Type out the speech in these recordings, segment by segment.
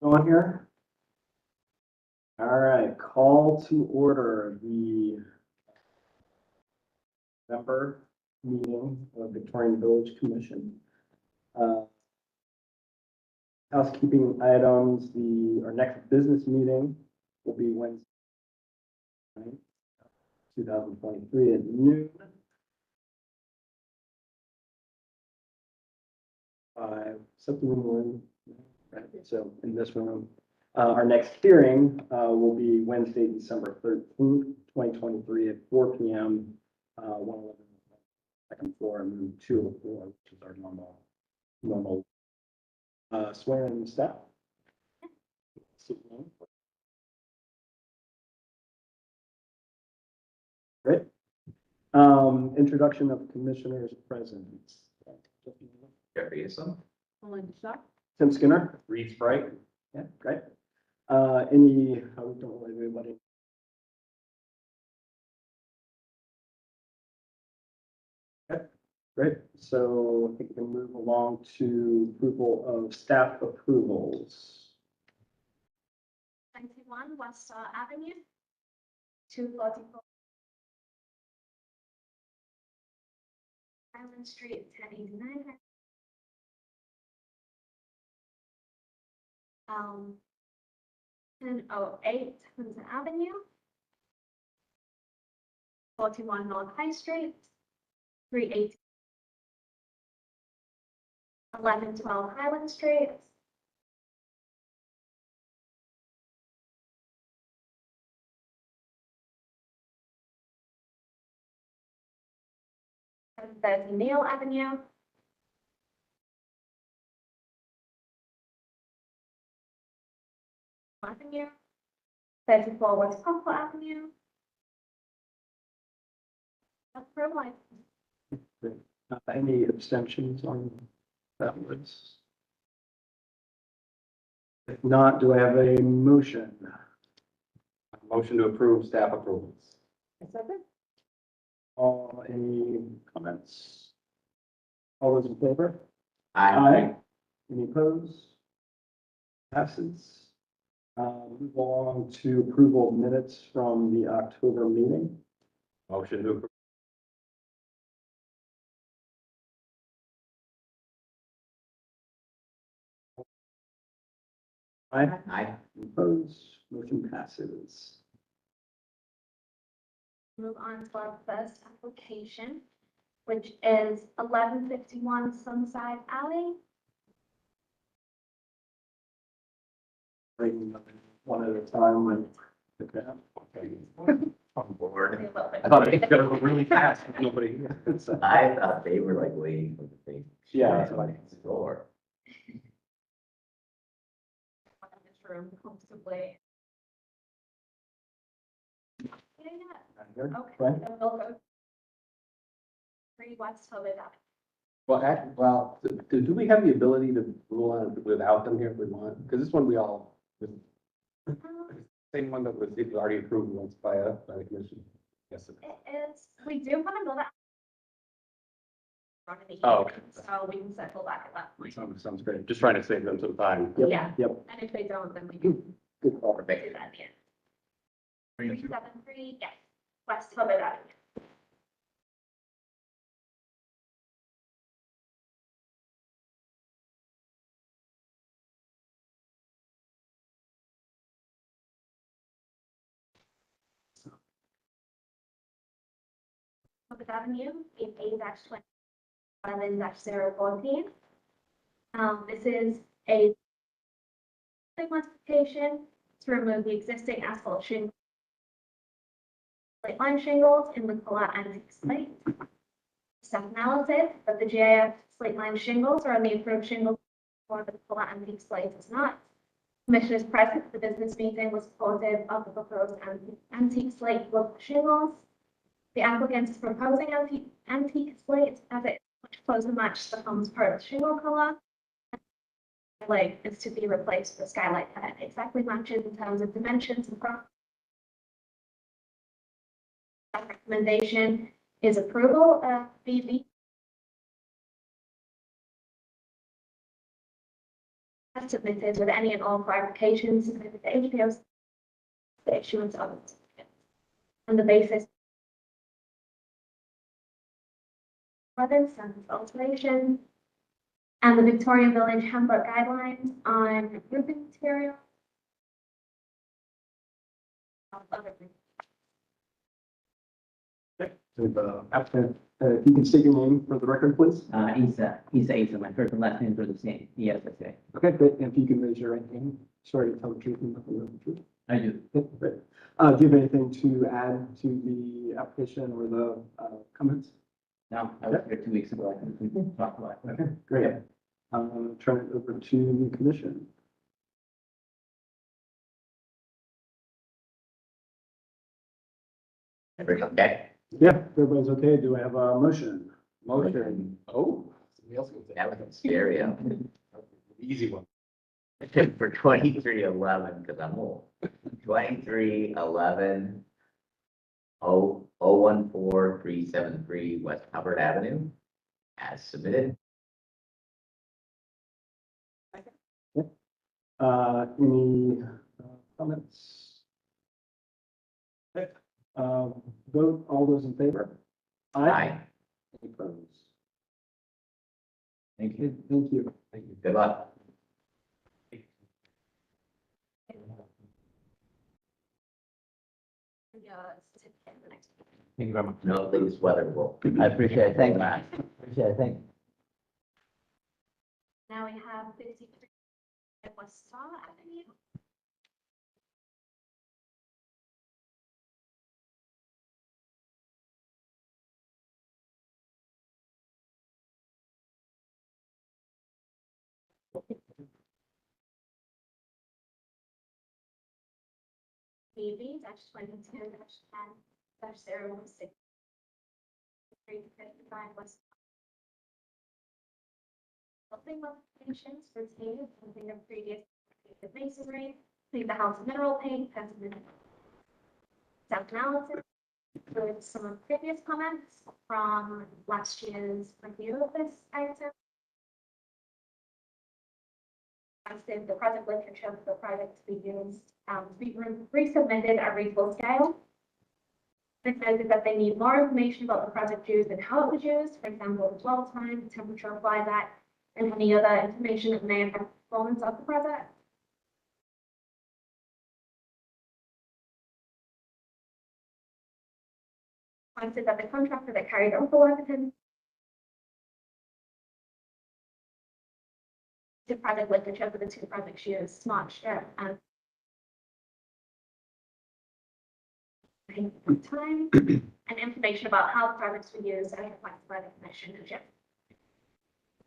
Going here. All right, call to order the November meeting of Victorian Village Commission. Housekeeping items, our next business meeting will be Wednesday, 2023 at noon. Except the room, right? So in this room. Our next hearing will be Wednesday, December 13th, 2023 at 4 p.m. 111 second floor and room 204, which is our normal swearing staff. Great. Introduction of commissioners present. Jeffrey Isom. Tim Skinner. Reed Sprite. Yeah, great. Any, I don't really have anybody. Okay, great. So I think we can move along to approval of staff approvals. 91 West Star Avenue, 244 Island Street, 1089. 1008 Clinton Avenue, 41 North High Street, 380 1112 Highland Street, and 30 Neil Avenue, Avenue, 34 West Poplar Avenue. That's for life. Any abstentions on that list? If not, do I have a motion? Motion to approve staff approvals. Any comments? All those in favor? Aye. Any opposed? Passes. Move along to approval of minutes from the October meeting. Motion to approve. Aye. Aye. Opposed? Motion passes. Move on to our first application, which is 1151 Sunside Alley. Bring them one at a time and. Okay. On board. A little bit. I thought it was gonna go really fast. Nobody. I thought they were like waiting for the thing. Yeah. That's why it's the door. In this room comfortably. Yeah, okay, Right. then we'll go. 3 West Hubbard Avenue. Well, do we have the ability to rule on it without them here if we want? Because this one we all, same one that was already approved once by the commission. Yes. It is, we do have another. Run in the Oh, evening, so we can circle back at that point. Sounds great. Just trying to save them some time. Yep. Yeah. Yep. And if they don't, then we can Good call. do that at the end. 373, yes, West Hubbard Avenue. Hubbard Avenue in A-2011-014. This is a modification to remove the existing asphalt shingle, slate line shingles in the color antique slate. Staff analysis of the GIF slate line shingles are on the approved shingles, or the color antique slate is not. Commissioners present at the business meeting was supportive of the proposed antique slate look shingles. The applicant is proposing antique slate as it much closer matches the home's part shingle color. Like is to be replaced with a skylight that exactly matches in terms of dimensions and front. Recommendation is approval of BV as submitted with any and all clarifications submitted to HPO's the issuance of it. On the basis of alteration and the Victorian Village Handbook guidelines on roofing material. So the applicant, if you can state your name for the record, please. Isa, my first and last names are the same, ESSA. Okay, great. And if you can raise your right hand, swear to tell the truth and nothing but the truth. I do. Okay, great. Do you have anything to add to the application or the comments? No, I was here 2 weeks ago, I think we talked about it. Okay, great. Turn it over to the commission. Everything okay? Yeah, everybody's okay. Do I have a motion? Motion. Oh, somebody else can say That was scary. Easy one. For 2311, because I'm old. 2311 014373 West Hubbard Avenue, as submitted. Any comments? Okay. Vote, all those in favor? Aye. Any opposed? Thank you. Thank you. Thank you. Good luck. Thank you very much. No, this weather will. I appreciate it, thank you. Appreciate it, thank you. Now we have 53 West Star Avenue. BV -22-10-016. 355 West. Building modifications pertaining to something of previous masonry, leave the house mineral paint, tested south analysis. With some of previous comments from last year's review of this item. I said the project literature for the project to be used, to be resubmitted at reasonable scale. It noted that they need more information about the project used and how it was used, for example, the dwell time, the temperature applied that, and any other information that may affect the performance of the project. I said that the contractor that carried out the work attended the project literature for the two projects used, Smart Strip and time, and information about how the projects were used and requested by the commission and ship.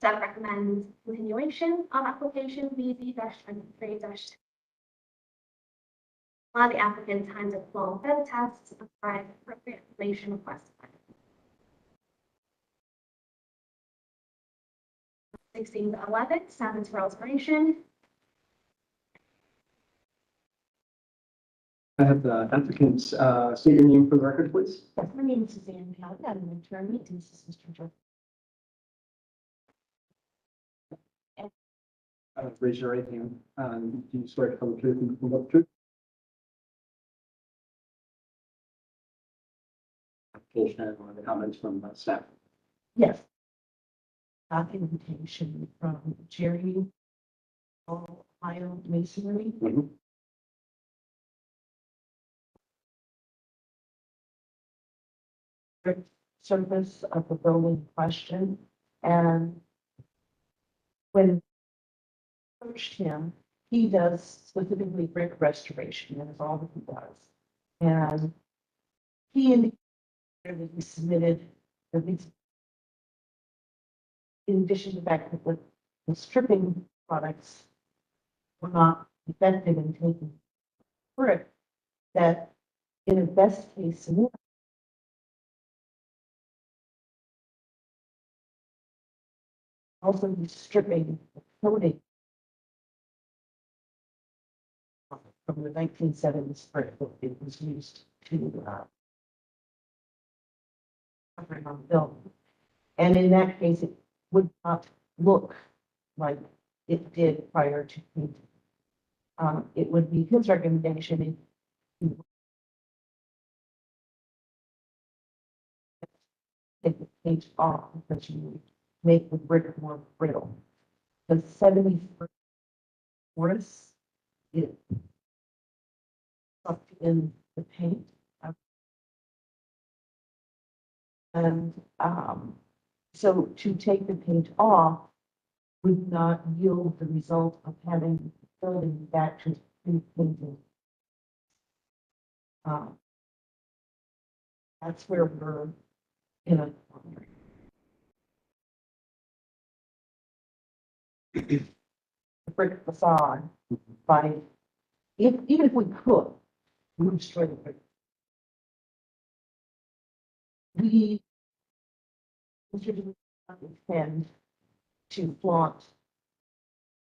So recommends continuation of application VZ-23- allow the applicant time to perform further tests and provide appropriate information requested. 1611, standards for alteration. I have the applicants, state your name for the record, please. My name is Suzanne Kelly. I'm an attorney. This is Mr. Joe. Raise your right hand. Do you swear to tell the truth and nothing but the truth? Application or the comments from staff. Yes. Documentation from Jerry Ohio Masonry. Mhm. Service of the building in question, and when I approached him, he does specifically brick restoration, and is all that he does. And he indicated that he submitted at least, in addition to the fact that the stripping products were not effective in taking brick, that in a best case scenario, also be stripping the coating from the 1970s brick that it was used to covering on film. And in that case, it would not look like it did prior to painting. It would be his recommendation if you take the paint off because you make the brick more brittle. The 70 force it sucked in the paint. And so to take the paint off would not yield the result of having the building back to pre-painted. That's where we're in a. The brick facade by, even if we could, we would destroy the brick. We should intend to flaunt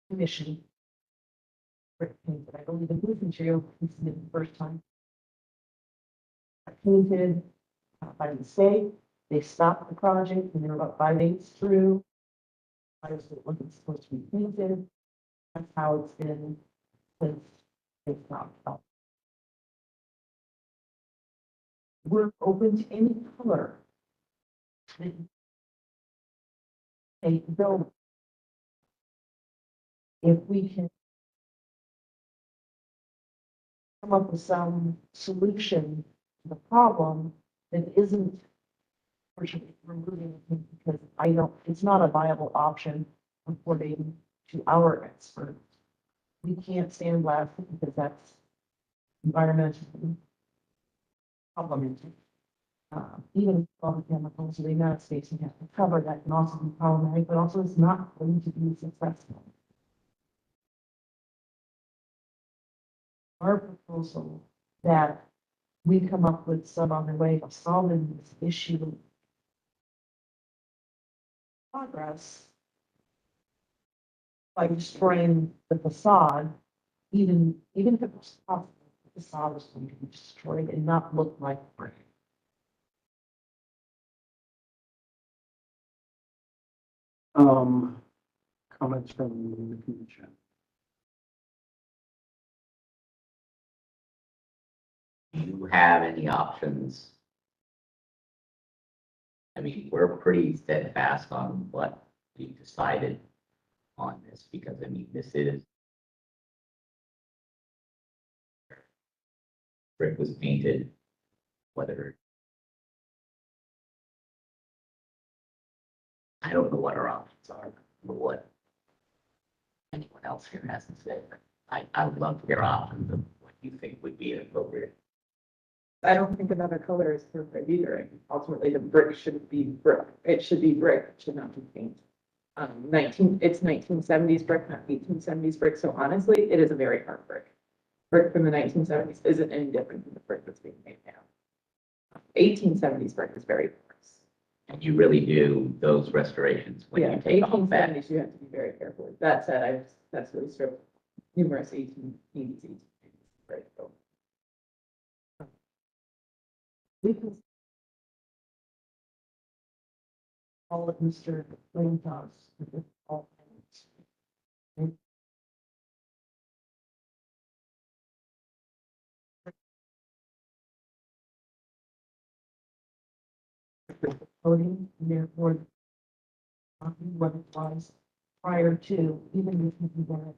commission brick paint, but I believe the roof material is the first time. Painted by mistake, they stopped the project and they're about 5/8 through. I was looking supposed to be painted. That's how it's been since they stopped. We're open to any color. A building. If we can come up with some solution to the problem that isn't removing it because it's not a viable option according to our experts. We can't sandblast it because that's environmentally problematic. Even all the chemicals, the amount of space we have to cover, that can also be problematic, but also it's not going to be successful. Our proposal that we come up with some other way of solving this issue progress by destroying the facade, even if it was possible, the facade was going to be destroyed and not look like brick. Comments from the commission. Do you have any options? I mean, we're pretty steadfast on what we decided on this, because I mean, this is. Brick was painted, whether. I don't know what our options are, or what anyone else here has to say. I would love to hear options of what you think would be appropriate. I don't think another color is perfect either. I mean, ultimately, the brick should be brick. It should be brick, it should not be paint. It's 1970s brick, not 1870s brick. So honestly, it is a very hard brick. Brick from the 1970s isn't any different than the brick that's being made now. 1870s brick is very porous. And you really do those restorations when Yeah, you take off that. 1870s, you have to be very careful. That said, I've successfully stripped numerous 1880s, 1880s brick. So Because all that Mr. Lane does with all things. Coding, and therefore, what it was prior to, even if you do that.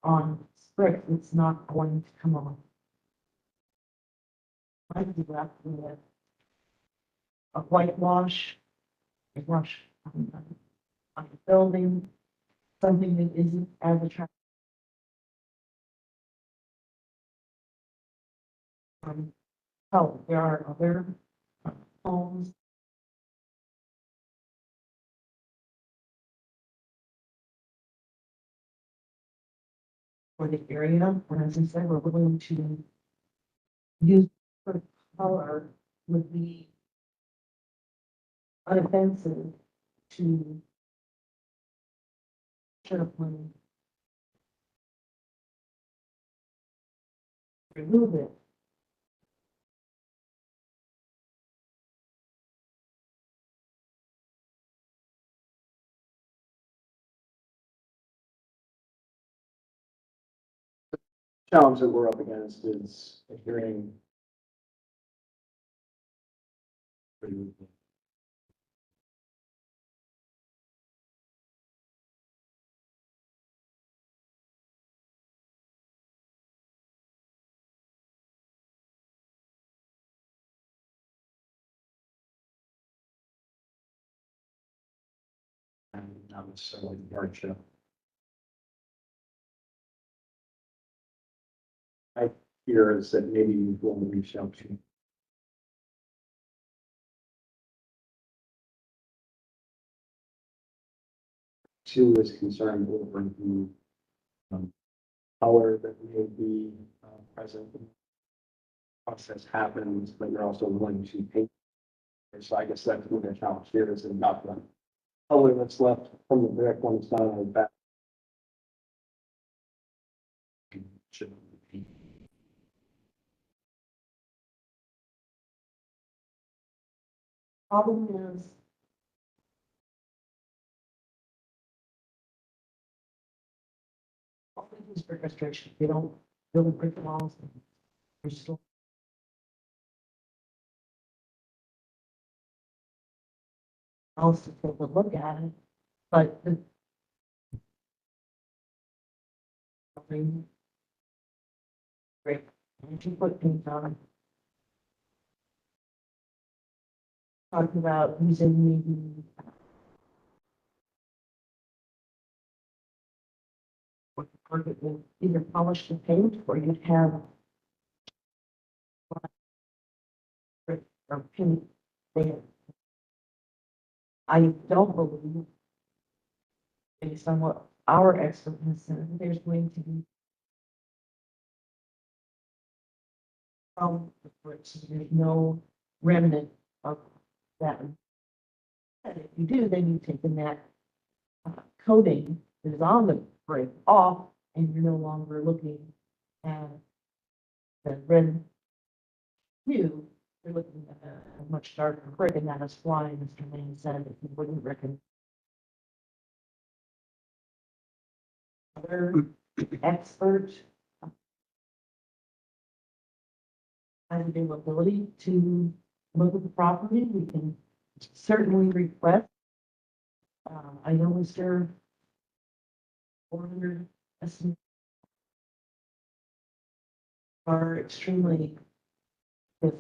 On brick, it's not going to come on. Might be left with a whitewash, a wash on the building, something that isn't as attractive. Oh, there are other homes. For the area, and as I said, we're willing to use for color would be unoffensive to certainly remove it. challenge that we're up against is adhering. And not necessarily hardship. I fear is that maybe we will reach out to. Two is concerned over the color that may be present. when the Process happens, but you're also willing to paint. So I guess that's what the challenge here is not the color that's left from the brick when it's not on the back. Should be. Problem is, all they do is brick restoration. They don't build brick walls. They're still. Else to take a look at it, but the. Great, and you put things on. Talking about using maybe. What the target will either polish the paint or you'd have. Or paint there. I don't believe. Based on what our expert has said, there's going to be. There's no remnant of that. And if you do, then you've taken that coating that is on the brick off, and you're no longer looking at the red hue. You're looking at a much darker brick, and that is why Mr. Lane said that he wouldn't recommend. Other expert has the ability to look at the property, we can certainly request. I know Mr. Order are extremely. If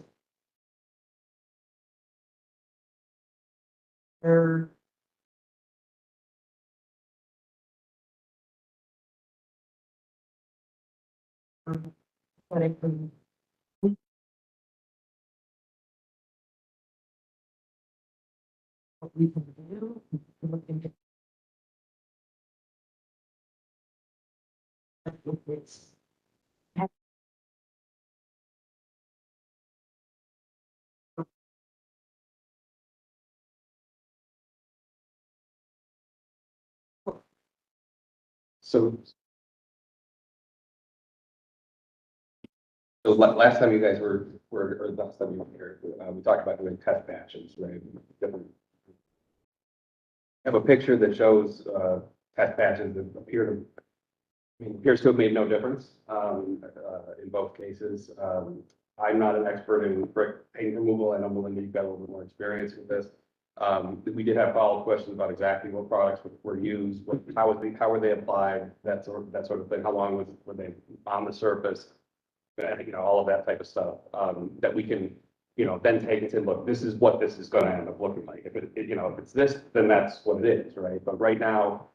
they're. But if we. What we can do, we can look into. If it's. So. So last time you guys were, or last time you were here, we talked about doing test batches, right? Different. I have a picture that shows, test batches that appear to, appears to have made no difference, in both cases. I'm not an expert in brick paint removal. I know Melinda, you've got a little bit more experience with this. We did have follow-up questions about exactly what products were used, how were they applied, that sort of thing. How long were they on the surface? All of that type of stuff, that we can, then take and say, look, this is what this is gonna end up looking like. If if it's this, then that's what it is, right? But right now,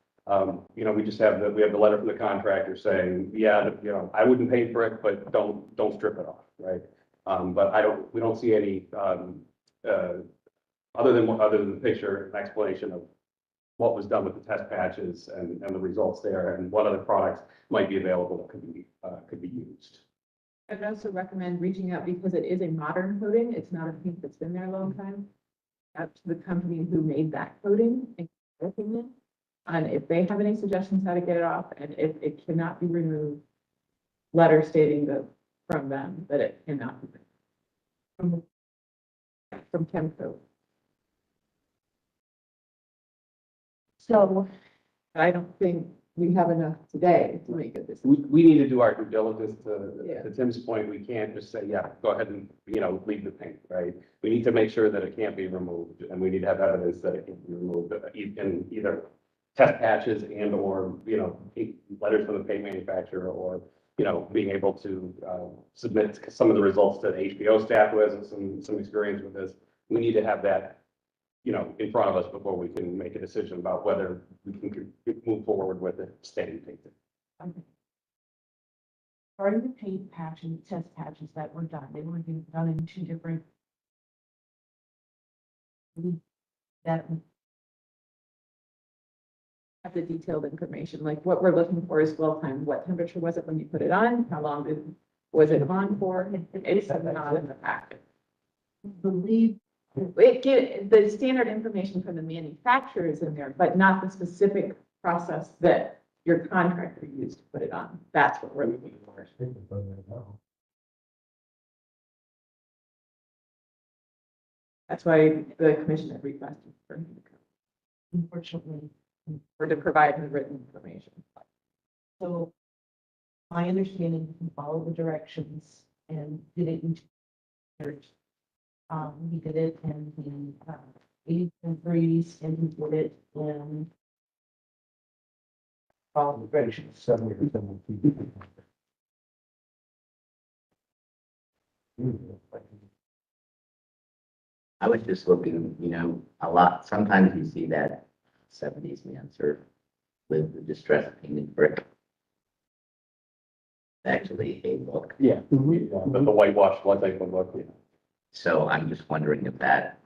we just have we have the letter from the contractor saying, yeah, I wouldn't paint brick, but don't strip it off, right? But we don't see any, other than the picture, an explanation of what was done with the test patches and the results there, and what other products might be available that could be used. I would also recommend reaching out because it is a modern coating. It's not a paint that's been there a long time. Out to the company who made that coating and working it. And if they have any suggestions how to get it off, and if it cannot be removed, letter stating that from them that it cannot be removed. From Chemco. So I don't think we have enough today to make a decision. We need to do our due diligence Yeah. to Tim's point. We can't just say, yeah, go ahead and, leave the paint, right? We need to make sure that it can't be removed, and we need to have evidence that it can be removed in either test patches and or, letters from the paint manufacturer, or, being able to submit some of the results to the HBO staff who has some experience with this. We need to have that, in front of us before we can make a decision about whether we can move forward with it, staying painted. Part of the paint patches, test patches that were done, they were done in two different. That, Have the detailed information, like what we're looking for is dwell time. What temperature was it when you put it on? How long was it on for? It's not in the packet. believe, The standard information from the manufacturer is in there, but not the specific process that your contractor used to put it on. That's what we're looking for. That's why the commissioner requested for him to come, unfortunately, or to provide the written information. so. My understanding, he followed the directions and did it in church. He did it in the, 80 degrees, and he did it in. All the directions. 70 or 70 feet. I was just looking, a lot, sometimes you see that 70s answer with the distressed painted brick. Actually, a look. Yeah. But the whitewash, what they would look, So I'm just wondering if that,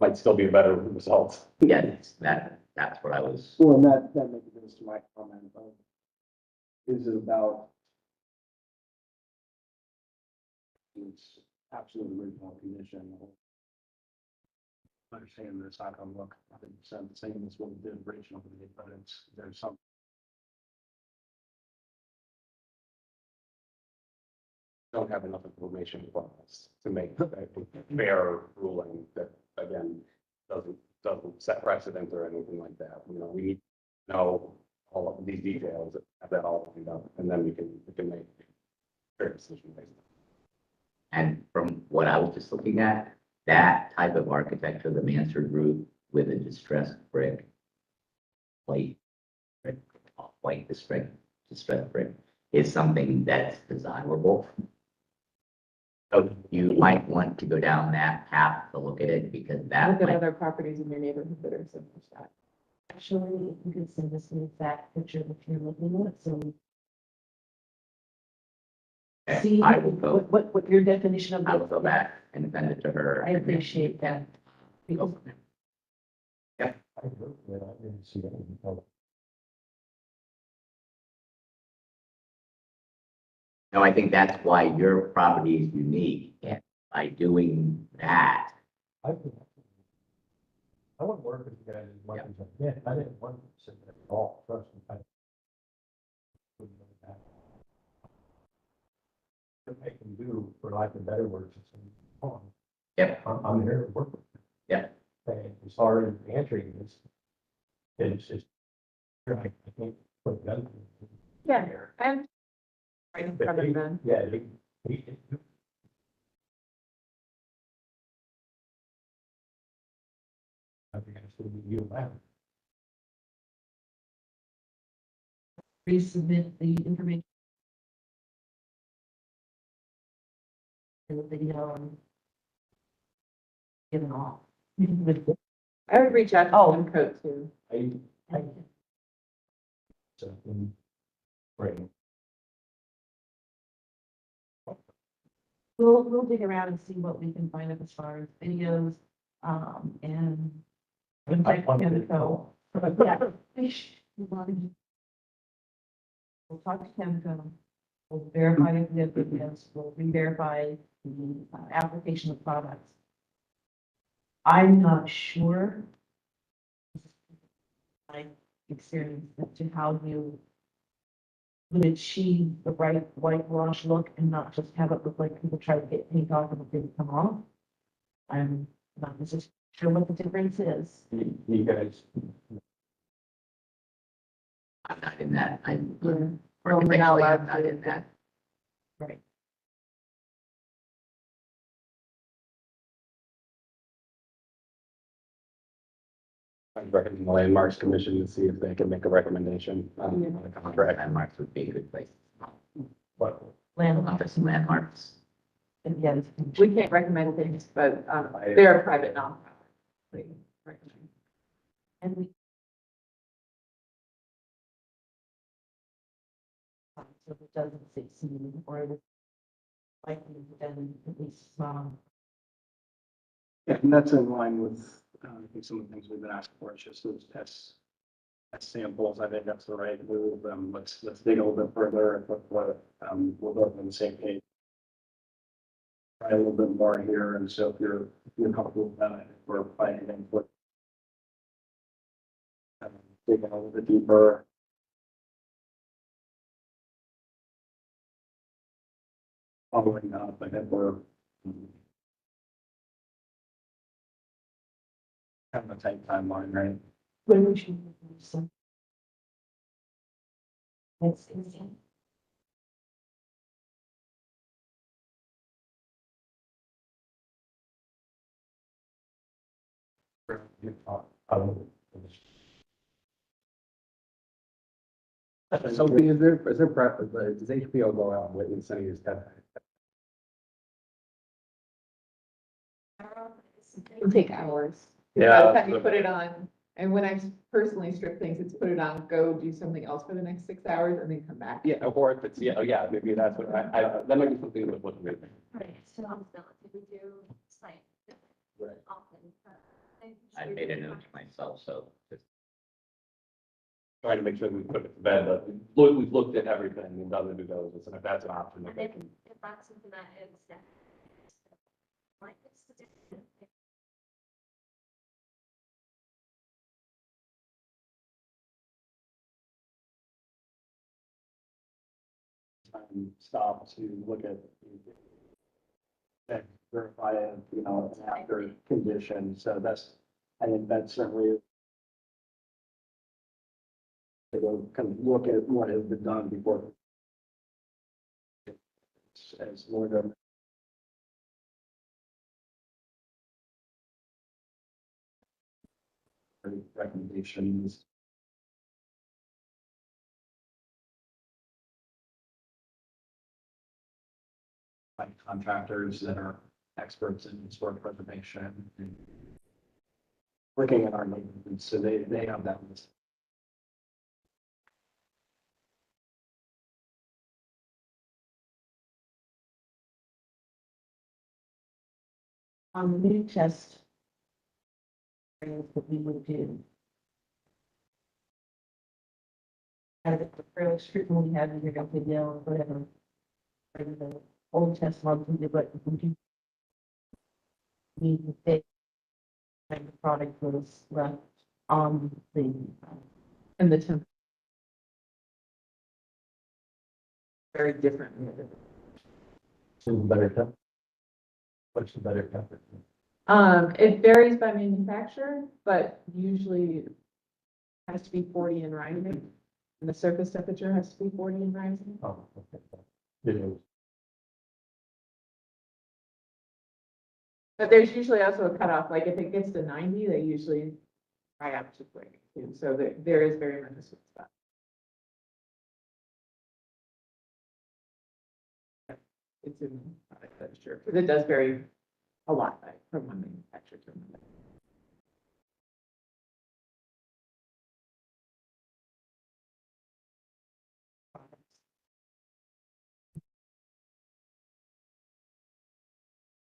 might still be a better result. that's what I was, Well, and that maybe goes to my comment about, is it about it's absolute original condition? Understand that it's not gonna look 100% the same as what we did originally, but there's some. Don't have enough information for us to make a fair ruling that, again, doesn't set precedent or anything like that. We need to know all of these details, have that all lined up, and then we can make a fair decision based on. and from what I was just looking at, that type of architecture, the mansard roof with a distressed brick, white, brick, white distressed brick, is something that's desirable. So you might want to go down that path to look at it, because that Look at might, other properties in your neighborhood that are similar to that. Actually, you can send us an exact picture if you're looking at it, so. See, I will go, what your definition of. I will go back and send it to her. I appreciate that. Go from there. I didn't see anything. No, I think that's why your property is unique, and by doing that, I want to work with you guys as much as I can. I didn't want to sit there at all, trust me. Wouldn't know that. What I can do, for lack of better words, is fun. Yep. I'm here to work with you. Yep. And as far as answering this, it's just, I can't put guns. Yeah, and right in front of them. Yeah. I think it's going to be you now. Resubmit the information. And the video and. Give them all. I would reach out to Oh. them code too. So, right. We'll dig around and see what we can find as far as videos, and. I want to go. Yeah. We'll talk to Chemical. We'll verify if the videos, we'll re-verify the application of products. I'm not sure. My experience as to how you would achieve the right whitewash look and not just have it look like people try to get paint off and it didn't come off. I'm not necessarily sure what the difference is. You guys I'm not in that. I'm, Yeah. architecturally, Well, we're not allowed I'm not to. in that. Right. I'd recommend the Landmarks Commission to see if they can make a recommendation on the contract. Landmarks would be a good place. But Landmark, Office landmarks. and yes. We can't recommend things, but, they're a private nonprofit. We recommend. And we. So it doesn't succeed, or it is likely then at least, Yeah, and that's in line with, I think some of the things we've been asking for, it's just those tests. Test samples, I think that's the right move, let's dig a little bit further and look what, we're both on the same page. Try a little bit more here, and so if you're comfortable with that, I think we're finding input. Digging a little bit deeper. Following up, I think we're kind of a tight timeline, right? when we should. Do some. That's easy. Sophie, is there preference, does HBO go out and witness any of his testimony? It can take hours. Yeah. By the time you put it on, and when I personally strip things, it's put it on, go do something else for the next 6 hours and then come back. Yeah, or if it's, yeah, maybe that's what that might be something that would be. Right, so we do site. Right. Often. I made a note to myself, so just Trying to make sure we put it to bed, but we've looked at everything and done the due diligence, and if that's an option, then And they if, can. if that's something that is like it's Stop to look at. And verify it, after condition, so I think that's certainly. We'll kind of look at what has been done before. As more of recommendations. By contractors that are experts in historic preservation. And working in our neighborhoods, so they have that list. On the new test. That we would do. As a fairly scrutiny, we have in your video or whatever. For the old test model, we did what we do. We did. And the product was left on the. And the temp. Very different. Better temp. What's the better temperature? It varies by manufacturer, but usually it has to be 40 and rising. And the surface temperature has to be 40 and rising. Oh, okay. It is. But there's usually also a cutoff, like if it gets to 90, they usually dry out too quick. Too. So there is very much a sweet spot. It's in the product, that's true. Because it does vary a lot from one manufacturer to another.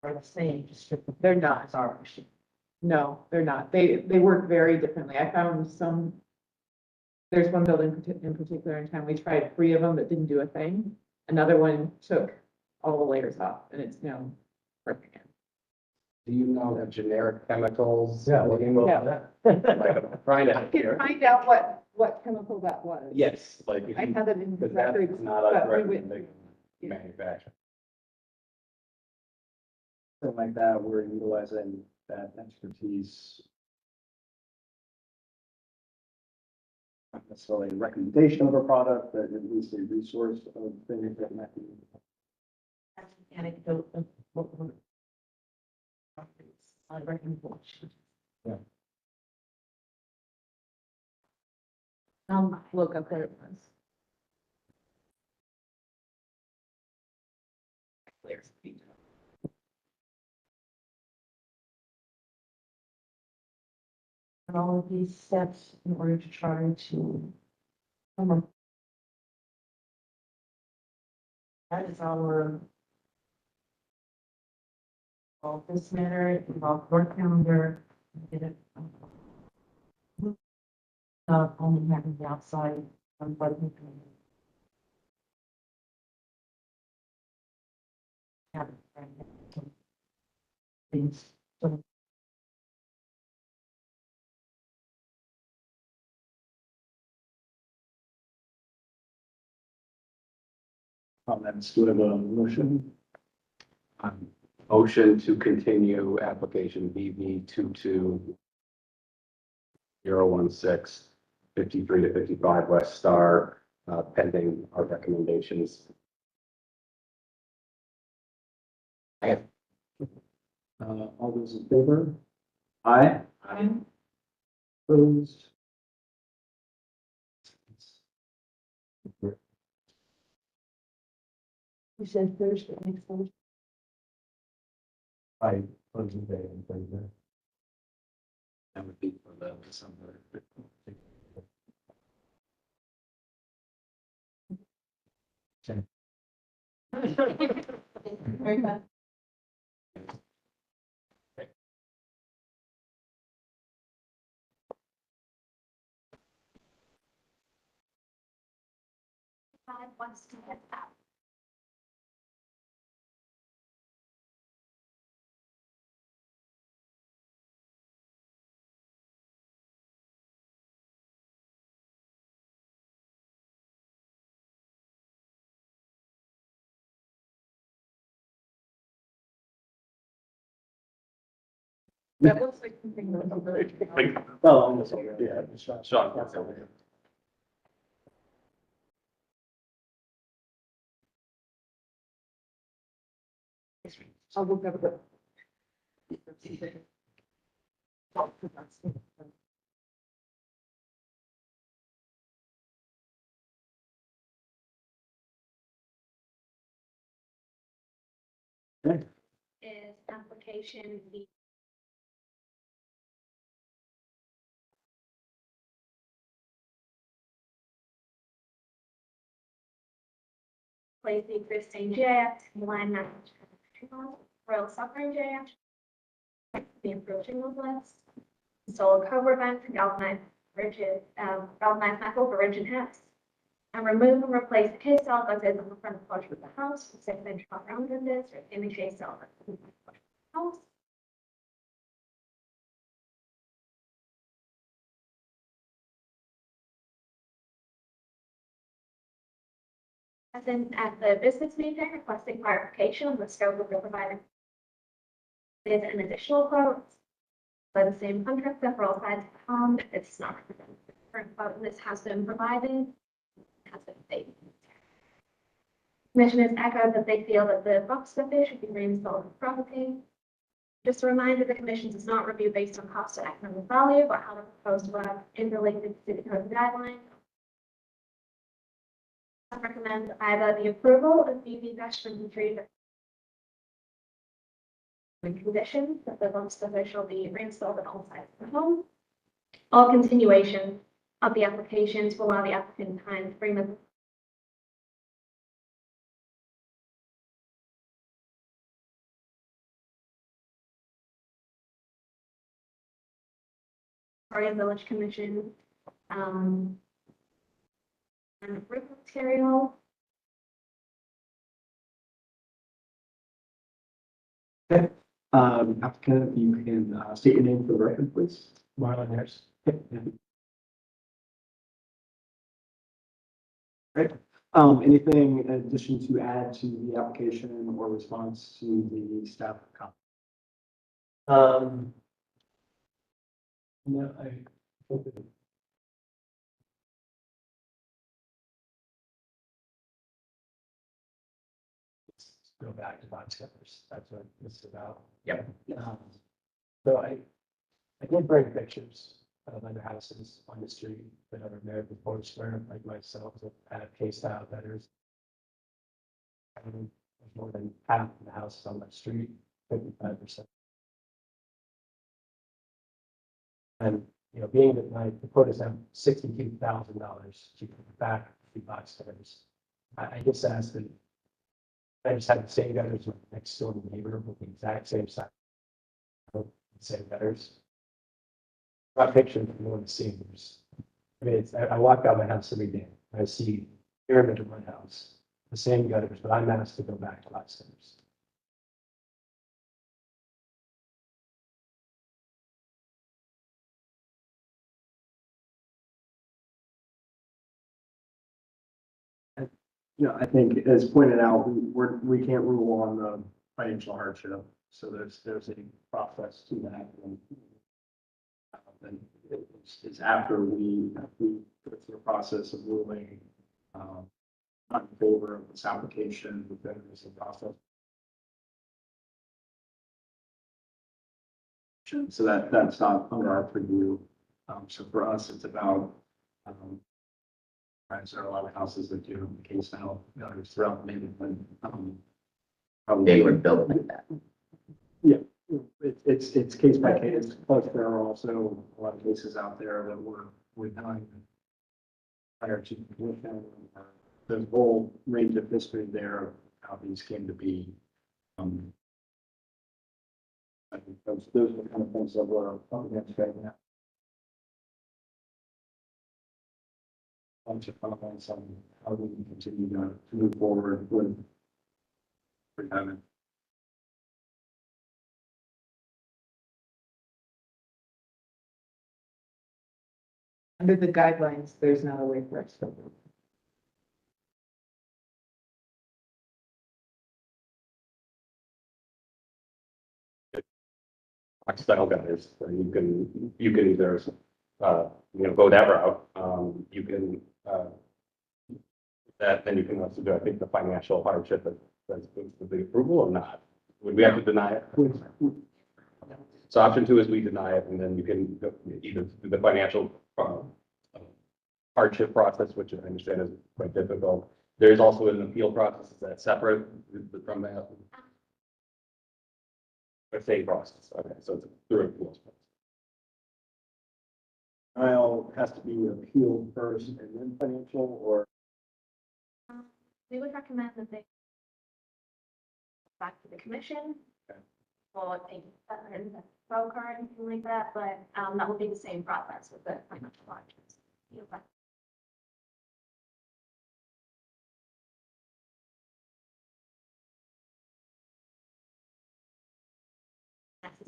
Are the same, just. They're not. Sorry. No, they're not. They work very differently. I found some, there's one building in particular in town, we tried 3 of them that didn't do a thing. Another one took all the layers off and it's now working again. Do you know the generic chemicals? Yeah, looking well Yeah. at Like, I'm trying to I help can here. find out what chemical that was. Yes, like, I have it in the because that's records. not a but we went- recommendation manufacturer. Something like that, we're utilizing that expertise. necessarily a recommendation of a product, but at least a resource of things that might be. Anecdote of what we're. I recommend. Look up there it was. There's detail. And all of these steps in order to try to. That is our. All this matter involved work calendar. Did it. Only having the outside on what we can. Have. Things. So Comments, do we have a motion? Motion to continue application BB 22016 53 to 55 West Star, pending our recommendations. All those in favor? Aye. Opposed? we said Thursday, next Thursday. I close the day and Thursday. That would be for the December. Very good. Wants to get out. That looks like something that was very. Well, almost, yeah. Sean. I'll look up the. Is application B. Place the existing GIF line map. Royal Suffering GIF. The approaching of list. Install a cover vent for galvanized metal for rigid heads. And remove and replace the case cell that is on the front porch of the house, with 6-inch round windows, or in the case cell that's in the porch of the house. As in, at the business meeting, requesting clarification on the scope of the provided with an additional quote by the same contractor for all sides of the home. It's not represented. The current quote list has been provided, has been stated. Commissioners echoed that they feel that the box stuffing should be reinstalled in the property. Just a reminder, the commission does not review based on cost or economic value, but how the proposed work is related to city code guidelines. I recommend either the approval of BB-23 with condition that the box stuffing shall be reinstalled at all sites of the home, or continuation of the application to allow the applicant time to bring the Victorian Village Commission, and roof material. Applicant, if you can state your name for the record, please. Marlon Harris. Great. Anything in addition to add to the application or response to the staff comment? No, I. go back to box cutters. That's what this is about. Yep. So I did bring pictures of other houses on the street that are American Forest Square, like myself, that have K-style gutters. I mean, there's more than half of the houses on that street, 55%. And, you know, being that my quotas have $62,000 to put back the box cutters, I just asked that I just had the same gutters with next door neighbor with the exact same size. Same gutters. Got pictures if you want to see them. I mean, I walk out my house every day. I see pyramid of my house, the same gutters, but I'm asked to go back to box cutters. You know, I think as pointed out, we can't rule on the financial hardship. So there's a process to that. And it's after we go through the process of ruling not in favor of this application, then there's a process. So that's not under our purview. So for us, it's about right, so there are a lot of houses that do the case now, others throughout the neighborhood. They were built like that. It's case by case, plus there are also a lot of cases out there that were done prior to the whole range of history there of how these came to be. I think those are the kind of things that we're up against right now. Bunch of comments on how we can continue to move forward with retirement. Under the guidelines, there's not a way for us to. Style gutters, so you can either, go that route, you can, then you can also do, I think, the financial hardship that's the approval or not. Would we have to deny it? So option 2 is we deny it, and then you can either do the financial hardship process, which I understand is quite difficult. There's also an appeal process that's separate from that. The same process, okay, so it's through appeals. Denial has to be appealed first and then financial, or We would recommend that they back to the commission. Okay. Or take a pro card, anything like that, but that would be the same process with the financial hardship.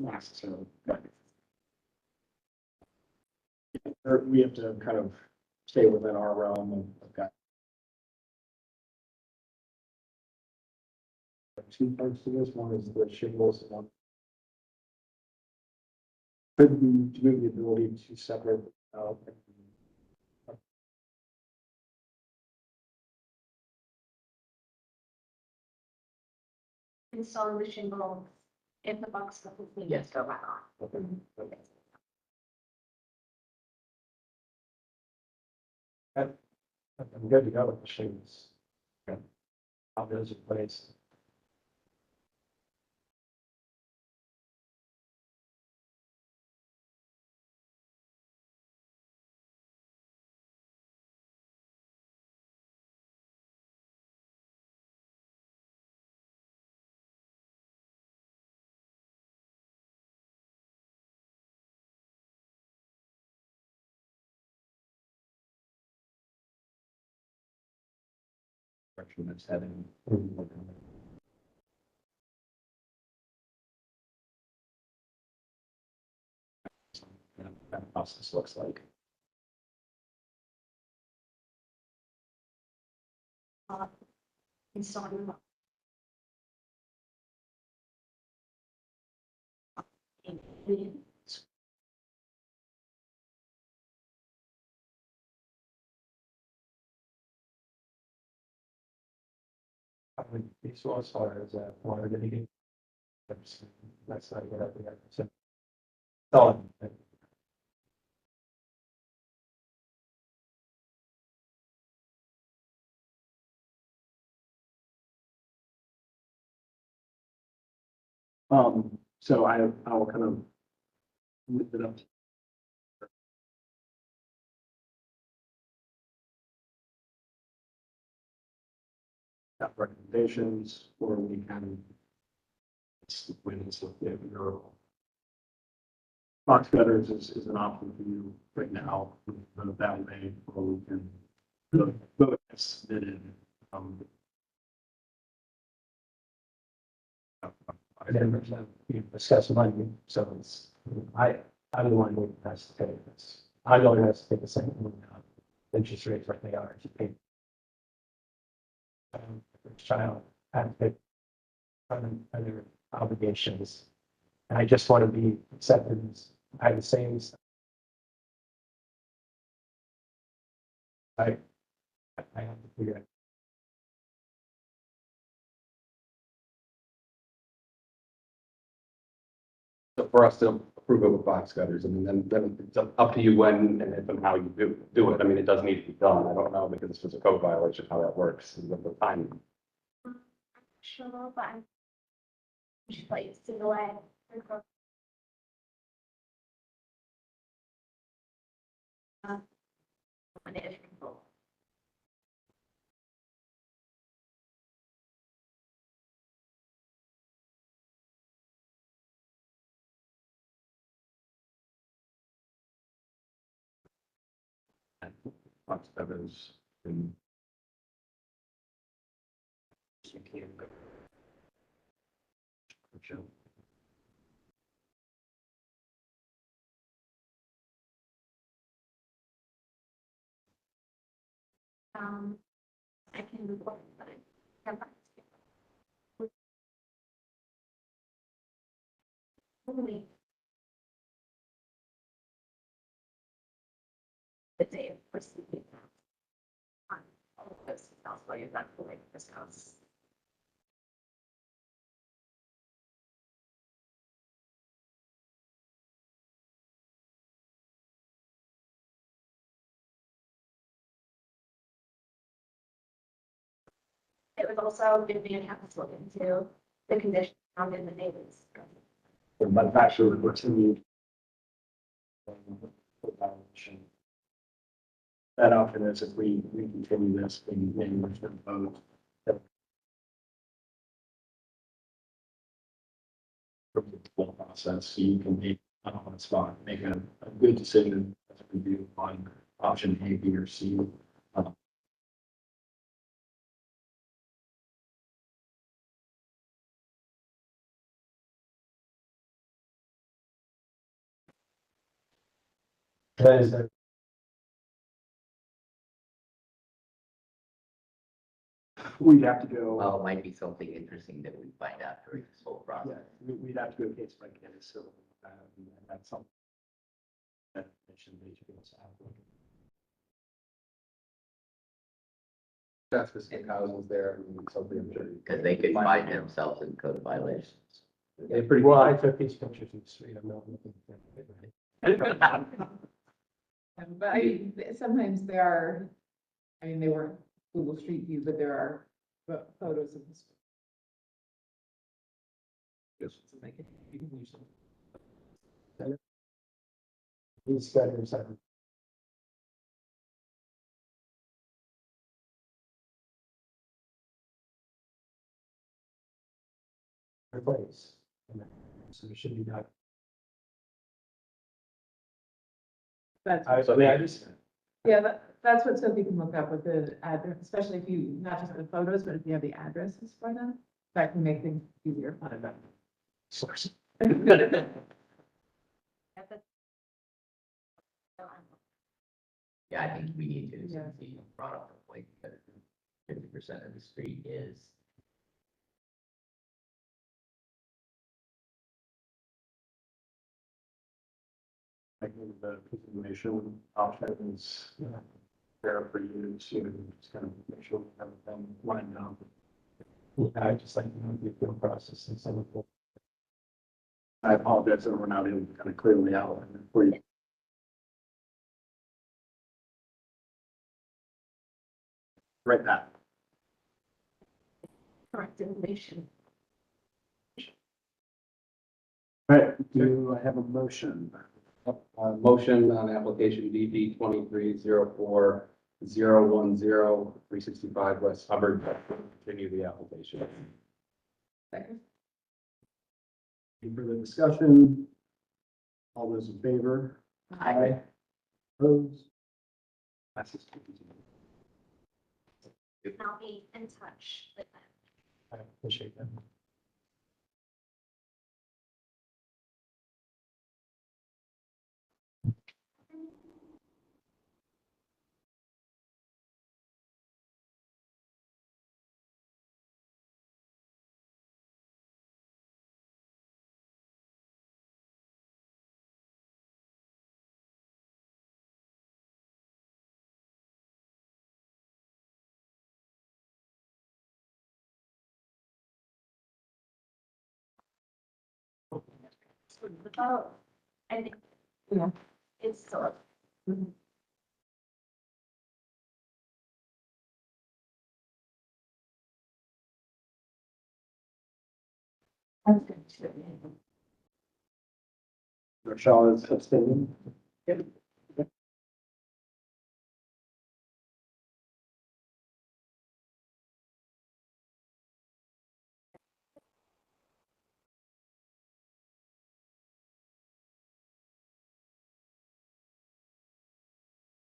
necessarily. Or we have to kind of stay within our realm of got two parts to this. One is the shingles, and one could be to move the ability to separate out. Install the shingle if the box completely Yes. go back on. I'm good to go with the shingles. How those are placed. That's having. That process looks like. Installing them. with these as far as water mitigating. That's not a good idea. So, oh, so I will kind of lift it up. Got recommendations, or we can. When it's your box cutters is an option for you right now, that way, or we can go as submitted. I never you discuss money, so it's, I'm the one who has to pay this. I'm the one who has to pay the same interest rates like they are to pay. First child, I have to pay other obligations. And I just want to be accepted as, I have the same. I have to figure it. So for us to approve it with box cutters, I mean, then it's up to you when and if and how you do it. I mean, it does need to be done. I don't know because this was a code violation, how that works and what the time. Sure, but I'm just like to delay. Box cutters and. You can. I can report, but I have not. Only the day of receiving. On all of this, I'll tell you that the way this goes. It was also good the accountants look into the condition found in the neighbors. The manufacturer would continue. That option is if we continue this, we may vote. From the full process, so you can make on the spot, make a good decision as a review on option A, B, or C. That is the We'd have to go. Well, it might be something interesting that we find out during this whole Yeah, process. we'd have to go case by case, so that's something that should be out. That's specific houses there, I mean, something I'm sure. Because they could find themselves in code violations. They're pretty. well, I took these pictures in the street. I'm not looking at it. But sometimes there are, I mean, they weren't Google Street View, but there are photos of this. Yes. These gutters have. Replace. So it should be done. That's, I just, yeah, that's what Sophie can look up with the address, especially if you, not just the photos, but if you have the addresses for them, that can make things easier. I don't know. Source. Yeah, I think we need to, Yeah. since he brought up the point that 50% of the street is. I think the continuation option is fair for you to just kind of make sure everything lined up. Yeah, I just like, the appeal process and some of the. I apologize that we're not able to kind of clearly outline it for you. Right, Pat. Correct information. All right, do I have a motion? Motion on application DD 2304-010-365 West Hubbard, continue the application. Any further discussion? All those in favor? Aye. Opposed? Passes 2-0. And I'll be in touch with them. I appreciate that. Oh, I think. Yeah. It's still. I was going to. Rochelle is abstaining.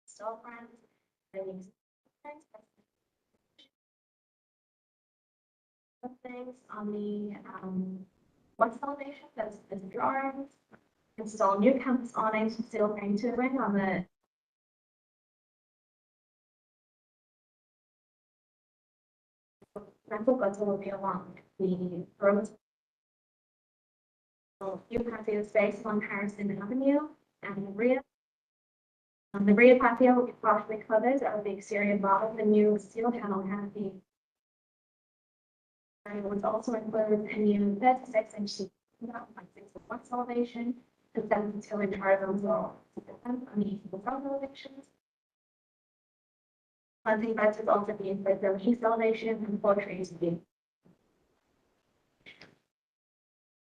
Still friends. I think things on the west elevation, that's the drawings. Install new campus awnings with steel frame tubing on the rental goods will be along the roads. You can see the space on Harrison Avenue and the rear. The rear patio will be partially covered of the exterior model, the new steel panel canopy. And it would also include a new 36-inch seat, 1.6 of west elevation, and 72-inch horizontal on the front elevations. Planting beds is also being for the east elevation and 4 trees would be.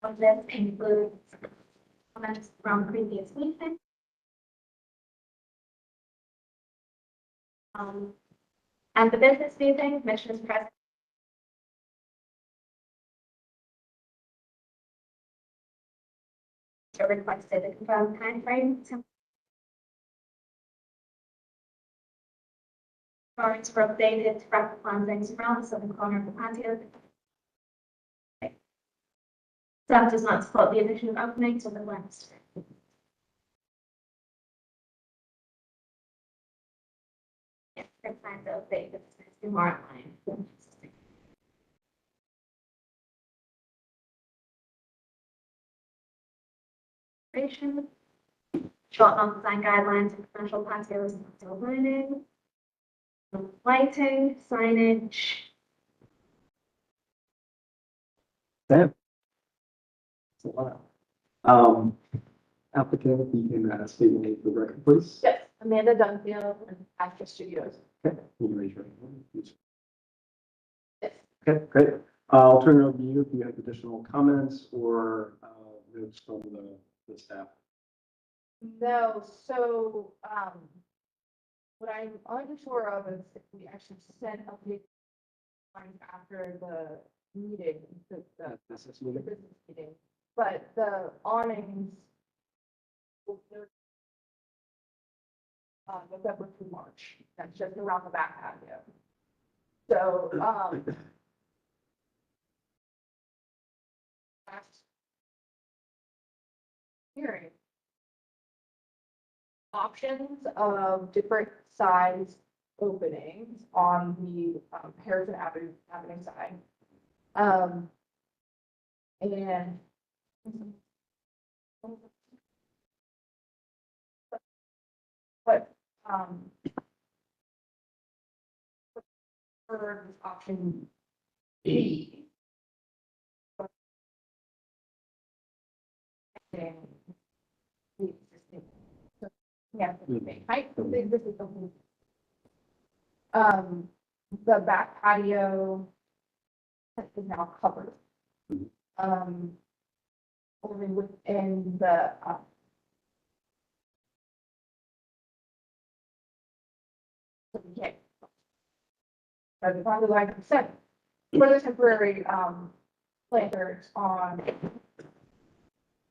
Of this includes comments from previous meetings. And the business meeting, Commissioners present. Requested a confirmed timeframe. Drawings were updated to graphic plantings around the southern corner of the patio. Staff does not support the addition of openings to the west. Yes, they're planned to update the more outline. Short on design guidelines and commercial patios and outdoor lighting. Lighting, signage. That's a lot. Applicant, you can state your name for the record, please. Yes, Amanda Dunfield and Astro Studios. Okay, can you raise your hand, please? Yes. Okay, great. I'll turn it over to you if you have additional comments or notes from the staff. No, so, what I'm unsure of is if we actually sent updates after the meeting, the Business meeting. business meeting, but the awnings. November through March, that's just around the back patio. So, last hearing. Options of different size openings on the Harrison Avenue side. And but for this option B, Yeah. Height of the existing building. The back patio is now covered. Only within the, okay. As long as I can set, for the temporary, planters on.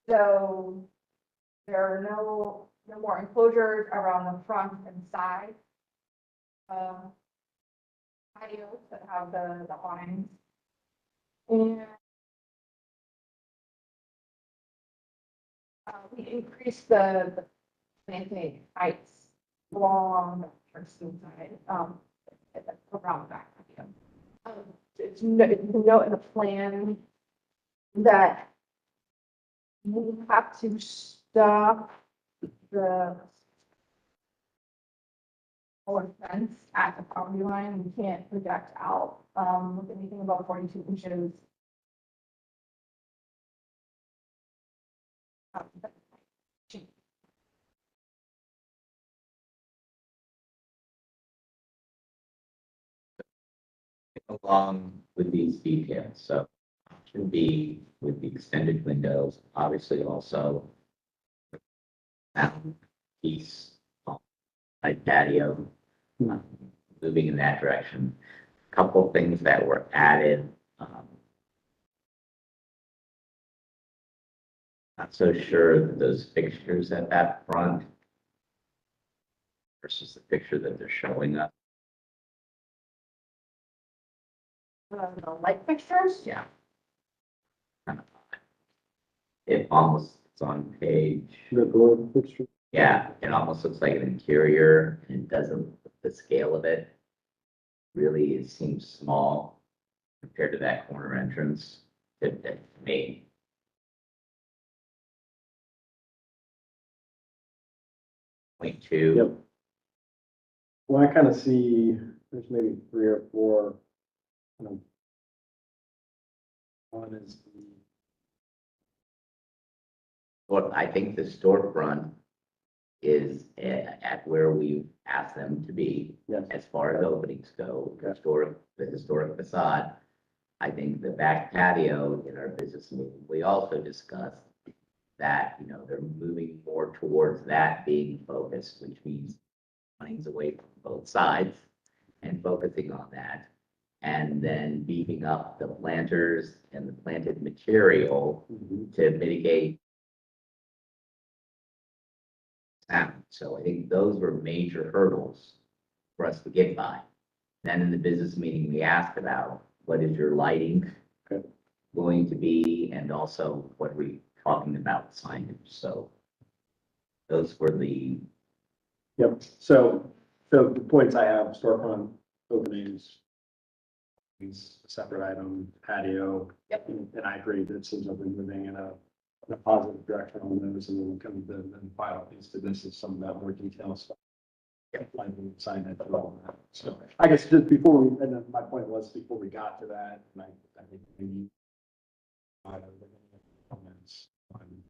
So there are no more enclosures around the front and side. Patios that have the awnings. And we increased the planting heights along the eastern side, around the back patio. It's note in the plan that we have to stop the or fence at the property line. We can't project out, with anything above 42 inches. along with these details. So option B with the extended windows, obviously also piece, like patio, moving in that direction. Couple things that were added. Not so sure that those fixtures at that front versus the picture that they're showing us. The light fixtures. Yeah. It almost, it's on page, The door fixture. yeah, it almost looks like an interior and it doesn't, the scale of it really, it seems small compared to that corner entrance that me. Point two. Yep. Well, I kind of see, there's maybe 3 or 4. kind of- One is the, Well, I think the storefront is at where we asked them to be yes, as far as openings go, Okay. the historic facade. I think the back patio in our business meeting, we also discussed that, you know, they're moving more towards that being focused, which means money's away from both sides and focusing on that. And then beefing up the planters and the planted material Mhm. to mitigate sound. So I think those were major hurdles for us to get by. Then in the business meeting, we asked about what is your lighting Okay. going to be, and also what are we talking about signage? So those were the, Yep, so the points I have, storefront openings. These separate item, patio. Yep. And I agree that it seems like we're moving in a positive direction on those, and then kind of the final piece to this is some of that more detailed stuff. Yeah, like we signed that and all that, so I guess just before we, and then my point was before we got to that, and I think we need. Comments on.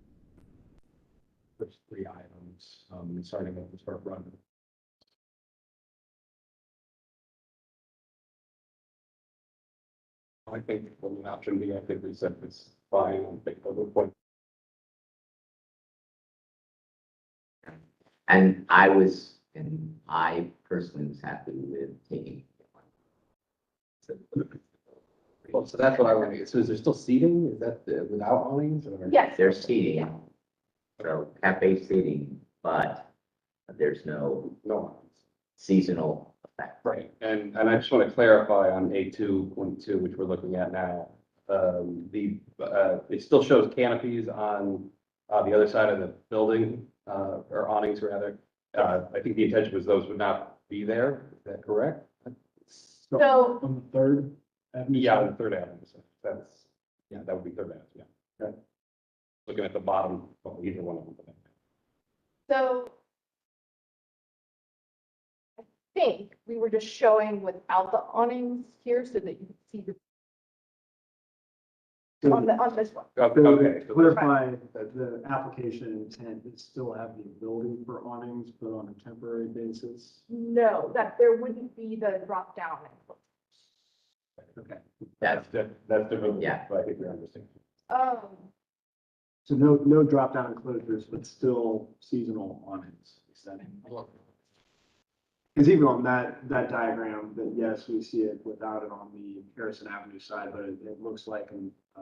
Those 3 items, starting with the storefront. I think from option B, I think we said it's fine. I think the point. and I personally was happy with taking. Well, so that's what I want to get. So is there still seating? Is that without awnings or? Yes. There's seating, so cafe seating, but there's no No awnings. seasonal effect. Right, and I just want to clarify on A2.2, which we're looking at now. It still shows canopies on the other side of the building, or awnings rather. I think the intention was those would not be there. Is that correct? So, On the third. avenue Yeah, side? on Third Avenue. So that's, yeah, that would be Third Avenue, yeah. Okay. Looking at the bottom, of either one of them. so. I think we were just showing without the awnings here so that you could see the on this one. Okay. To so- clarify, the application intent is still have the ability for awnings, but on a temporary basis. No, that there wouldn't be the drop down. Okay. That's, That's different. Yeah. But I think we understand. So no drop down enclosures, but still seasonal awnings. Because even on that diagram, that yes, we see it without it on the Harrison Avenue side, but it looks like.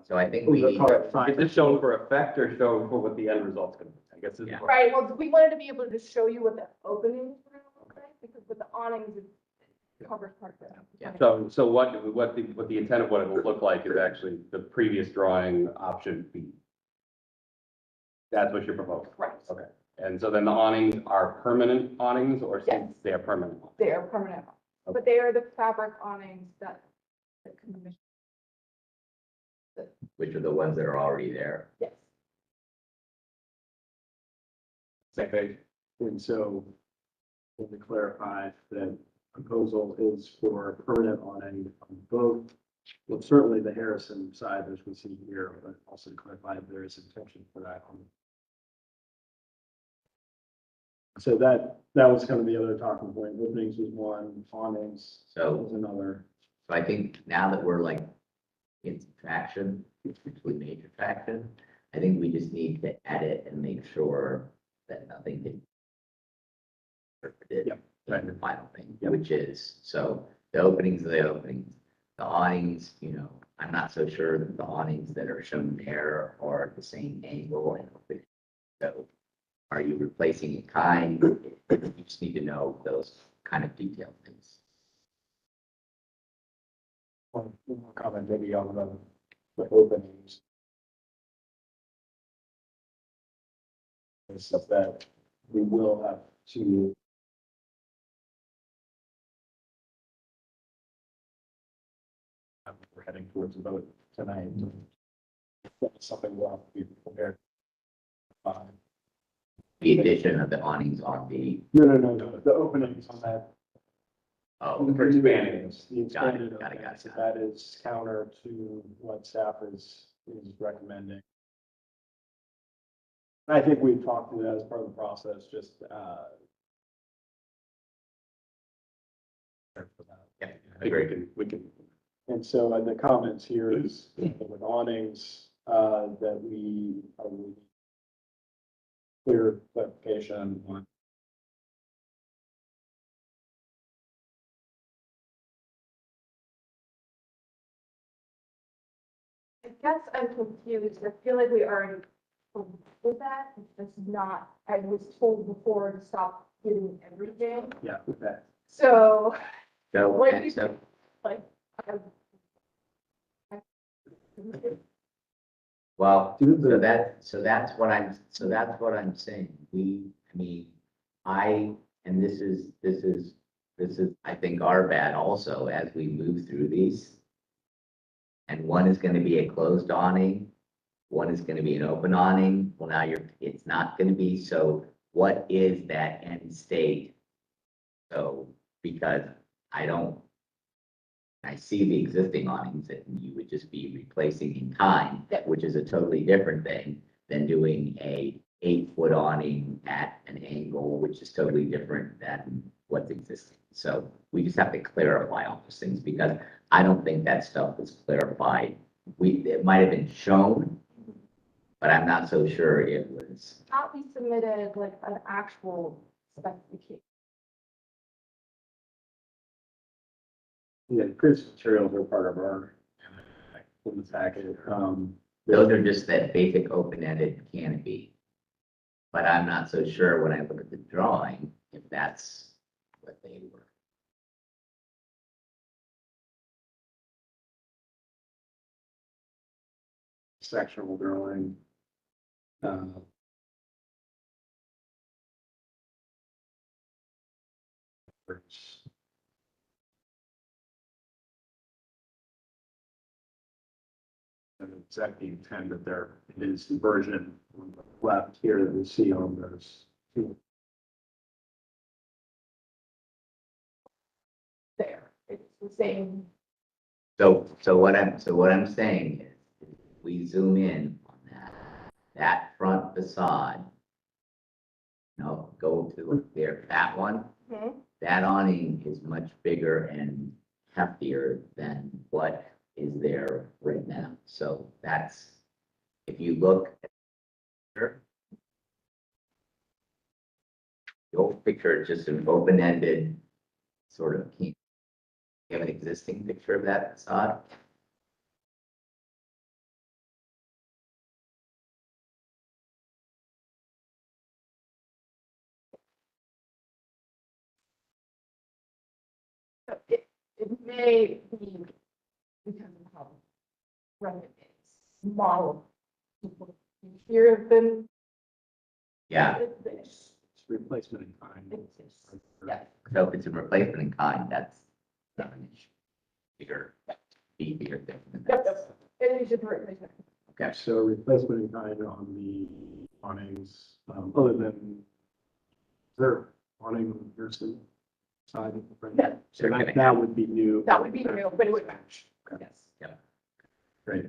so I think we need, Is this shown for effect or shown for what the end result's gonna be? I guess this is. Yeah. what- Right, well, we wanted to be able to show you what the openings were gonna look like, because with the awnings, it covers part of it. Yeah. So what the intent of what it will look like is actually the previous drawing option B. That's what you're proposing. Right, Okay. And so then the awnings are permanent awnings or Yes. they are permanent? they are permanent, but they are the fabric awnings that the commission, which are the ones that are already there. yes. Same page. And so, let me clarify that proposal is for permanent awning on both, well, certainly the Harrison side, as we see here, but also to clarify if there is intention for that on. So that was kind of the other talking point. Openings was one, awnings So, was another. so I think now that we're like in some traction, particularly major traction, I think we just need to edit and make sure that nothing gets interpreted Yep, right. in the final thing, Yep. which is, so the openings are the openings. The awnings, I'm not so sure that the awnings that are shown there are at the same angle and opening. So are you replacing in kind? You just need to know those kind of detailed things. One more comment maybe on the openings. Is that we will have to. We're heading towards a vote tonight. That's something we'll have to be prepared. The addition of the awnings on the, No, the openings on that. oh, For expanding. The expanded Got it. openings, so that is counter to what staff is recommending. I think we've talked through that as part of the process, just, yeah, I think we can. and so the comments here is with awnings, that we clear clarification on. I guess I'm confused, I feel like we already did that, it's just not, I was told before to stop doing everything, Yeah, okay. so, so, What and you- so, I- well, Do the- so that's what I'm saying. And this is, I think, our bad also as we move through these. And one is gonna be a closed awning, one is gonna be an open awning. Well, now it's not gonna be, so what is that end state? So, because I see the existing awnings that you would just be replacing in kind, which is a totally different thing than doing a 8-foot awning at an angle, which is totally different than what's existing. So we just have to clarify all those things because I don't think that stuff was clarified. It might have been shown, but I'm not so sure it was. not we submitted like an actual specification. Yeah, Chris materials are part of our, in the packet, Those are just that basic open-ended canopy. But I'm not so sure when I look at the drawing, if that's what they were. sectional drawing. And exactly intent that there is the version on the left here that we see on those. There, it's the same, So what I'm saying is, we zoom in on that front facade, go to there, that one, that awning is much bigger and heftier than what is there right now. So that's, if you look at the old picture, it's just an open-ended sort of, you have an existing picture of that facade? So it may be because of how rugged it is. Model. Here have been. Yeah, It's replacement in kind. Yeah. so if it's a replacement in kind, that's not an issue. Bigger, beefier thing. Yep. It is just a replacement. Okay. So replacement in kind on the awnings, other than, is there awning on your side of the front? Yeah. So that would be new. That would be new, but it would match. Okay. Yes. Great.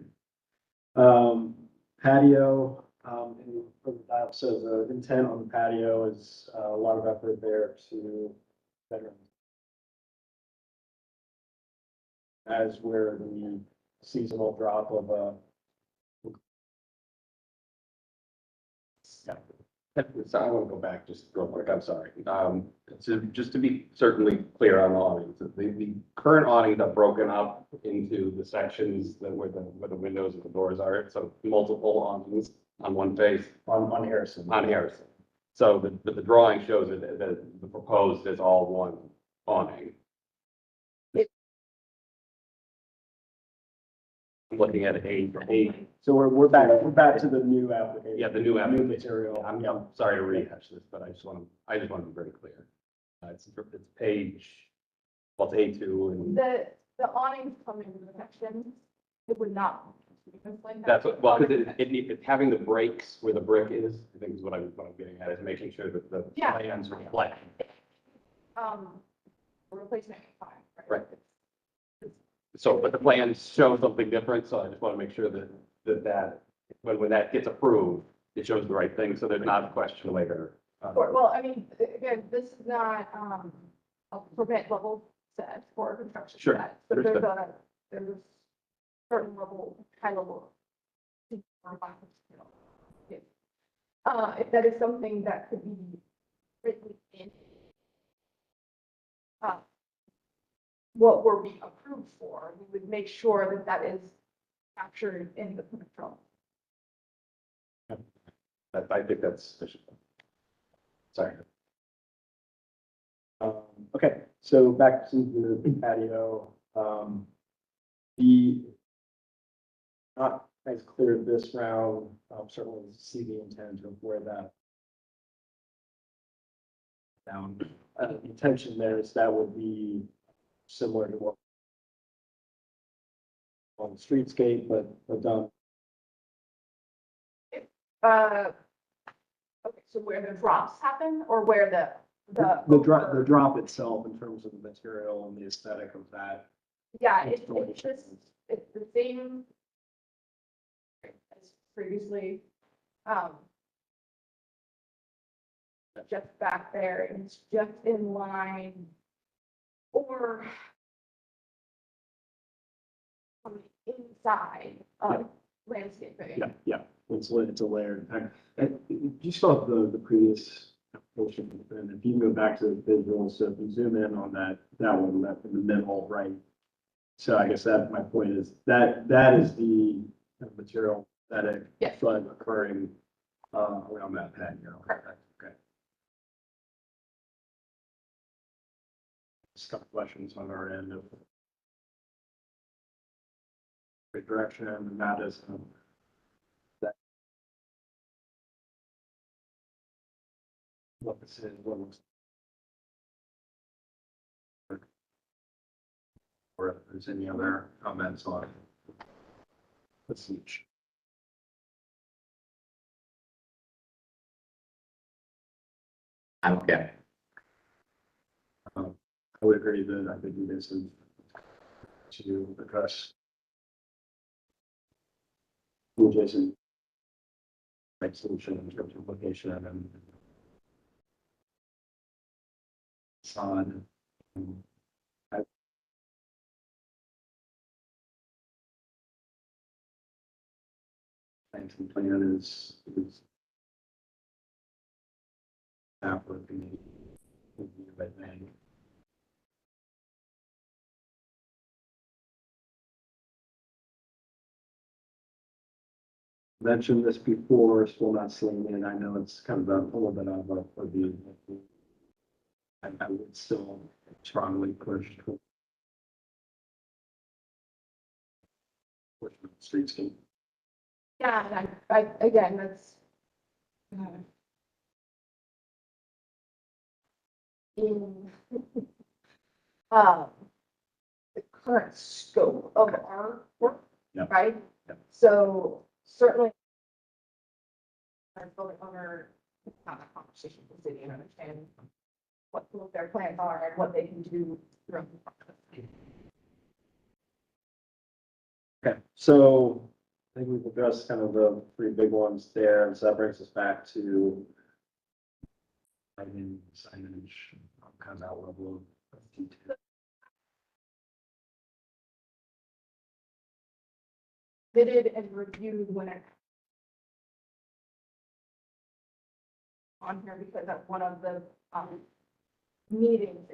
Patio, so the intent on the patio is a lot of effort there to better. That is where the seasonal drop of So I want to go back just real quick, I'm sorry. So just to be certainly clear on the awnings, the current awnings are broken up into the sections that where the windows and the doors are, so multiple awnings on one face on Harrison. on Harrison. So the drawing shows it, that the proposed is all one awning. I'm looking at A. So we're back to the new application. Yeah, the new New application. material. I'm sorry to rehash this, but I just want to be very clear. It's page, well, it's A2 and The awnings come in the sections. It would not. Like that's what, well, because it having the breaks where the brick is, I think is what I'm getting at, is making sure that the Yeah. plans reflect. Replacement. Right. So, but the plans show something different, so I just want to make sure that when that gets approved, it shows the right thing, so there's not a question later. Well, I mean, again, this is not, a permit level set for a construction Sure, set. So there's a certain level, high level. If that is something that could be written in. What we're being approved for, we would make sure that that is captured in the control. I think that's sufficient. Sorry. Okay, so back to the patio, the not as clear this round, certainly see the intent of where that down, the intention there is that would be similar to what on the streetscape, but done. Okay, so where the drops happen or where The drop itself in terms of the material and the aesthetic of that. Yeah, it's just, it's the same as previously. Just back there, and it's just in line. Or on the inside of landscaping. Yeah, it's a layered. You saw the previous application, and if you go back to the visual, so if you zoom in on that one, that in the middle, right? So I guess that my point is that is the material aesthetic Yes. flood occurring around that patio. Okay. Just a couple questions on our end of the direction, and that is that what this is, what looks or if there's any other comments on this each. I'm okay. I would agree that I think we need to address adjacent right solution in terms of location and facade. Planting plan is that would be right now. Mentioned this before, still not seeing it. I know it's kind of a little bit of a review. I would still strongly push to streetscape. Yeah, and I, again, that's. In, the current scope of our work, Yeah. right? Yeah. So certainly. Our building owner, have a conversation with the city and understand what their plans are and what they can do throughout the process. Okay, so I think we've addressed kind of the three big ones there, and so that brings us back to lighting, signage, kind of that level of detail. Vetted and reviewed when it. On here because that's one of the, meetings.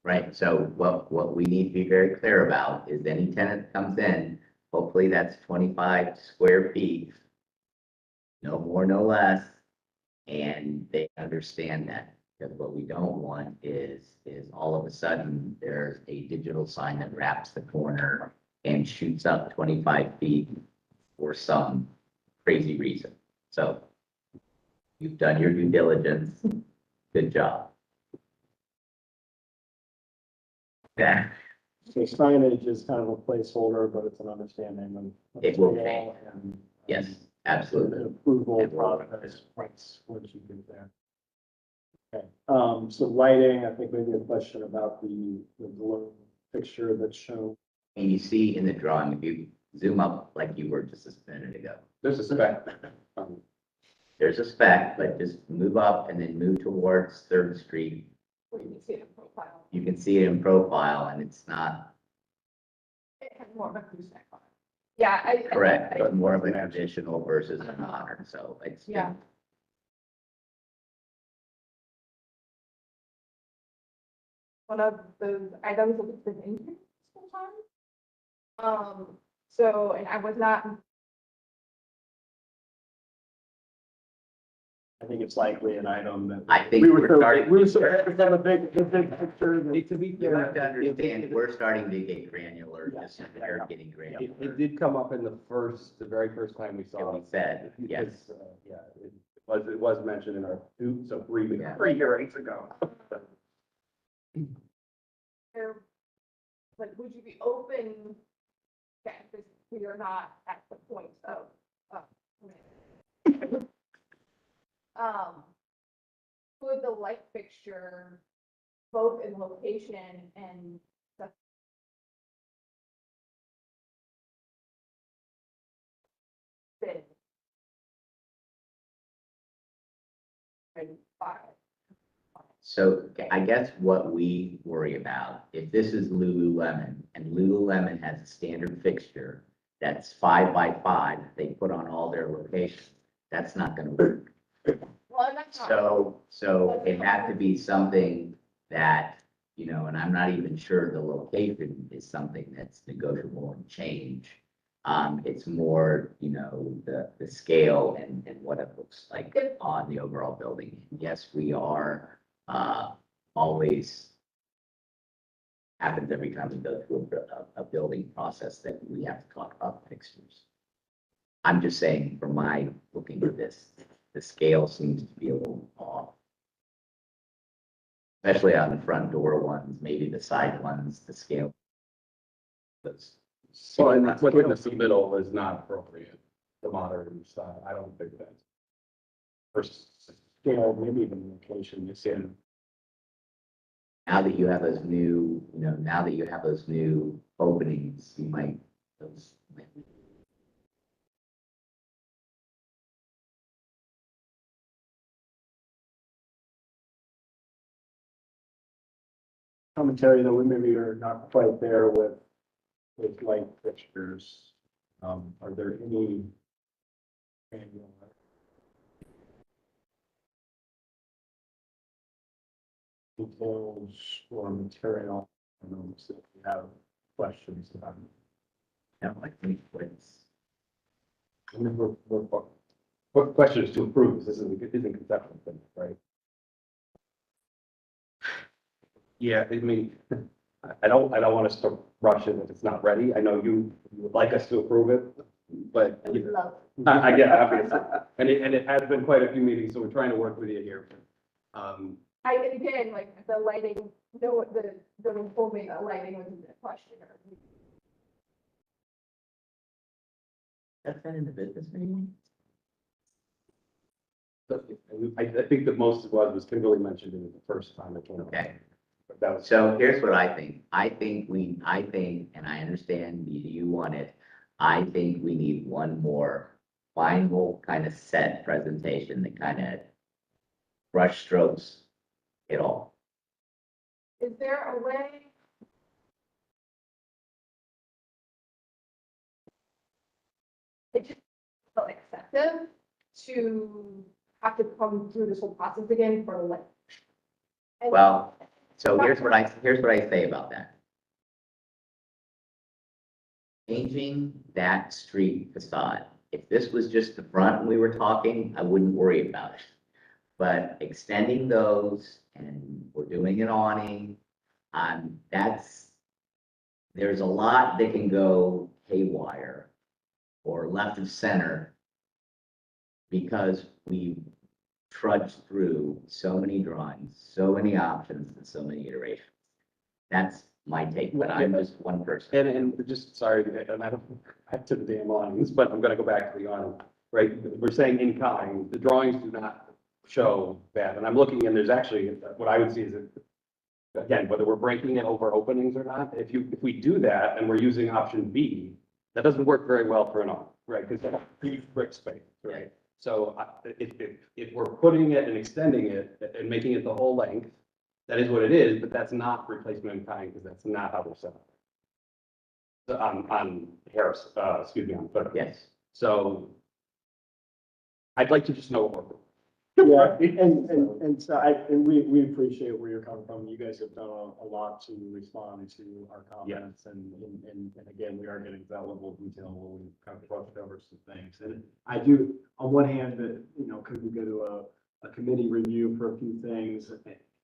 Right, so what we need to be very clear about is any tenant that comes in, hopefully that's 25 square feet. No more, no less, and they understand that, because what we don't want is all of a sudden, there's a digital sign that wraps the corner and shoots up 25 feet for some crazy reason. So you've done your due diligence, good job. Yeah. So signage is kind of a placeholder, but it's an understanding of. It will scale change. and- Yes, and absolutely. Approval It will. process, once you get there. Okay, so lighting, I think maybe a question about the glow fixture that's shown. And you see in the drawing, if you zoom up like you were just a minute ago, There's a spec. there's a spec, but just move up and then move towards Third Street. Where you can see it in profile. You can see it in profile and it's not It has more of a gooseneck on it. Yeah, I. correct. It's more of a traditional versus a modern, so it's. Yeah. One of those items that has been in full time. So, and I was not, I think it's likely an item that. I think We were we're so, starting. we were so, it's not a big, the big picture. To be You have to fair, understand, we're starting to get granular, Yeah. just as they're getting it granular. did come up in the very first time we And saw we it. said, yes, Because, yeah, it was mentioned in our three Yeah. hearings ago. there, like, would you be open? Yeah, because we are not at the point of, would the light fixture, both in location and the fit? And five. so I guess what we worry about, if this is Lululemon and Lululemon has a standard fixture that's 5 by 5, they put on all their locations, that's not gonna work. Well, and that's not. So it had to be something that, and I'm not even sure the location is something that's negotiable and change. It's more, the scale and what it looks like on the overall building. Yes, we are, always happens every time we go through a building process that we have to talk about fixtures. I'm just saying, from my looking at this, the scale seems to be a little off. Especially on the front door ones, maybe the side ones, the scale. That's. Well, and within the middle is not appropriate, the modern style. I don't think that's. First, Scale, maybe even location, you see. Now that you have those new, now that you have those new openings, you might, those. commentary that we maybe are not quite there with light fixtures. Are there any manual details or material that you have questions about? No, I think what's, I mean, what question is to approve? This isn't conceptual thing, right? Yeah, I mean, I don't want us to rush it if it's not ready. I know you would like us to approve it, but I would love. I get, obviously. And it has been quite a few meetings, so we're trying to work with you here. Again, like the lighting, no, the building told me that lighting wasn't a question. that's been in the business meeting? I think that most of what was Kimberly mentioned in the first time it came up. Okay. But that was. So here's what I think. I think, and I understand you want it. I think we need one more final kind of set presentation that kind of brush strokes it all. Is there a way? It just felt excessive to have to come through this whole process again for like. and- Well, so here's what I say about that. Changing that street facade, if this was just the front and we were talking, I wouldn't worry about it. But extending those and we're doing an awning, there's a lot that can go haywire or left of center because we trudged through so many drawings, so many options, and so many iterations. That's my take, but I'm just one person. And just, sorry, and I don't, back to the damn awnings, but I'm gonna go back to the awning, right? We're saying in kind, the drawings do not show that, and I'm looking, and there's actually, what I would see is, again, whether we're breaking it over openings or not, if we do that, and we're using option B, that doesn't work very well for an awning, right? Because that's a huge brick space, right? So if we're putting it and extending it and making it the whole length, that is what it is, but that's not replacement in kind, because that's not how they're set up. So on Harris, excuse me, on Foote. Yes. So I'd like to just know what we're. Yeah, and so we appreciate where you're coming from. You guys have done a lot to respond to our comments and again, we are getting to that level of detail when we kind of brushed over some things. And I do, on one hand, that, could we go to a committee review for a few things?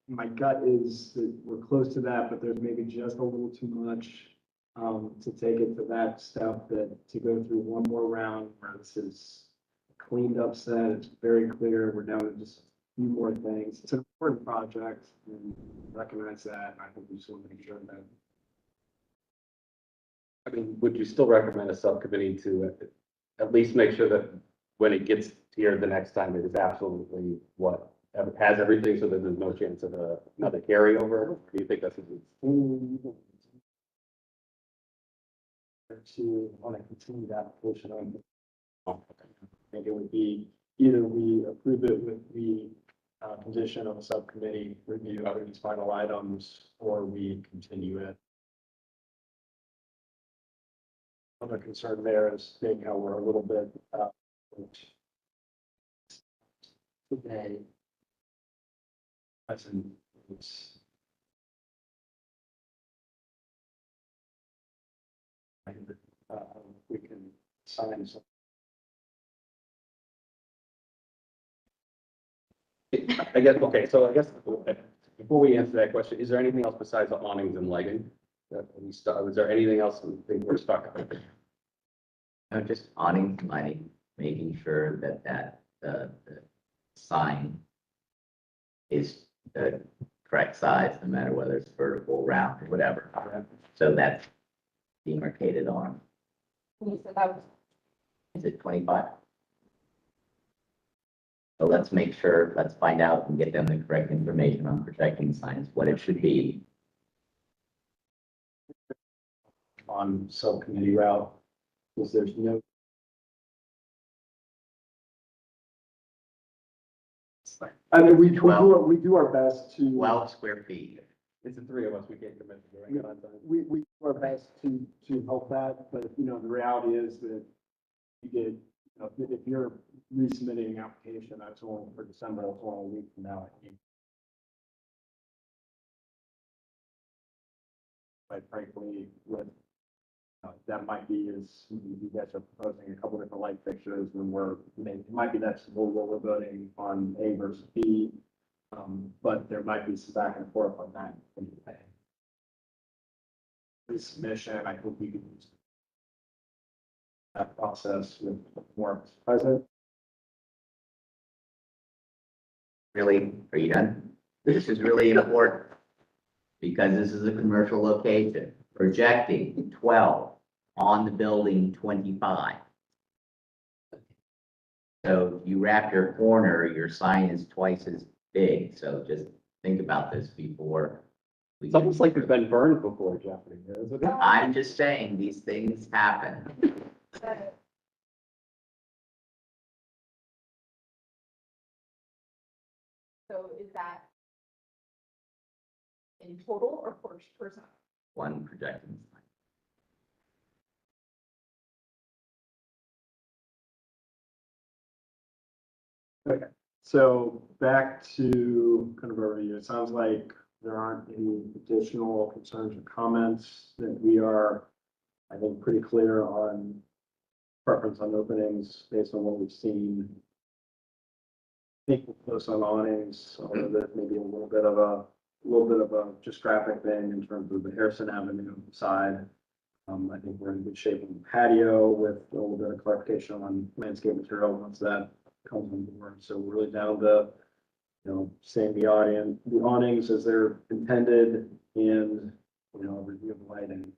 My gut is that we're close to that, but there's maybe just a little too much to take it to that step, that to go through one more round where this is cleaned up set, it's very clear, we're down to just a few more things. It's an important project and recognize that, and I think we should make sure that. I mean, would you still recommend a subcommittee to at least make sure that when it gets here the next time, it is absolutely what has everything, so that there's no chance of another carryover? Do you think that's? To want to continue that portion on. I think it would be either we approve it with the condition of a subcommittee review of these final items, or we continue it. Other concern there is being how we're a little bit today. That's in it's we can sign some. I guess, okay, so I guess before we answer that question, is there anything else besides the awnings and lighting? Is there anything else we think we're stuck on? No, just awning, lighting, making sure that the sign is the correct size, no matter whether it's vertical, round, or whatever. So that's demarcated on, You said that was. is it 25? So let's make sure, let's find out and get them the correct information on projecting signs, what it should be. On subcommittee route, because there's no. I mean, we do our best to. 12 square feet. It's the three of us, we can't commit to doing it on time. We do our best to help that, but you know, the reality is that you get, you know, if you're resubmitting an application, that's only for December, that's only a week from now. I think. Quite frankly, with that might be is you guys are proposing a couple different light fixtures when it might be that's where we're voting on A versus B. But there might be some back and forth on that. This submission, I think we could use that process with more present. Really, are you done? This is really important. Because this is a commercial location, projecting 12, on the building 25. So you wrap your corner, your sign is twice as big, so just think about this before. It's almost like we've been burned before, Jeffrey. Isn't it? I'm just saying, these things happen. So is that in total or per sign? One projecting sign. So back to kind of overview, it sounds like there aren't any additional concerns or comments that we are, I think, pretty clear on preference on openings based on what we've seen. I think we'll close on awnings, although that may be a little bit of a just graphic thing in terms of the Harrison Avenue side. I think we're in good shape on the patio with a little bit of clarification on landscape material once that comes on board. So we're really down to, you know, saying the awnings as they're intended and, you know, review of the lighting.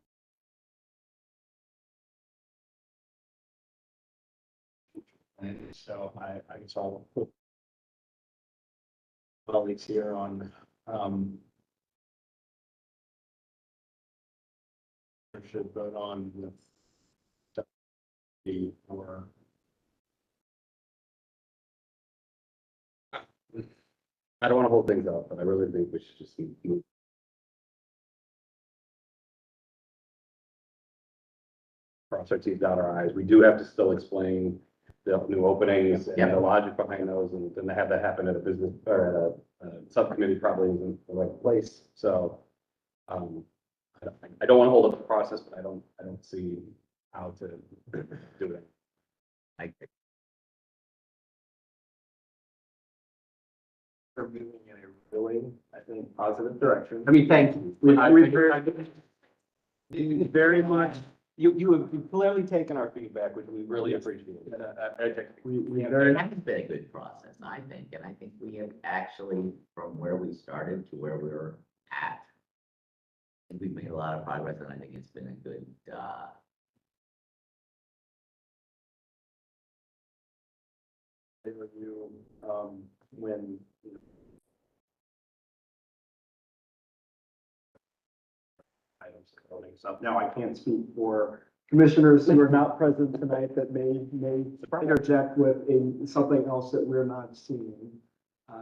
And so I guess I'll put colleagues here on, should vote on the, or I don't want to hold things up, but I really think we should just move. Cross our T's, dot our I's. We do have to still explain the new openings and Yep. the logic behind those, and then to have that happen at a business or at a subcommittee probably isn't the right place. So, I don't want to hold up the process, but I don't see how to do it. I we're moving in a really, I think, positive direction. I mean, thank you. Very much, You have clearly taken our feedback, which we really appreciate. we It very, has been a good process, I think, and I think we have actually, from where we started to where we're at, I think we've made a lot of progress, and I think it's been a good, review, when, you know, items of voting stuff. Now, I can't speak for commissioners who are not present tonight that may interject with something else that we're not seeing.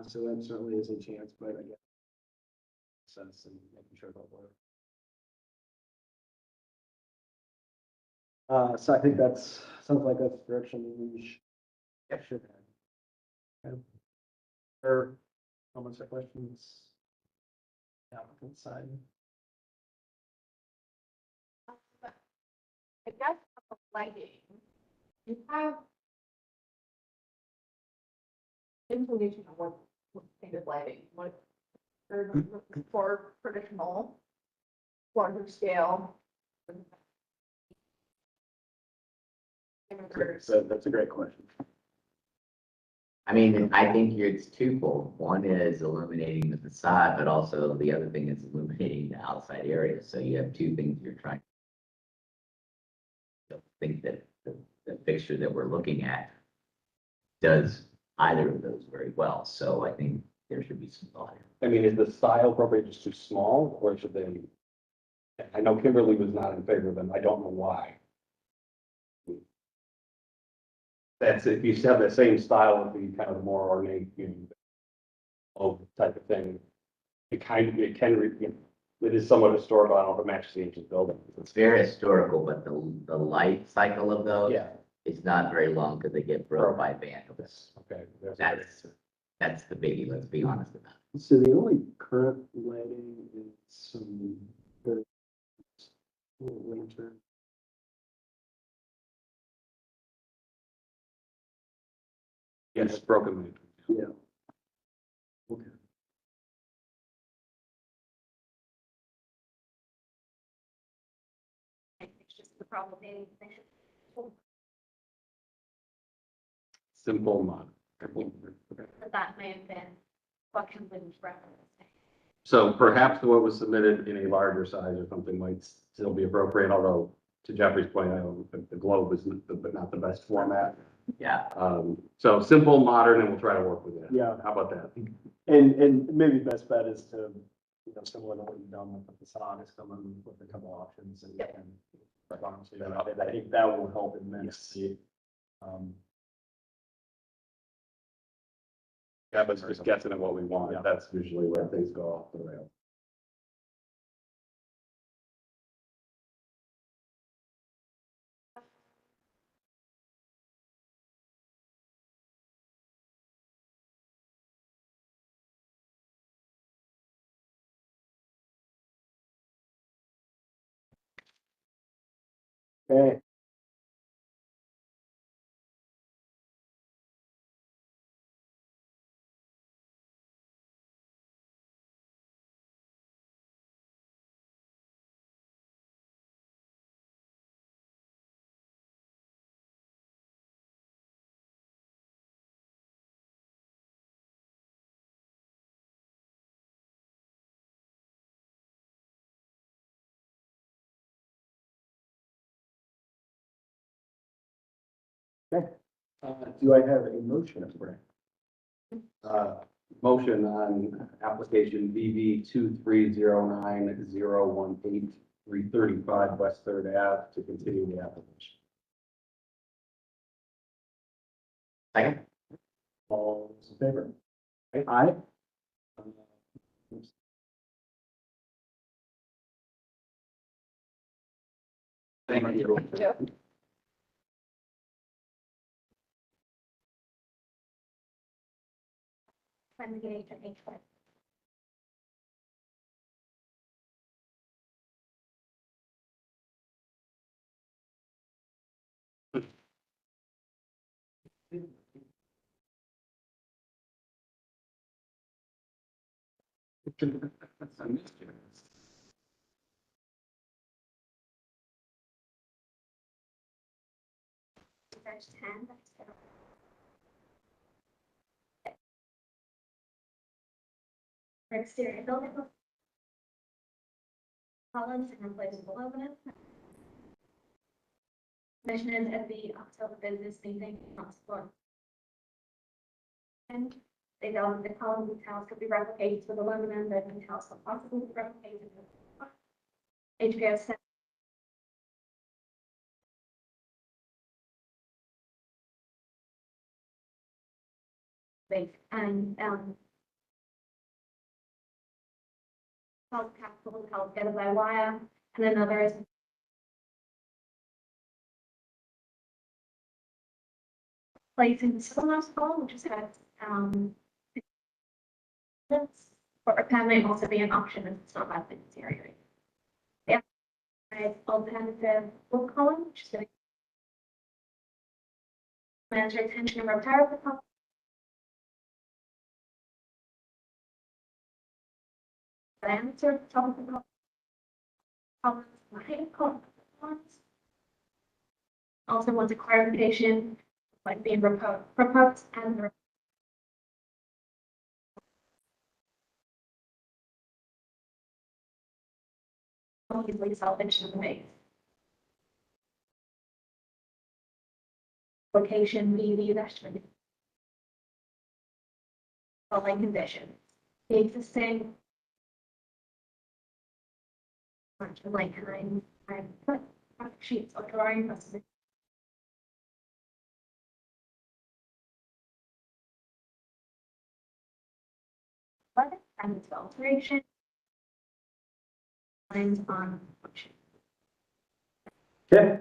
So that certainly is a chance, but again, sense and making sure that we're. So I think sounds like that's the direction we should have. Okay. Or comments or questions? Applicant side. I guess on the lighting, you have information on what kind of lighting, what they're looking for traditional, larger scale. So that's a great question. I mean, I think it's twofold. One is illuminating the facade, but also the other thing is illuminating the outside area. So you have two things you're trying. I don't think that the fixture that we're looking at does either of those very well. So I think there should be some thought. I mean, is the style probably just too small, or should they? I know Kimberly was not in favor of them. I don't know why. That's if you have the same style of the kind of more ornate, type of thing. It can, it is somewhat historical, I don't know if it matches the ancient building. It's very historical, but the life cycle of those Yeah, is not very long because they get broke by vandals. okay. That's the biggie, let's be honest about it. So the only current lighting is some very winter. Yeah, it's broken. Yeah. Okay. It's just the problem being, they should, Simple mod. that may have been what can be referenced. So perhaps what was submitted in a larger size or something might still be appropriate, although to Jeffrey's point, I don't think the globe is not the best format. Yeah, So simple, modern, and we'll try to work with it. Yeah. How about that? And maybe best bet is to, similar to what you've done with the facade, is come in with a couple options and. Honestly, I think that will help immensely. Yeah, but just guessing at what we want, Yeah. that's usually where things go off the rails. Okay. Do I have a motion for it? Motion on application VV 2309018 West Third Ave to continue the application. second, All those in favor? Aye. Thank you. When we get H1. There's 10, that's good. For exterior building. Columns and replaceable aluminum. Commissioners at the October business meeting, not support. And they know the column details could be replicated with aluminum, the details are possible to replicate with HBO set. And, health capital held together by wire, and another is placing the silverhouse column, which has had, but repair may also be an option if it's not badly deteriorating. Yeah. Alternative wood column, which is going to manage retention and repair of the column. Diameter of the top of the column, the height of columns. Also wants a clarification, like being proposed and easily salvaged in the base. Location BV estimate. Following condition. The existing. Like I put sheets of drawing. And its alteration. lines on. Okay.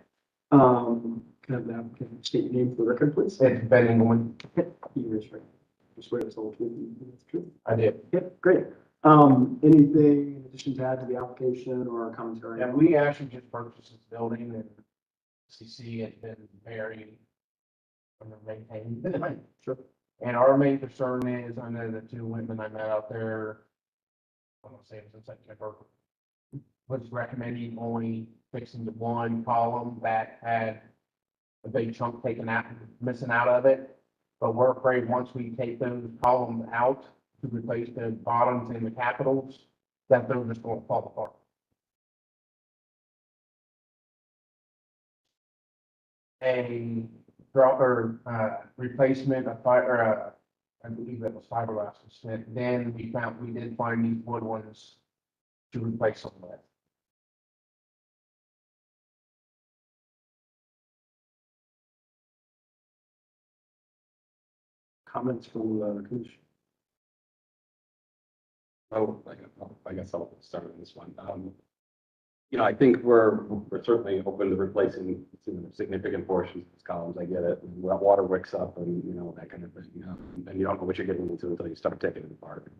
Can I have the applicant state your name for the record, please? It's Ben Engelman. You raise your hand. You swear to tell the truth, and nothing but the truth. I did. Yep, great. Anything in addition to add to the application or commentary? And we actually just purchased this building and CC has been very maintained. Sure. And our main concern is, I know the two women I met out there, I want to say it was in September, was recommending only fixing the one column that had a big chunk taken out, missing out of it. But we're afraid once we take those columns out to replace the bottoms and the capitals, that they're just going to fall apart. A drop or replacement of fiber, I believe that was fiberglass instead. Then we did find these wood ones to replace them with. Comments from the commission? Oh, I guess I'll start on this one. You know, I think we're certainly open to replacing significant portions of these columns. I get it. Water wicks up and, you know, that kind of thing. And you don't know what you're getting into until you start taking it apart.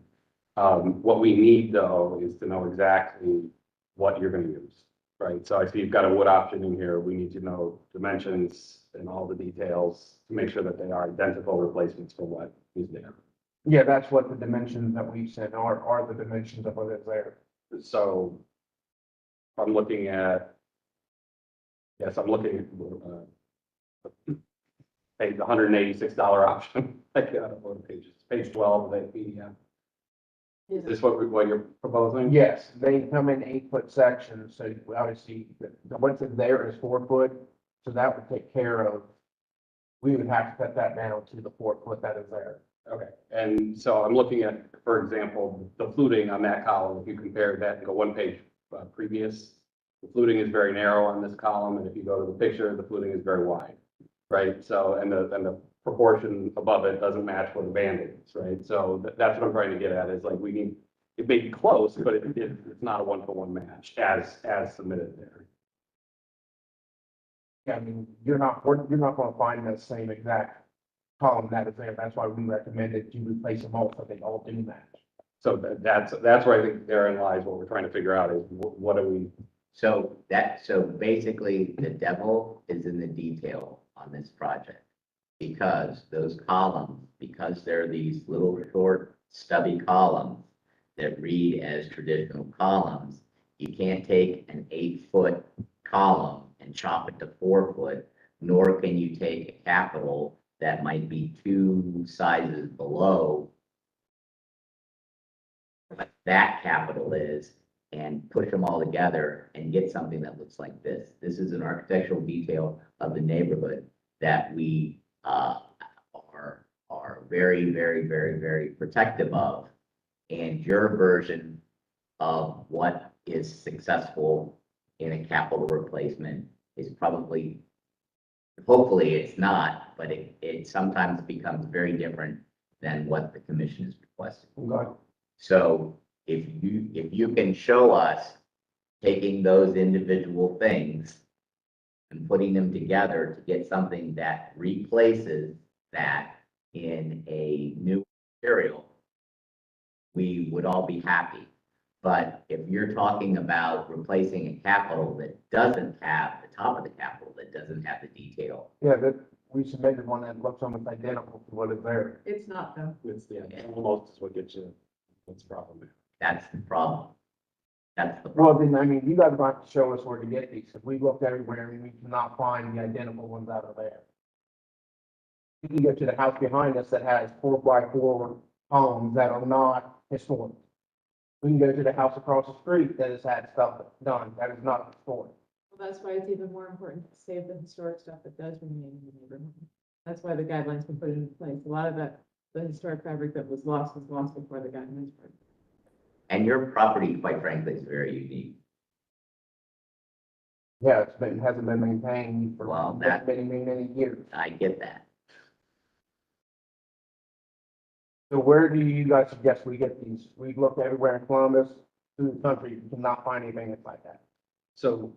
What we need though is to know exactly what you're going to use, right? So I see you've got a wood option in here. We need to know dimensions and all the details to make sure that they are identical replacements for what is there. Yeah, that's what the dimensions that we said are the dimensions of what is there. So I'm looking at, yes, I'm looking at page $186 option. I got it on pages, page 12 of that PDF. Is this what you're proposing? Yes, they come in 8-foot sections, so obviously the width of there is 4 foot, so that would take care of, we would have to cut that down to the 4 foot that is there. Okay, and so I'm looking at, for example, the fluting on that column. If you compare that and go one page previous, the fluting is very narrow on this column, and if you go to the picture, the fluting is very wide, right? So, and the proportion above it doesn't match what the banding is, right? So that's what I'm trying to get at, is like, we need, it may be close, but it's not a one-for-one match as submitted there. Yeah, I mean, you're not gonna find the same exact column that is there. That's why we recommended you replace them all so they all do match. So that's where I think therein lies what we're trying to figure out is what do we, So basically, the devil is in the detail on this project. Because those columns, because they're these little short stubby columns that read as traditional columns, you can't take an 8-foot column and chop it to 4 foot, nor can you take a capital that might be 2 sizes below what that capital is, and push them all together and get something that looks like this. This is an architectural detail of the neighborhood that we are very, very, very, very protective of. And your version of what is successful in a capital replacement is probably, hopefully it's not, but it sometimes becomes very different than what the commission is requesting. Okay. So if you can show us taking those individual things and putting them together to get something that replaces that in a new material, we would all be happy. But if you're talking about replacing a capital that doesn't have the top of the capital, that doesn't have the detail, Yeah, that, we submitted one that looks almost identical to what is there. It's not though. it's almost is what gets you, what's the problem. that's the problem. That's the problem. Well, then, I mean, you guys have to show us where to get these, because we looked everywhere and we cannot find the identical ones out of there. You can go to the house behind us that has 4x4 columns that are not historic. We can go to the house across the street that has had stuff done that is not historic. Well, that's why it's even more important to save the historic stuff that does remain in the neighborhood. That's why the guidelines been put into place. A lot of that, the historic fabric that was lost before the guidelines were. And your property, quite frankly, is very unique. Yeah, it hasn't been maintained for Well, many years. I get that. So where do you guys suggest we get these? We looked everywhere in Columbus. in the country, you cannot find anything that's like that. So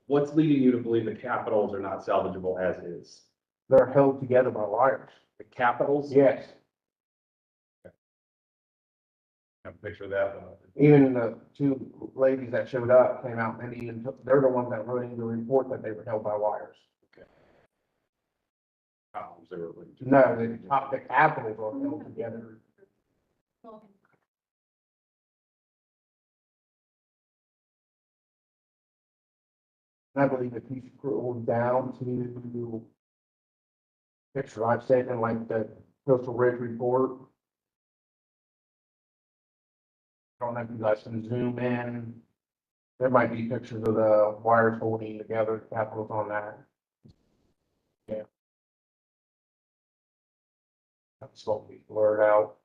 what's leading you to believe the capitals are not salvageable as is? They're held together by wires. The capitals? Yes, Have a picture of that. even the two ladies that showed up came out and even they're the ones that wrote in the report that they were held by wires. Columns, they were linked to. No, the capitals are held together. And I believe if you scroll down to picture I've sent in like the Coastal Ridge report. I don't know if you guys can zoom in. There might be pictures of the wires holding together, capitals on that. Yeah. That's what we blurred out.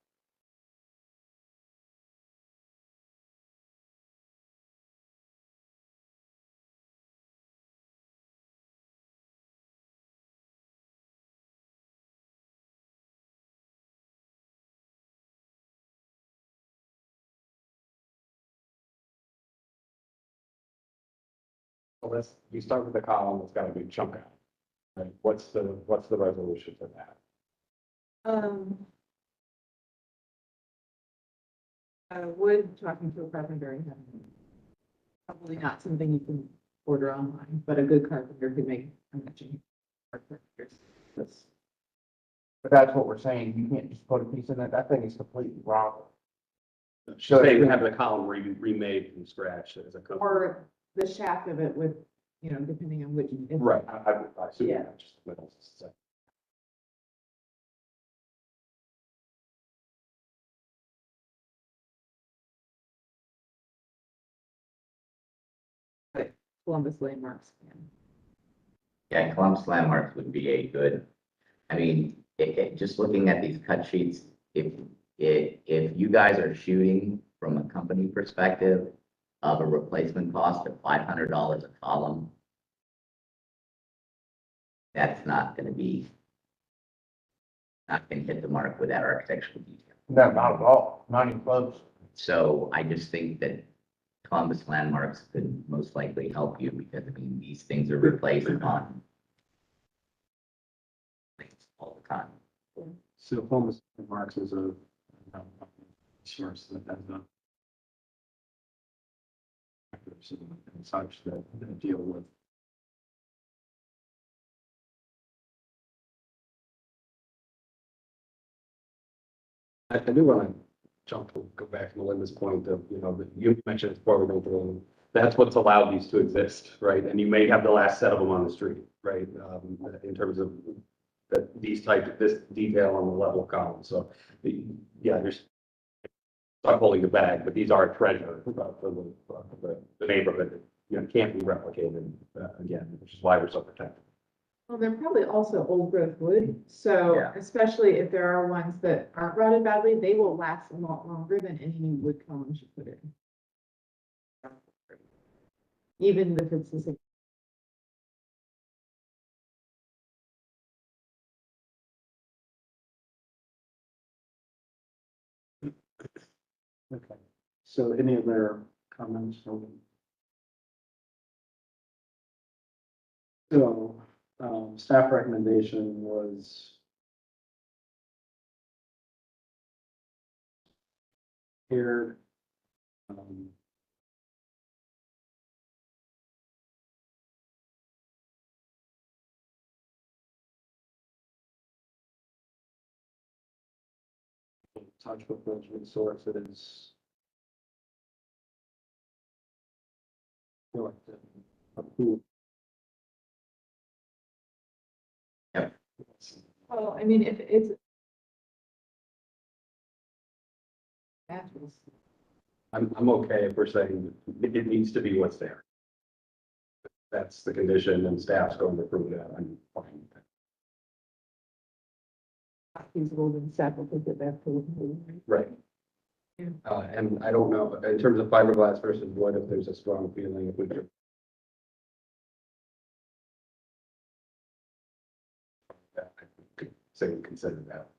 Well, you start with the column, it's got a big chunk out. Right? What's the resolution for that? Wood, talking to a carpenter, and probably not something you can order online, but a good carpenter could make a matching. But that's what we're saying. You can't just put a piece in it. That thing is completely wrong. So they would have the column remade from scratch as a company. Or the shaft of it with, depending on which. Right, I assume Yeah. that's just the middle. Columbus landmarks. Yeah, Columbus landmarks would be a good, I mean, just looking at these cut sheets, if you guys are shooting from a company perspective of a replacement cost of $500 a column, that's not gonna hit the mark with that architectural detail. No, not at all. Not even close. So I just think that Columbus landmarks could most likely help you because, I mean, these things are replaced on things all the time. So Columbus Marks is a source that has a and such that deal with. I do want to go back to Melinda's point of, that you mentioned before we go through, that's what's allowed these to exist, right? And you may have the last set of them on the street, right? In terms of this detail on the level column. So, yeah, there's not holding the bag, but these are a treasure for the neighborhood. Can't be replicated again, which is why we're so protective. Well, they're probably also old growth wood, so Yeah. especially if there are ones that aren't rotted badly, they will last a lot longer than any new wood columns you put in. Even if it's the same. Okay. So any other comments? So, staff recommendation was here. Touch with those resources. Feel like the approve. Yep. Well, I mean, if it's. Matches. I'm okay if we're saying it needs to be what's there. That's the condition and staff's going to approve that. I'm fine with that. Not feasible, then staff will take it back to. Right. Yeah. And I don't know, in terms of fiberglass versus wood, if there's a strong feeling, if we could. I could say we consider that.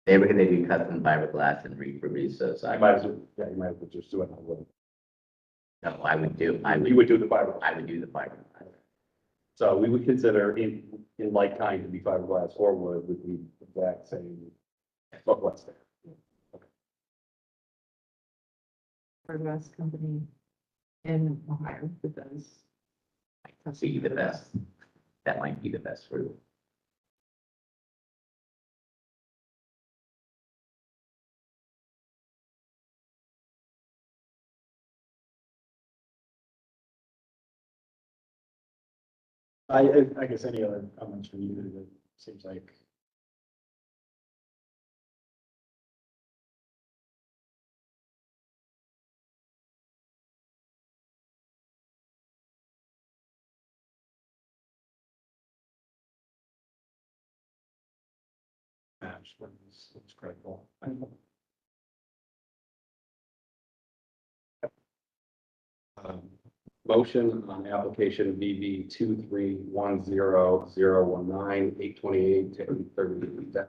They were gonna do custom fiberglass and reproduce those. You might as well, yeah, you might as well just do it on wood. No, I would do the fiberglass. I would do the fiberglass. So we would consider in like kind to be fiberglass or wood with the exact same look there. Fiberglass company in Ohio that does. Be the best. That might be the best for you. I guess any other comments from you, that seems like. Match, it's critical. Motion on application BB 2310019 to 828.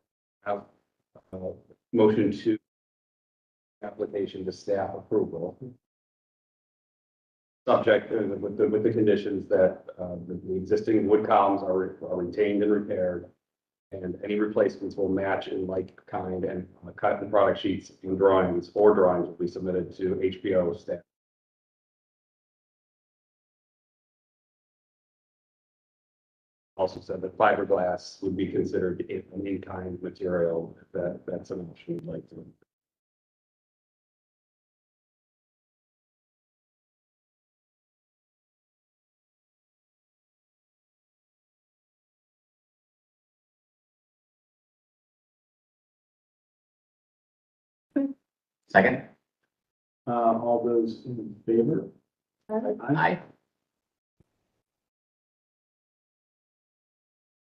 Motion to application to staff approval. Subject with the conditions that the existing wood columns are retained and repaired. And any replacements will match in like kind, and cut and product sheets and drawings will be submitted to HBO staff. Also said that fiberglass would be considered an in-kind material, if that's an option you'd like to. Second, All those in favor? I,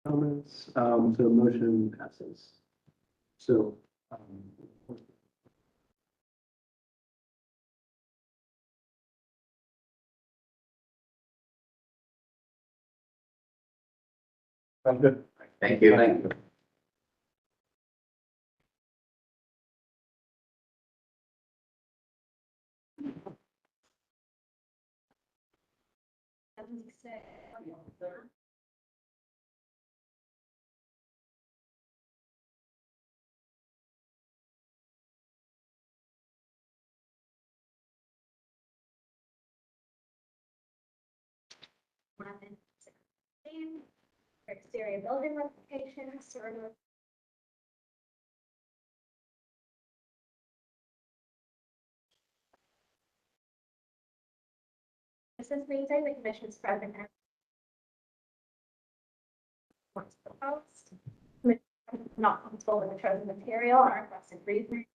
Comments, so motion passes. So, I'm good. thank you. For exterior building modifications, sort of. This is maintain the commission's present and what's proposed. Not comfortable with the chosen material or requested reason.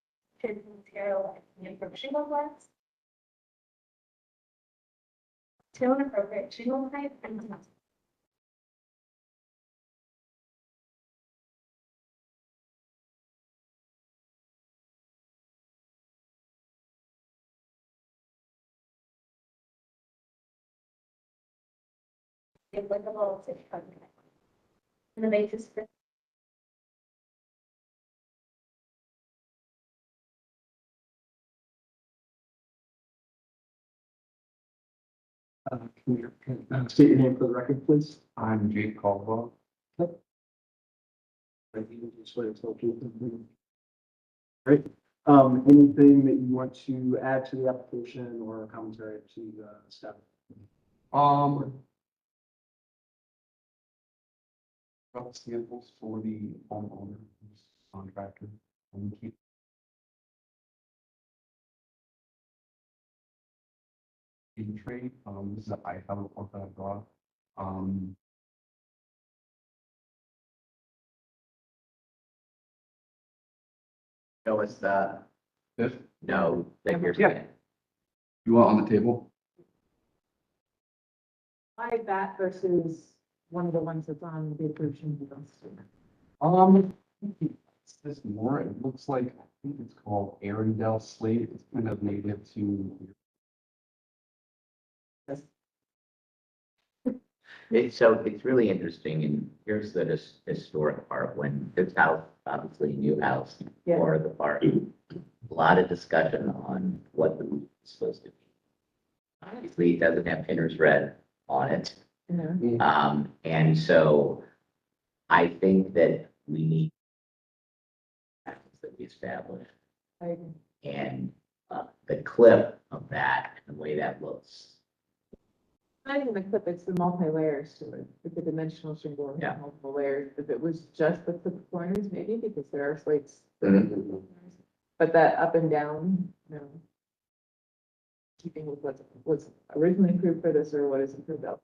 Chosen material like the improved shingle blends. To an appropriate shingle type and applicable to code. And the basis for Can you state your name for the record, please? I'm Jake Caldwell. Great. Anything that you want to add to the application or commentary to the staff? Got samples for the homeowner, contractor, and keep. In trade, this is I have a report that I brought, No, it's this, no, that you're Yeah. saying. you want on the table? Why that versus one of the ones that's on the approved shingle list? It's this more, it looks like, I think it's called Arundel slate, it's kind of native to. So it's really interesting, and here's the historic part, when this house, obviously a new house Yeah. for the park. A lot of discussion on what the roof is supposed to be. Obviously, it doesn't have Pinner's red on it. Yeah. And so I think that we need that we establish I- and the clip of that and the way that looks. Not even the clip, it's the multi-layers to it, with the dimensional shingle and Yeah. multiple layers. If it was just the clip corners, maybe, because there are slates. But that up and down, no. Keeping with what was originally approved for this or what is approved of.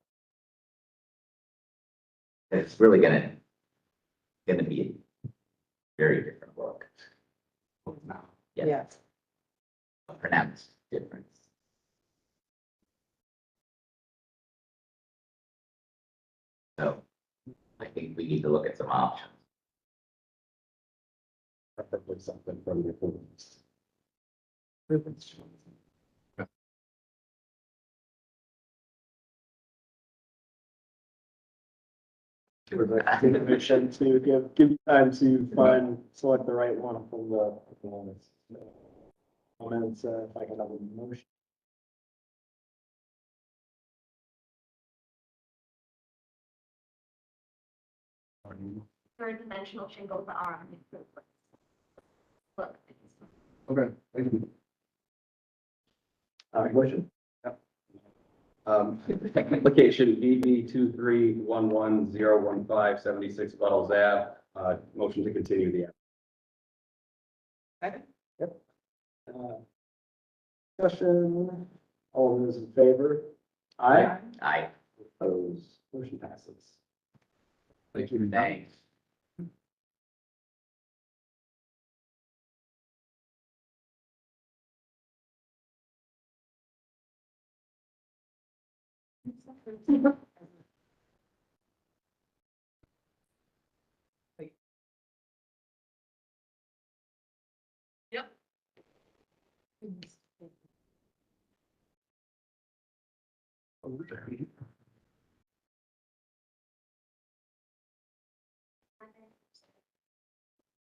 It's really gonna be a very different look. Now, Yes, Yes. a pronounced difference. So I think we need to look at some options. preferably something from the approvals. Would like the commission to give you time to select the right one from the comments. Comments, if I can have a motion. Third dimensional shingles that are on the approved list. Look. Okay, thank you. Motion. Application BB 2311011576 Buttles Ave, motion to continue the. Discussion, all those in favor? Aye. I Opposed, motion passes. Thank you. thanks.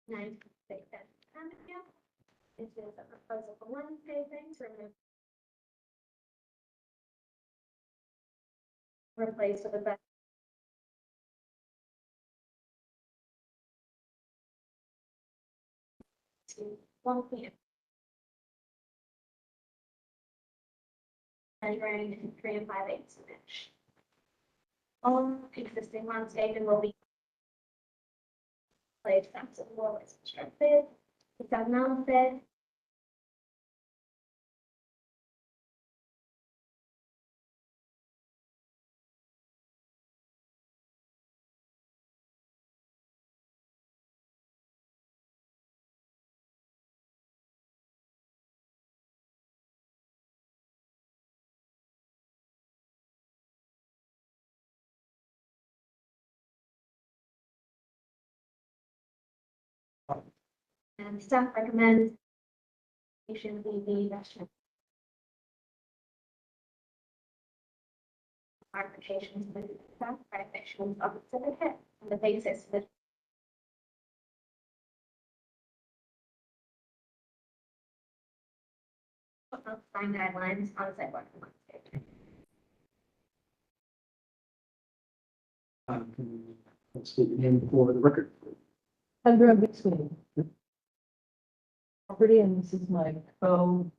Nine, six, seven, yeah. This is a proposal for landscaping to replace with a better. To 1 p.m. Measuring 3 5/8 inch. All existing landscaping will be placed steps and wall is constructed. It's mounted. And staff recommends station BB restaurant. Clarifications with staff, clarifications of the certificate, and the basis for the design guidelines on sidewalk and landscape. Let's state your name for the record. Under between. Property, and this is my co-property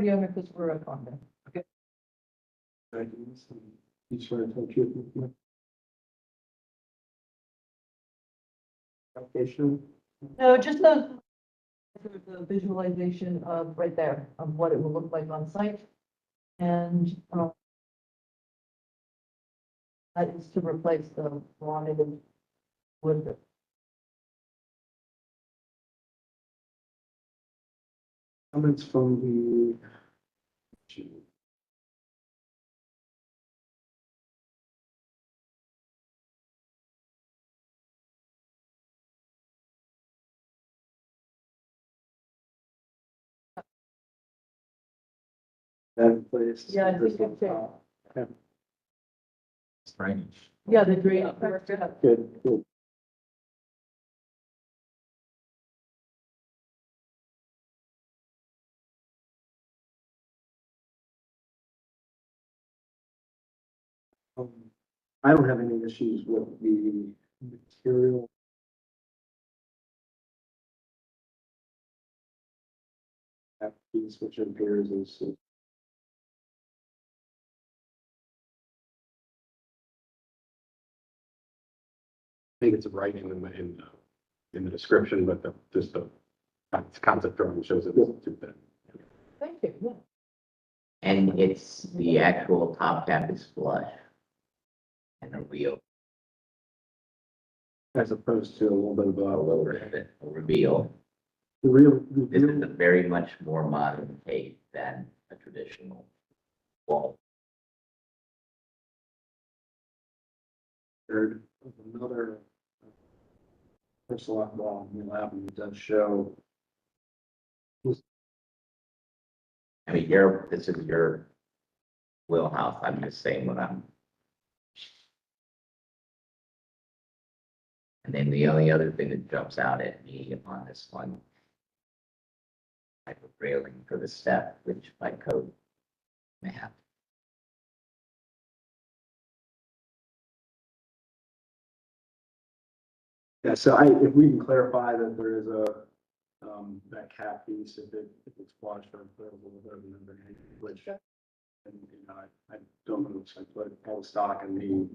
owner, because we're a condo. You swear to tell the truth. Application. No, just the visualization of right there, of what it will look like on site. And, that is to replace the wanted wood. Comments from the. That place. Yeah, I think it's there. Okay, Strange. Yeah, the drain. good, good. I don't have any issues with the material. That piece, which appears as I think it's right in the description, but just the concept drawing shows it too thin. Thank you, yeah. And it's the actual top cap is flush. And a real, as opposed to a little bit of a a little bit of it, a reveal. the real. This is a very much more modern take than a traditional wall. Third of another personal wall in the lab does show. I mean, this is your wheelhouse. I'm just saying what I'm. And then the only other thing that jumps out at me on this one, type of railing for the step, which by code may have. Yeah, so if we can clarify that there is that cap piece, if it's flush or available with another which, and, I don't know, it's like what all stock and the,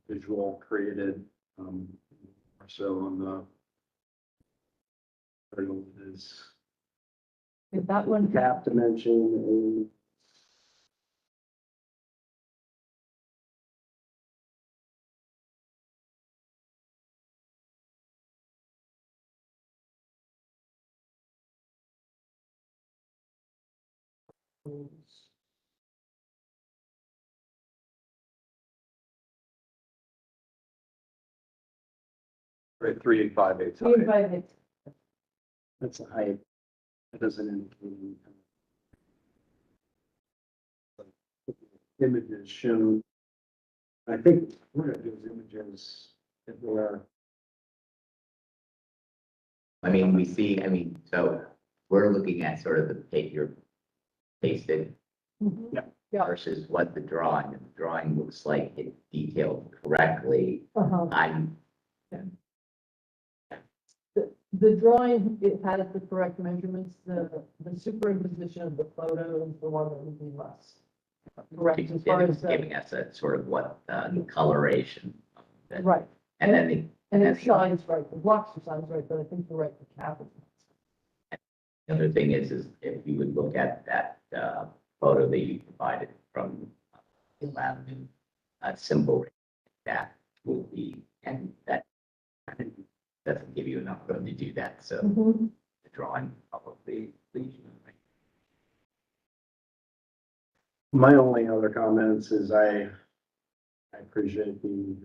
visual created, or so on the is Is that one cap dimension Right, 3.858 we invited? that's a height. It doesn't indicate. Images shown. I think one of those images, if we're, I mean, so we're looking at sort of the take your pasted Mhm. versus what the drawing looks like it's detailed correctly. Uh-huh. I'm, The drawing, it has the correct measurements, the superimposition of the photo is the one that would be less. Correct, as far as, giving us a sort of what, the coloration. of it. right, And then and then it's size right, the blocks are size right, but I think you're right, the cap is. the other thing is if you would look at that, photo that you provided from the Avenue, a symbol that would be, and that doesn't give you enough room to do that, so Mhm. the drawing probably leaves you. my only other comments is I appreciate the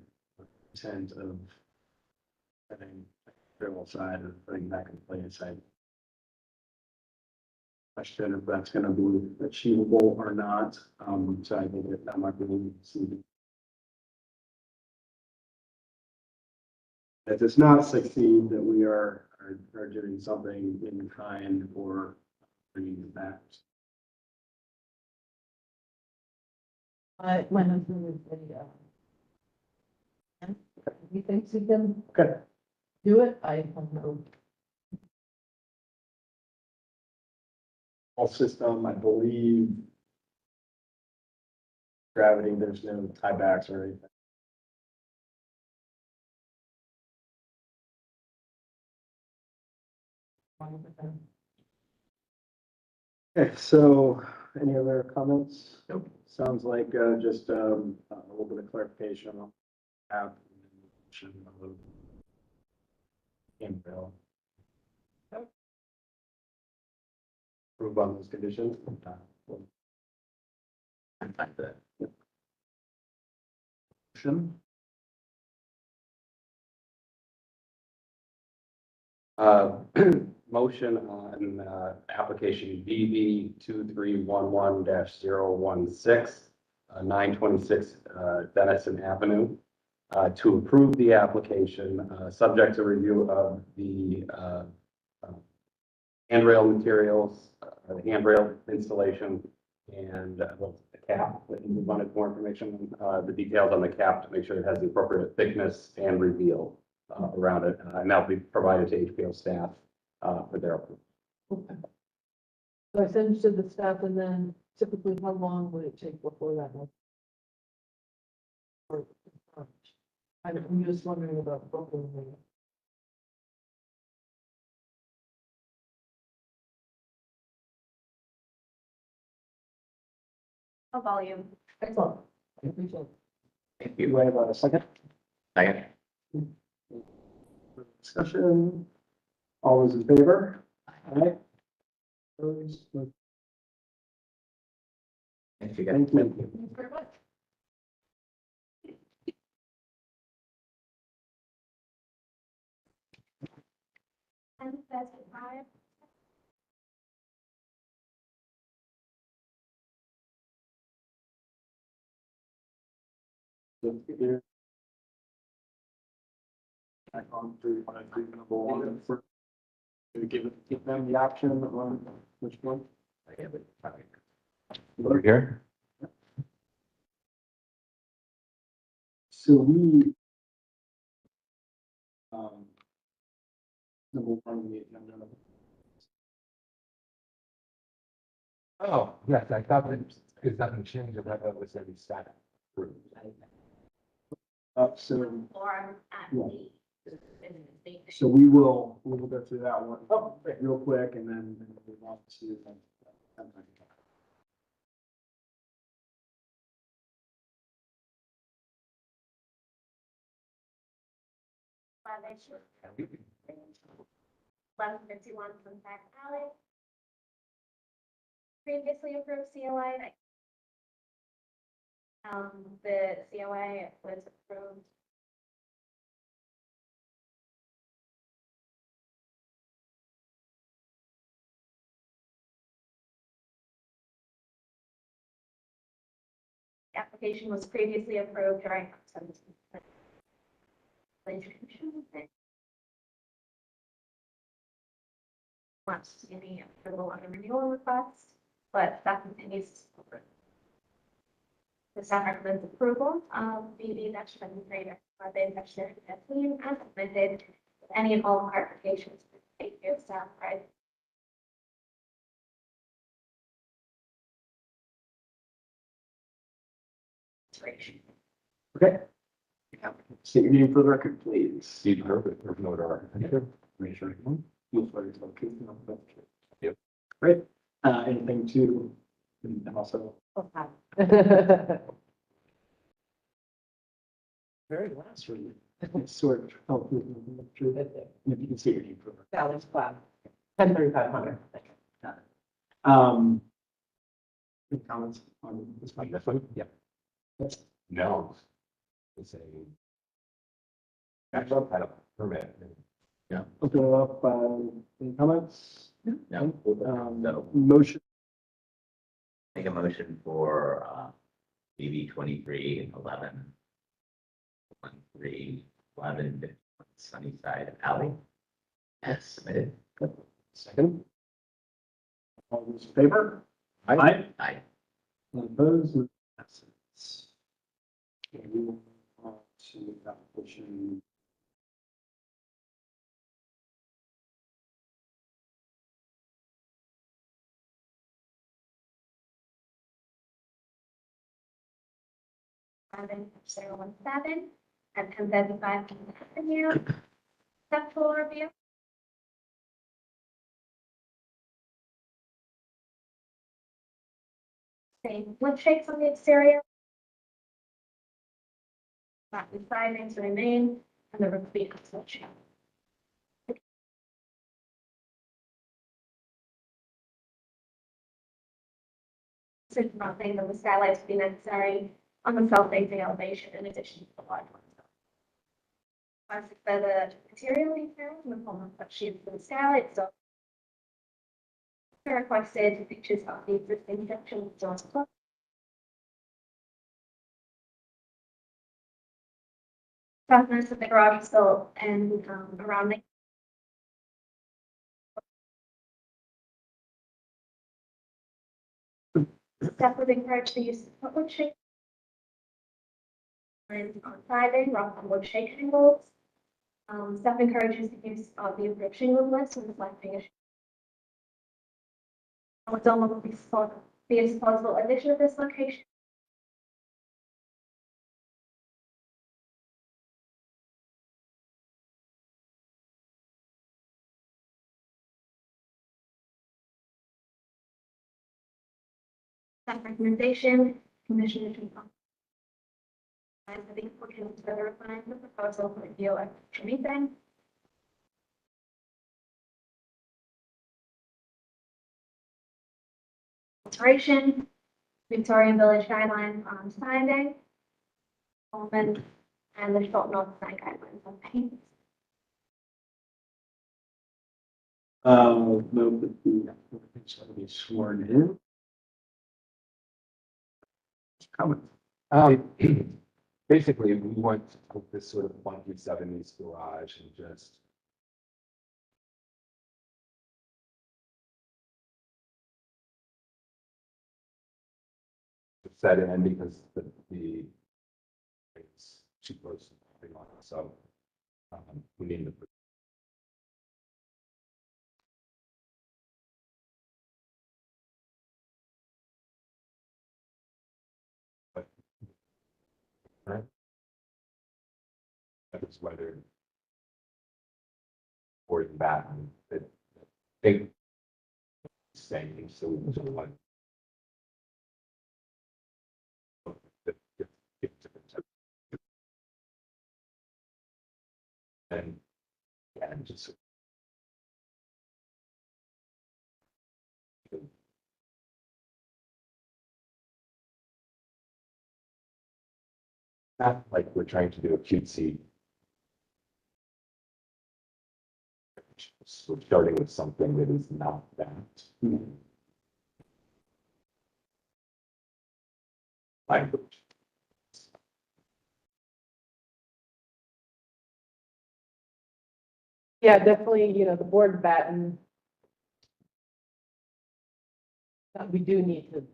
intent of having a trail side and putting that in place. I question if that's gonna be achievable or not. So I think that might be see. If it's not succeed, that we are doing something in kind or bringing it back. My husband is he thinks he can Okay. do it, I have no. All system, I believe. Gravity, there's no tiebacks or anything. Okay, so any other comments? Nope. Sounds like just a little bit of clarification on app. Handrail. Approve on those conditions. I'm fine with that. Motion. Motion on, application BB 2311-016, 926, Denison Avenue, to approve the application, subject to review of the, handrail materials, the handrail installation and, cap, that you wanted more information, the details on the cap to make sure it has the appropriate thickness and reveal around it. And that'll be provided to HBO staff for their approval. So I send it to the staff and then typically how long would it take before that? I'm just wondering about Brooklyn. A volume. Excellent. Thank Do you. I have a second? Second. Discussion? All those in favor? Aye. Opposed? Thank you, guys. Thank you. Thanks very much. And that's five. Back on through, number one, for, to give them the option on which one? I have it. Over here? So we, number one on the agenda. Oh, yes, I thought that, because nothing changed, I thought that was every static. So, Or at Yeah. the. so we'll go through that one real quick and then move on to. Violation. 1151 Sunset Alley. Previously approved COA. The COA was approved. The application was previously approved during. Wants to see any approval on the renewal request, but that continues. The staff recommends approval of BB -23, they mentioned that team as submitted, any and all clarifications. Thank you, staff, right? Okay. State your name for the record, please. Steve Herbert, there's no order. Raise your hand. You'll swear yourself to the truth. Yep. Great. Anything to, and also. Very last for you. Sort of. Oh, true. If you can say your name for the record. Balance plan. 10,3500. Any comments on this one? This one? Yep. No. It's a. Actual title permit. Open it up, any comments? No. So Motion, make a motion for, BB 23 11 13 Sunnyside Alley as submitted. second. All those in favor? Aye. Aye. Any opposed? Passes. Okay, we will move on to application. Seven, 017, and 1035 Avenue. Conceptual review. Same wood shakes on the exterior. That the sidings remain, and the roof beam is wood shake. So nothing that the skylights would be necessary on the south-facing elevation in addition to the large ones. Plastic for the material details in the form of such sheets for the skylights, so requested pictures of the existing section doors. Fragments of the garage is built and around the Staff would encourage the use of wood shake on siding rather than wood shake shingles. Staff encourages the use of the approved shingle list when selecting a dome will be a disposable addition of this location. Staff recommendation, Commissioner to and the applicant to refine the proposal for review at future meeting. Alteration, Victorian Village guidelines on siding, and the Short North Side guidelines on paint. Move that the applicants shall be sworn in. Comment. Basically, we want to put this sort of funky seventies garage and just. Set in because it's cheaper, something on it, so. We need to. Right. That is whether. Or in back, it, they. Saying so we just like. And, yeah, and just. Not like we're trying to do a cutesy. We're starting with something that is not that. Language. Yeah, definitely, the board batten. We do need to,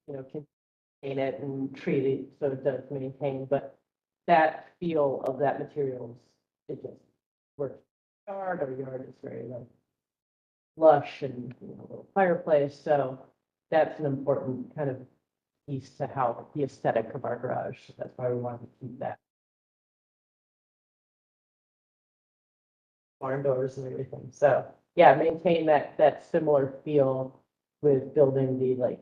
contain it and treat it so it does maintain, but that feel of that material is, it just works. Our yard is very like lush and, a little fireplace, so that's an important kind of piece to how the aesthetic of our garage. That's why we want to keep that. Barn doors and everything, so, yeah, maintain that similar feel with building the like.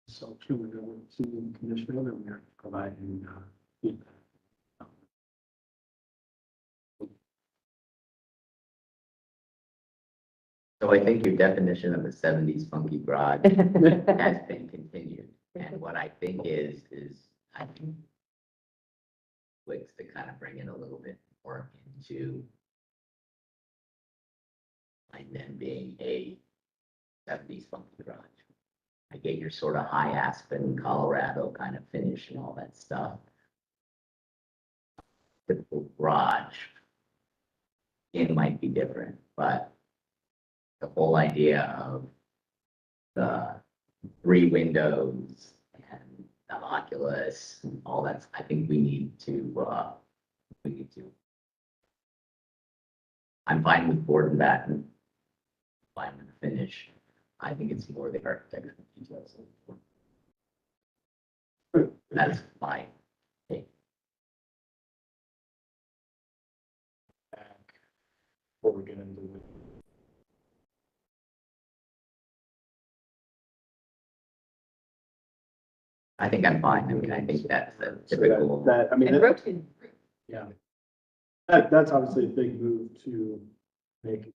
So should we go to the commissioner that we are providing, feedback? So I think your definition of a seventies funky garage has been continued. And what I think is I think Wicks to kind of bring it a little bit more into and then being a seventies funky garage. I get your sort of high aspen, Colorado kind of finish and all that stuff. Typical garage. It might be different, but the whole idea of the 3 windows and the oculus and all that, I think we need to, I'm fine with board and batten. Fine with the finish. I think it's more the architectural details. That's my take. Before we get into it. I think I'm fine. I mean, I think that's the So typical. I mean, And rotating. yeah. That's obviously a big move to make.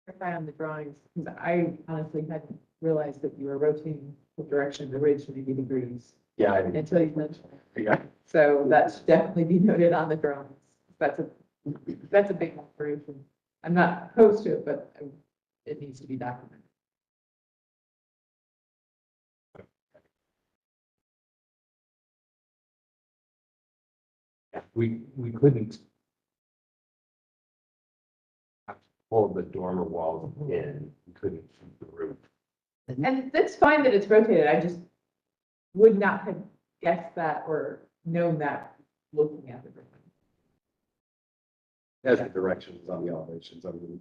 Clarify on the drawings, because I honestly hadn't realized that you were rotating the direction of the ridge to 80 degrees Yeah, until you mentioned it. yeah. So that should definitely be noted on the drawings. That's a big operation. I'm not opposed to it, but it needs to be documented. We couldn't pull the dormer walls in, we couldn't shoot the roof. And that's fine that it's rotated, I just would not have guessed that or known that looking at the drawing. As the directions on the elevations, I mean,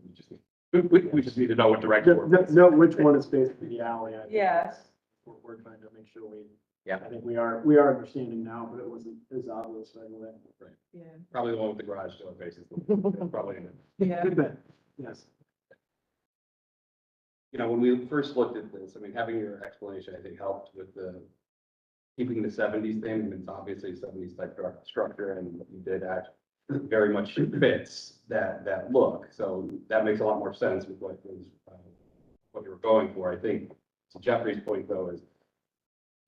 we just need to know what direction we're. Know which one is basically the alley. I think Yes. that's what we're trying to make sure we. Yeah. I think we are understanding now, but it wasn't as obvious anyway. Right. Yeah. Probably the one with the garage door faces, probably. Yeah. Good bet, yes. You know, when we first looked at this, I mean, having your explanation, I think, helped with the keeping the seventies thing. I mean, it's obviously a seventies type structure, and what you did act very much fits that look. So that makes a lot more sense with what was, what you were going for. I think, to Jeffrey's point, though, is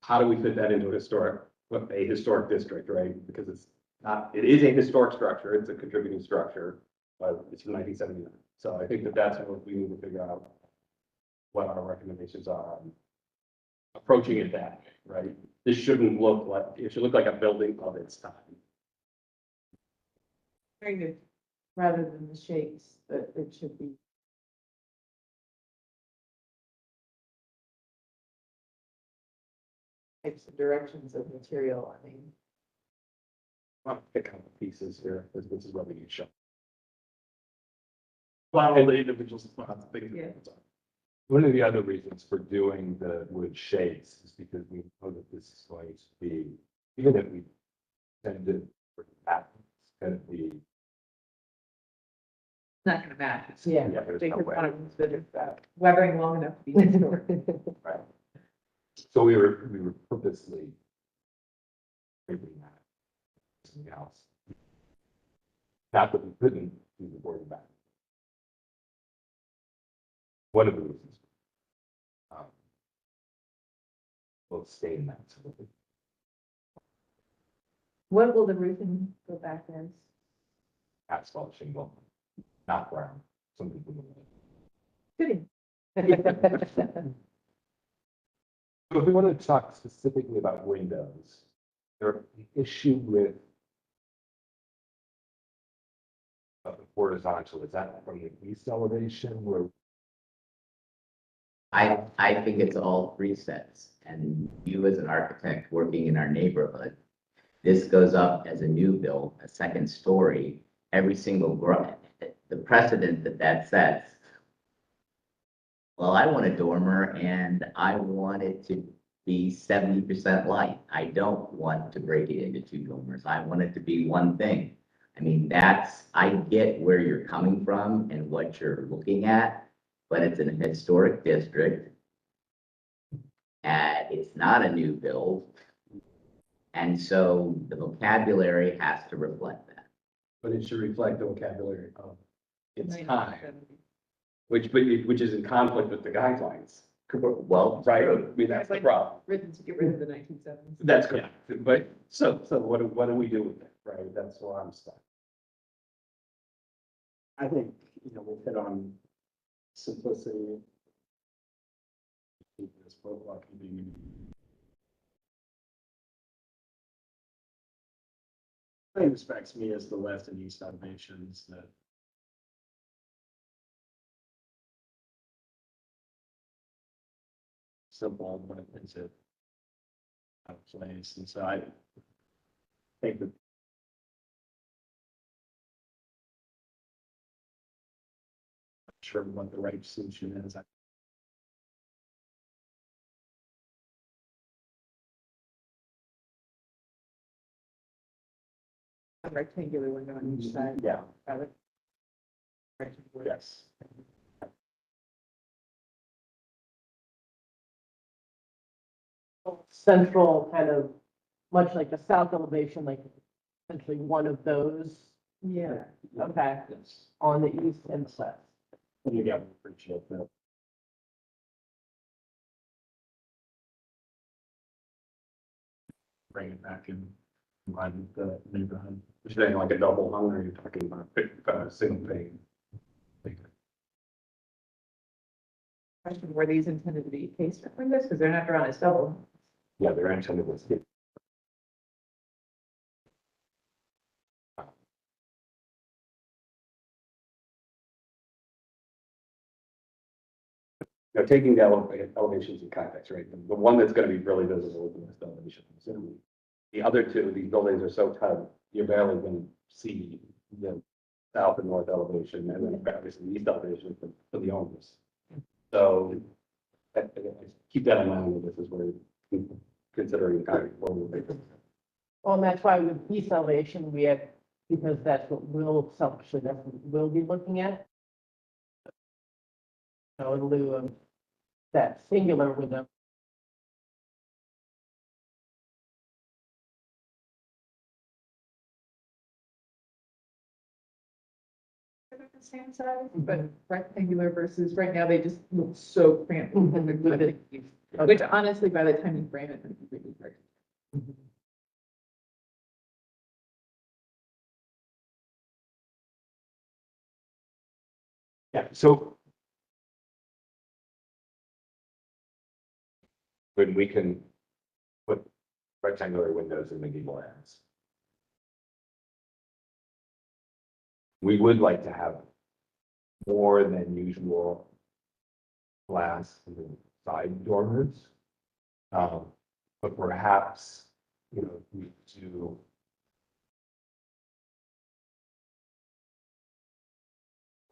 how do we fit that into a historic district, right? Because it's not, it is a historic structure, it's a contributing structure, but it's from 1979. So I think that's what we need to figure out, what our recommendations are on approaching it that way, right? This shouldn't look like, it should look like a building of its time. Very good. Rather than the shapes, that it should be. Types of directions of material, I mean. I'll pick out the pieces here, because this is what we need to show. Well, the individual spots, things. Yeah. One of the other reasons for doing the wood shades is because we know that this is going to be, even if we send it for that, it's gonna be. Not gonna match. Yeah, there's They no could way. want to consider that weathering long enough to be historic. Right. So we were purposely breaking that. Something else. Not that we couldn't do the board back. One of the reasons. We'll stay in that. sort of What will the roofing go back as? asphalt shingle, not brown. Some people. Fitting. So if we want to talk specifically about windows, the issue with the horizontal, is that from the east elevation where? I think it's all three sets, and you as an architect working in our neighborhood, this goes up as a new build, a second story, every single the precedent that sets. Well, I want a dormer and I want it to be 70% light. I don't want to break it into two dormers. I want it to be one thing. I mean, I get where you're coming from and what you're looking at, but it's an historic district. And it's not a new build. And so the vocabulary has to reflect that. But it should reflect the vocabulary of its time, 1970. which is in conflict with the guidelines. Well, Right, I mean, that's the problem. Written to get rid of the 1970s. That's correct, but so what do we do with it, right? That's where I'm stuck. I think, we've hit on simplicity. Keep this profile keeping. I think this strikes me as the west and east elevations that. Simple, but it's a. Out of place, and so I think that. Not sure what the right solution is. A rectangular window on each side. Yeah. Rather- rectangular. Yes. Central kind of, much like the south elevation, like essentially one of those, Yeah. okay, Yes. on the east and south. And you got to appreciate that. Bring it back in line with the neighborhood. You're saying like a double hung, or you're talking about a single pane? Question, were these intended to be casement windows? Because they're not drawn as double. Yeah, they're actually. taking the elevations in context, right? The one that's gonna be really visible is the west elevation. So the other two, these buildings are so tight, you're barely gonna see the south and north elevation, and then obviously the east elevation for the owners. So keep that in mind, that this is where you're considering kind of forward. Well, and that's why with east elevation, we had, because that's what we'll selfishly, that's what we'll be looking at. So in lieu of that singular window. They're the same size, but rectangular versus right now, they just look so cramped. Which honestly, by the time you frame it, it's really hard. Yeah, so when we can put rectangular windows in the gable ends, we would like to have more than usual glass in the side dormers. But perhaps, we do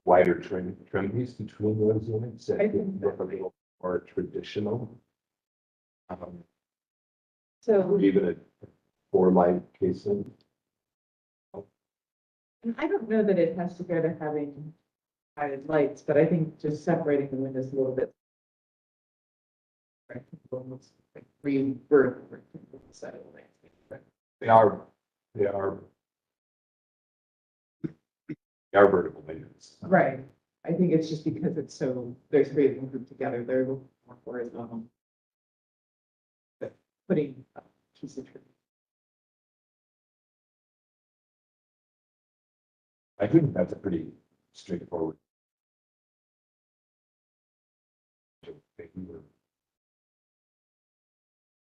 wider trim piece between those units that I could think look a little more traditional. So, Or even a four-light casing. and I don't know that it has to go to having added lights, but I think just separating the windows a little bit. Right, almost like rebirth side of the landscape. They are vertical windows. Right, I think it's just because it's so, there's three of them grouped together, they're a little more horizontal. But putting a piece of tree. I think that's a pretty straightforward.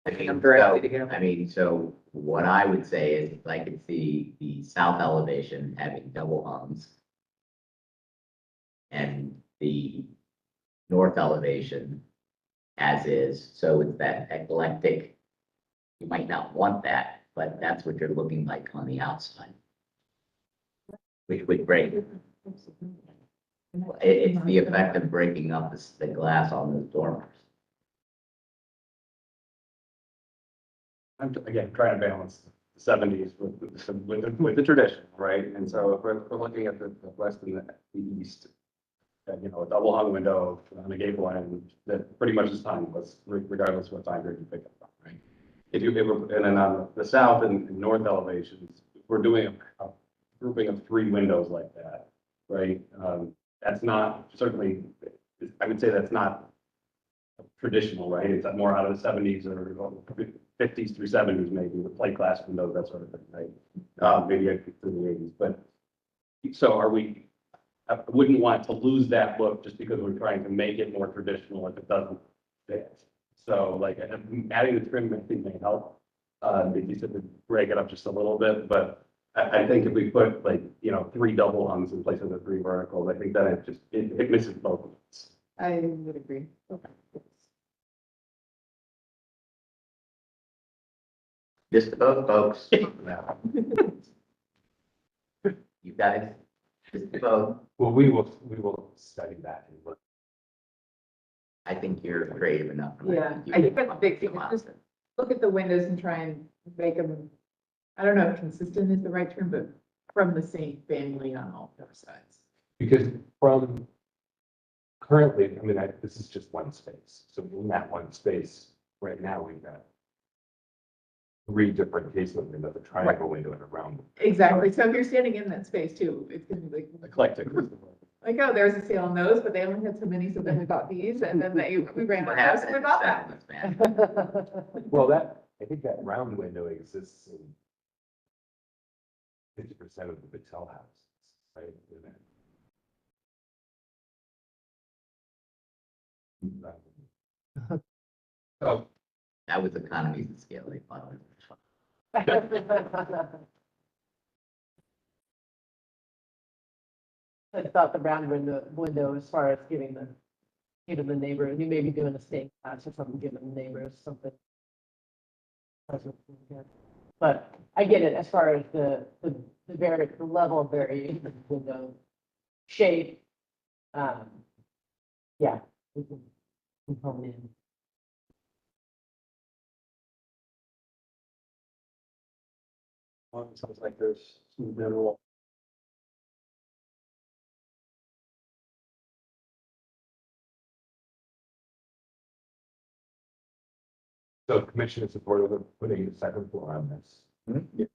I think I'm directly to go. I mean, so what I would say is I could see the south elevation having double hungs. And the north elevation as is, so it's that eclectic. You might not want that, but that's what you're looking like on the outside. Which would break, it's the effect of breaking up the glass on those dormers. I'm again trying to balance the seventies with the tradition, right? And so if we're looking at the west and the east, a double hung window on a gable end that pretty much is timeless, regardless of what time period you pick up on, right? And then on the south and north elevations, if we're doing a grouping of three windows like that, right? That's not certainly, I would say that's not traditional, right? It's more out of the seventies or fifties through seventies, maybe the plate glass windows, that sort of thing, right? Maybe through the eighties, but so I wouldn't want to lose that look just because we're trying to make it more traditional if it doesn't fit. So like adding the trim, I think may help. Maybe to break it up just a little bit, but I think if we put like, three double hungs in place of the three verticals, I think that it misses both of us. I would agree. Okay. Just about folks, Yeah. you guys, just about, Well, we will study that and look. I think you're creative enough. Yeah, I think that's the big thing, is just look at the windows and try and make them, I don't know if consistent is the right term, but from the same family on all four sides. Because from currently, I mean, this is just one space. So in that one space, right now, we've got three different casement windows, a triangle window and a round window. Exactly, so if you're standing in that space too, it's gonna be Eclectic. like, oh, there's a sale on those, but they only had so many, so then we bought these, and then we ran out What of house, happened? and we bought that. Man. Well, I think that round window exists in 50% of the Patel houses, right? So, That was economies of scale, they thought. I thought the round window as far as giving the Giving the neighbor, he may be doing a state class or something, giving the neighbors something. But I get it as far as the level of variation of the window shape. Yeah. We can hone in. It sounds like there's some general. So the commission is supportive of putting a second floor on this. Mhm.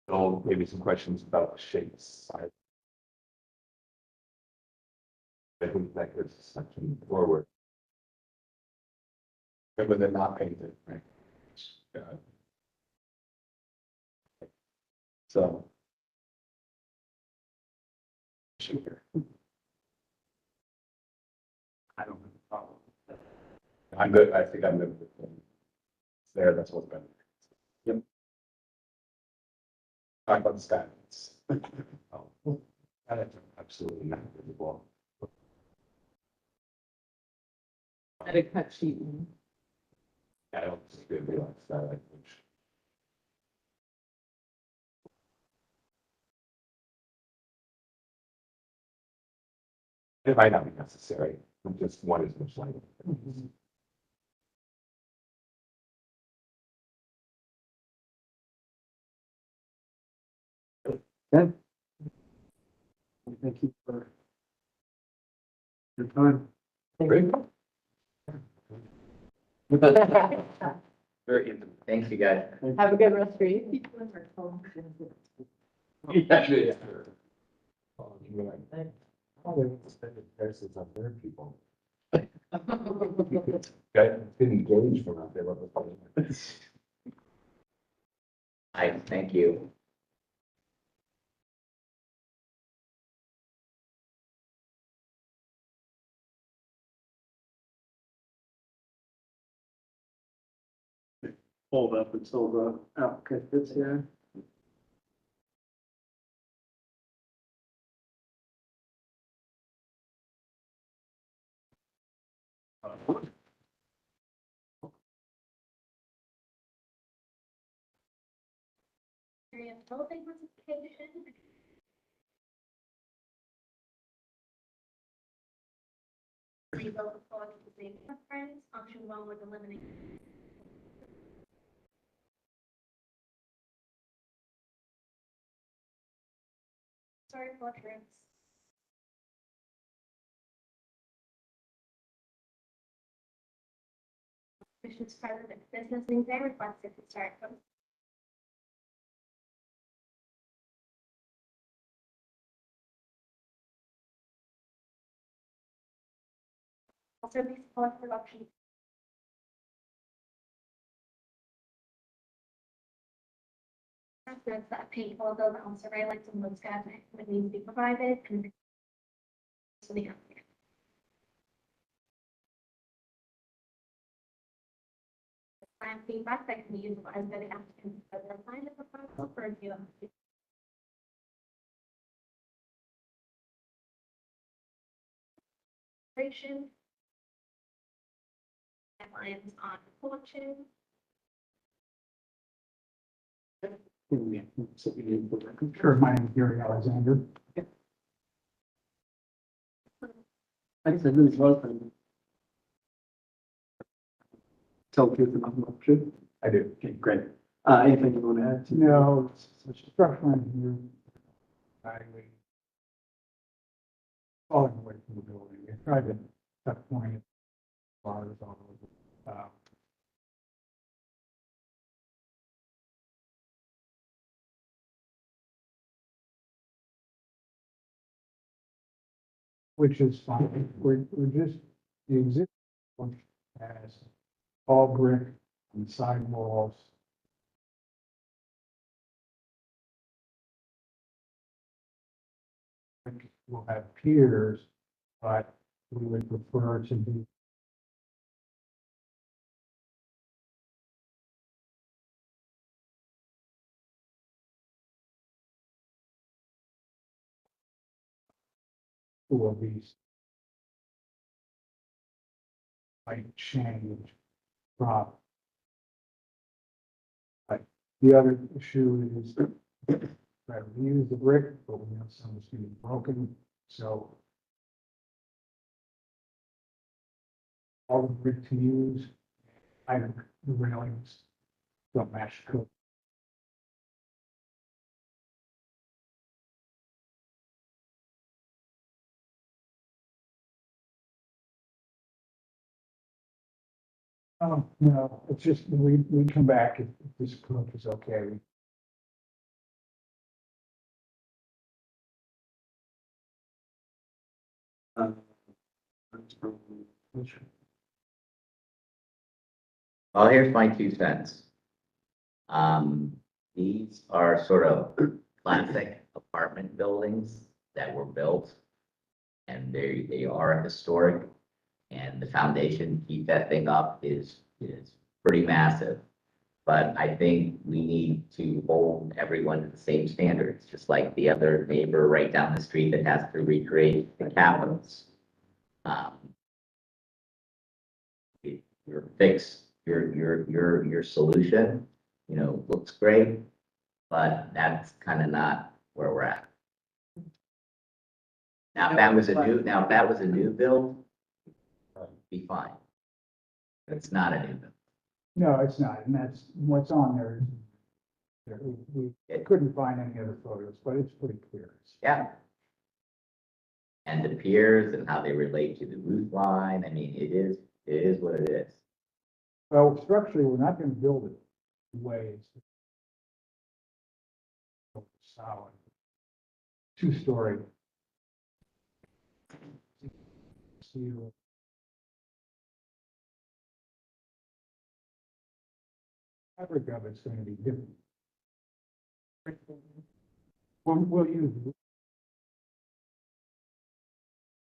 So maybe some questions about the shapes. I think that gives a section forward. But they're not painted, right? So. Sure. I don't have a problem. I'm good, I think I'm good with it. It's there, that's what's been. Yep. Talk about the stats. Oh, that's absolutely not visible. At a cut sheet. I don't think they realize that, I think. It might not be necessary, just one is much lighter. Okay. Thank you for your time. Great. Very intimate. Thanks, you guys. Have a good rest of your evening. Yeah. Oh, you're like, oh, they want to spend the prices on their people. Guys, didn't engage from out there, what the fuck? Hi, thank you. Hold up until the applicant gets here. Area of building classification. Rebuild the floor to the same footprint. Option 1 would eliminate. Sorry, portraits. Commission's president business needs a requested to start. Also be support for option. Residents that paint or build on survey lights and wood scattering would need to be provided and. So the applicant. Plan feedback that can be utilized by the applicant for the design of the proposal for review. Operation. Guidelines on porches. Sure, my name is Gary Alexander. I guess I really was. Tell the truth about the motion. I do. Okay, great. Anything you want to add? No, it's a structural engineer. Evaluating. Falling away from the building. I tried to tuck point bars on it. Which is fine. We're just, the existing one has all brick and side walls. We'll have piers, but we would prefer to be. Will be might change from. Like, the other issue is that we use the brick, but we know some is getting broken, so all the brick to use, either the railings don't match code. Oh, no, it's just, we come back if this approach is okay. Well, here's my 2 cents. These are sort of classic apartment buildings that were built. And they are historic, and the foundation to keep that thing up is pretty massive. But I think we need to hold everyone to the same standards, just like the other neighbor right down the street that has to recreate the capitals. Your fix, your solution, looks great, but that's kind of not where we're at. Now, if that was a new build, be fine. But it's not a new build. No, it's not, and that's what's on there. We couldn't find any other photos, but it's pretty clear. Yeah. And the piers and how they relate to the roof line, I mean, it is what it is. Well, structurally, we're not gonna build it ways. Solid. 2-story. Steel. Fabric of it's gonna be different. We'll use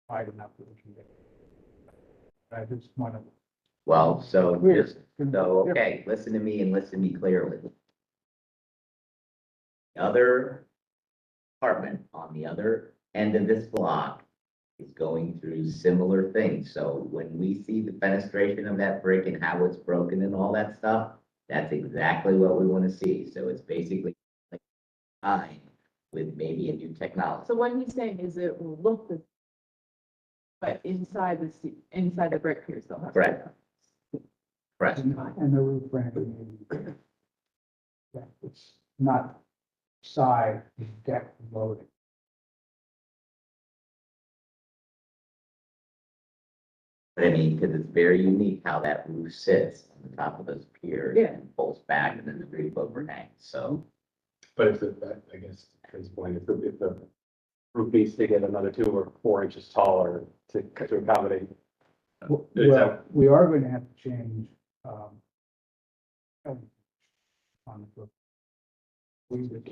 wide enough that we can get. I just want to. Well, so Clear. okay, listen to me and listen to me clearly. The other apartment on the other end of this block is going through similar things. So when we see the fenestration of that brick and how it's broken and all that stuff, that's exactly what we want to see. So it's basically like time with maybe a new technology. So what he's saying is it will look the, but inside inside the brick piers, they'll have. Correct. Correct. And the roof branding. Yeah, it's not side, it's deck loading. But I mean, because it's very unique how that roof sits on the top of those piers Yeah. and pulls back and then the roof overhangs. So But if I guess, at this point, if the roof needs to get another 2 or 4 inches taller to accommodate. Is Well, that- we are going to have to change, on the book. We don't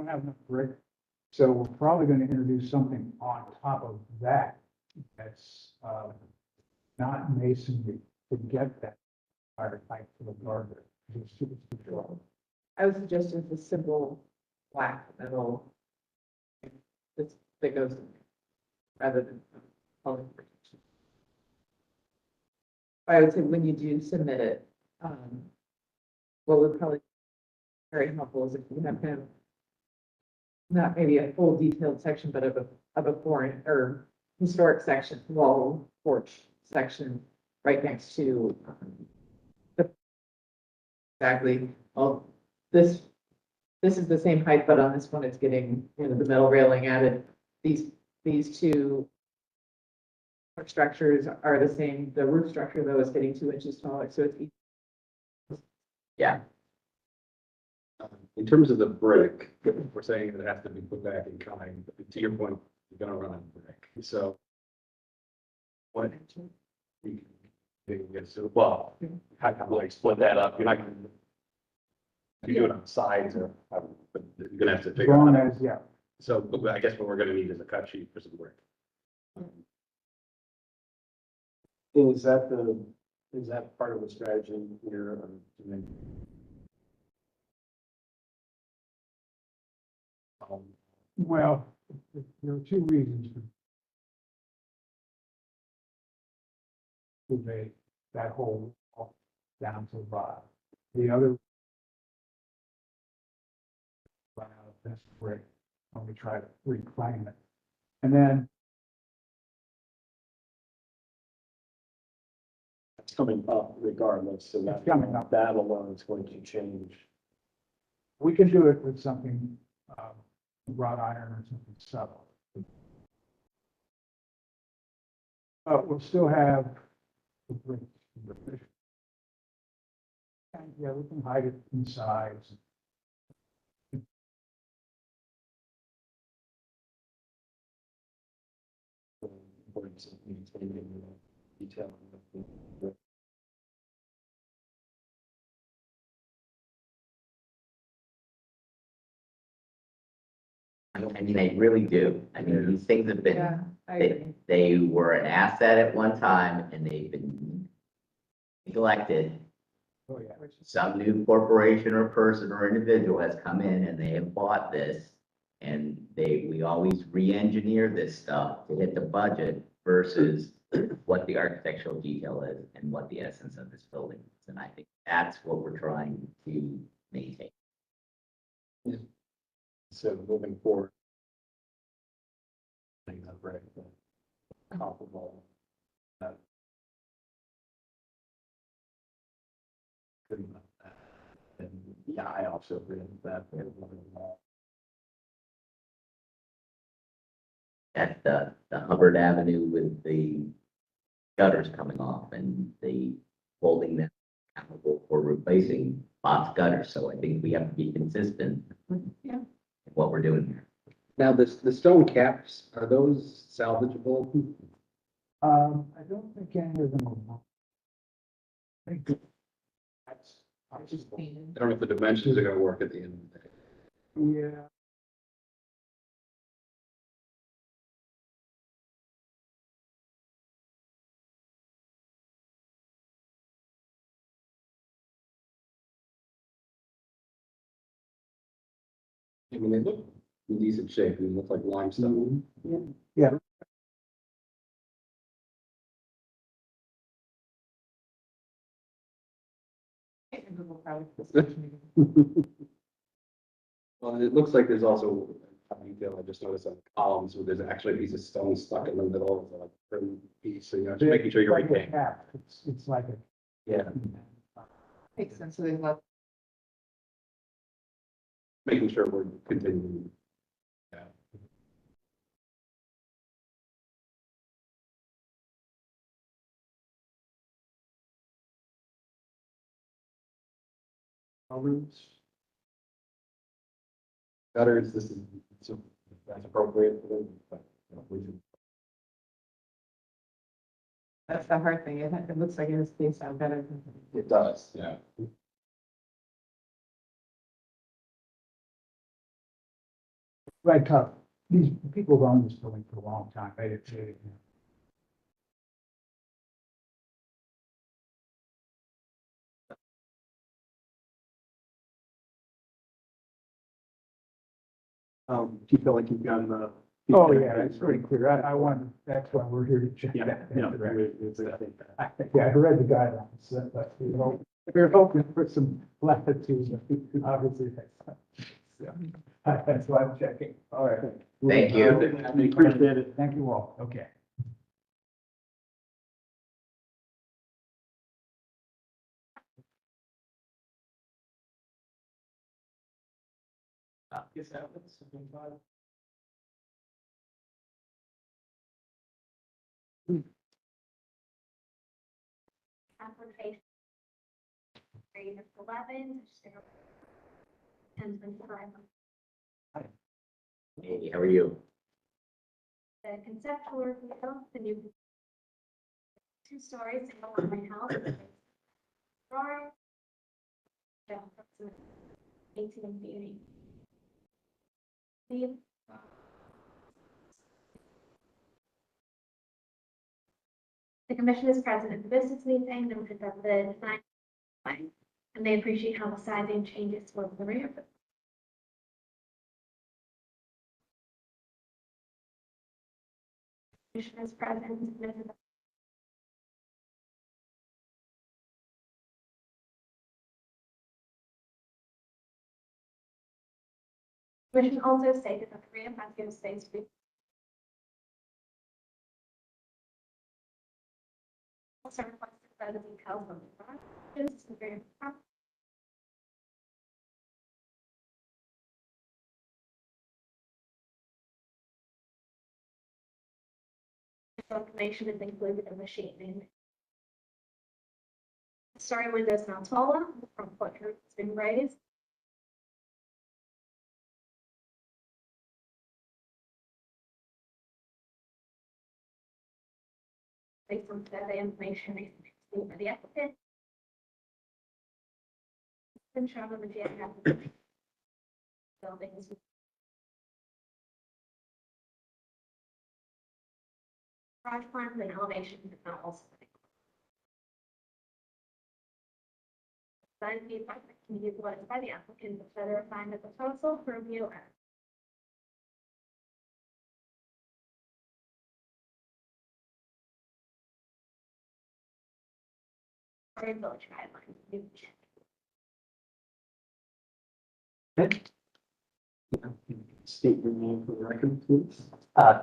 have enough brick, so we're probably going to introduce something on top of that. That's, not masonry to get that higher height for the garden. It's too short. I would suggest just a simple black metal. That goes rather than color. I would say when you do submit it, what would probably be very helpful is if you have kind of not maybe a full detailed section, but of a foreign or historic section, wall porch section right next to the exactly. Well, this is the same height, but on this one, it's getting, the metal railing added. These two structures are the same. The roof structure, though, is getting 2 inches taller, so it's. yeah, In terms of the brick, we're saying it has to be put back in kind. To your point, you're gonna run out of brick. So what? Well, how can we split that up? You're not gonna. You do it on the sides or, but you're gonna have to As figure long out. as, yeah, So I guess what we're gonna need is a cut sheet for some brick. Is that part of the strategy here? well, there are 2 reasons. excavate that whole wall down to the bottom. The other run out of this brick when we try to reclaim it. And then It's coming up regardless, so It's coming up. that alone is going to change. we can do it with something, wrought iron or something subtle. We'll still have the brick. And, yeah, we can hide it in size. Detail. I mean, they really do. I mean, these things have been, Yeah, I they, agree. they were an asset at one time and they've been neglected. Oh, yeah. Some new corporation or person or individual has come in and they have bought this. And we always re-engineer this stuff to hit the budget versus what the architectural detail is and what the essence of this building is. And I think that's what we're trying to maintain. So moving forward. Things that break, comparable. Good enough. And yeah, I also agree with that. At the Hubbard Avenue with the gutters coming off and the holding them accountable for replacing box gutters. So I think we have to be consistent. Yeah. in what we're doing here. Now, the stone caps, are those salvageable? I don't think any of them are wrong. I think that's, Just painted. I don't know if the dimensions are gonna work at the end of the day. yeah. I mean, they look in decent shape, they look like limestone. Yeah. Well, it looks like there's also a detail, I just noticed on the columns, where there's actually a piece of stone stuck in the middle of like trim piece, so you know, just making sure you're Like a right. cap. It's like a. Yeah, Makes sense, so they love. making sure we're continuing. Yeah. Colors. Gutters, this is, so that's appropriate for them, but, you know, we should. That's the hard thing. It looks like it has spaced out better. It does, yeah. Right, tough. These people have owned this building for a long time. They Do you feel like you've gotten the? Oh, yeah, it's pretty clear. I want, that's why we're here to check Yeah, that. yeah. Yeah, I read the guidelines, but we're hoping for some latitude, obviously. That's why I'm checking. All right. Thank you. We appreciate it. Thank you all. Okay. Application. Grade 11. And 25. Hey, how are you? The conceptual review, the new 2 stories, single family house. Drawing. Yeah, approximate 18 beauty. The commission is present at the business meeting, noted that the design, and they appreciate how the siding changes towards the rear. Commission is present, noted that Commission also stated that the rear patio space would be also requested further details on the garages, the rear patio. Information is included in the sheet name. Story window is now taller, the front porch roof has been raised. Based on survey information received by the applicant. Been shown on the GIS buildings. Garage plans and elevations are now also. Design feedback that can be utilized by the applicant to further refine the proposal for review and village guidelines. State your name for the record, please.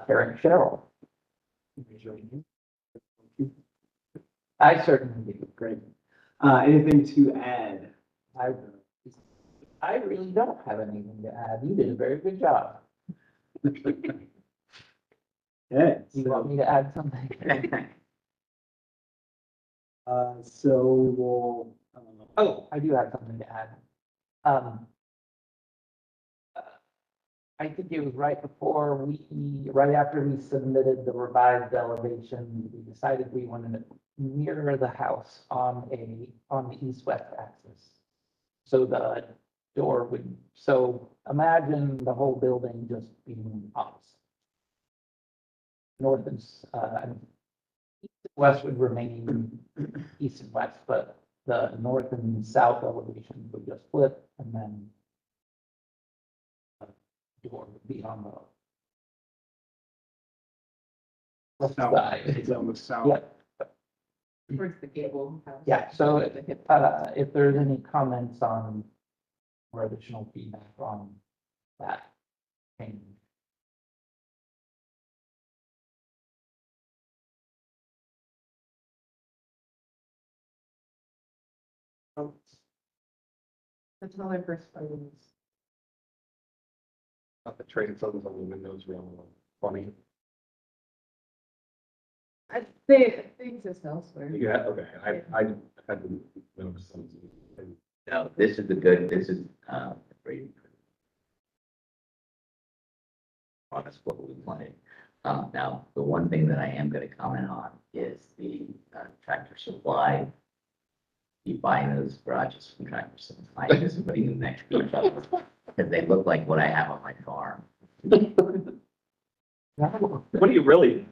Karen Cheryl. Raise your hand. I certainly do. Great. Anything to add? I really don't have anything to add. You did a very good job. Okay, You want me to add something? so we will, Oh, I do have something to add. I think it was right after we submitted the revised elevation, we decided we wanted to mirror the house on the east-west axis. So the door so imagine the whole building just being opposite. North and, west would remain east and west, but the north and south elevations would just flip, and then the door would be on the left side. It's on the south. Yeah, Towards the gable house. yeah, so if there's any comments on or additional feedback on that change. That's how I first started. Not the transoms on the windows real funny. They exist elsewhere. Yeah, okay, I hadn't noticed them. No, this is pretty honest what we wanted. Now, the one thing that I am gonna comment on is the Tractor Supply. You buying those garages from Tractor Supply, just putting them next to each other, because they look like what I have on my farm. What do you really?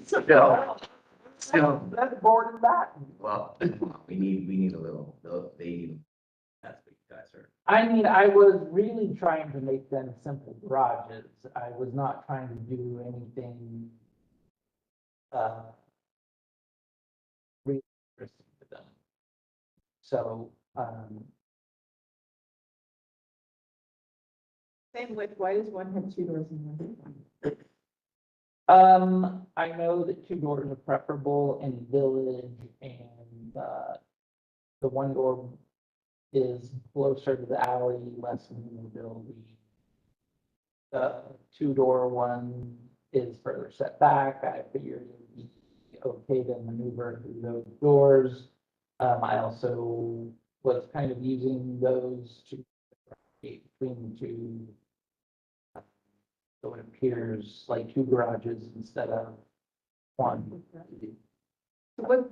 So, That's board and batten. well, we need a little, that's what you guys are. I mean, I was really trying to make them simple garages. I was not trying to do anything really interesting to them. So, Same with, why does one have two doors and one? I know that two doors are preferable in village, and the one door is closer to the alley, less maneuverability. The two-door one is further set back. I figured it would be okay to maneuver through those doors. I also was kind of using those to create between the two. So it appears like two garages instead of one. So what,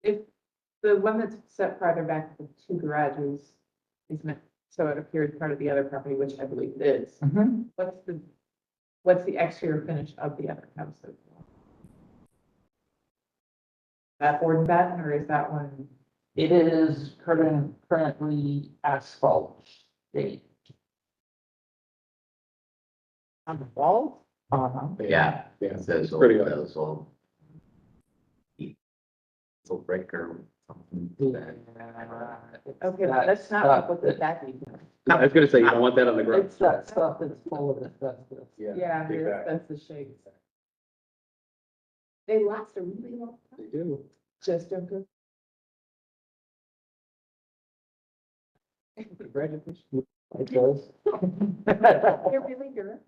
if the one that's set farther back with two garages is meant, so it appears part of the other property, which I believe it is. What's the exterior finish of the other house? That board and batten, or is that one? It is currently asphalt state. On the wall? Yeah, Yeah, it's those it's pretty old, good. those old brick or something Yeah, that. it's Okay, that let's not stuff look at that either. I was gonna say, you don't want that on the ground. It's that stuff that's full of asbestos. Yeah, exactly. that's the shade. They last a really long time. They do. Just don't go. Congratulations. It does. They're really good.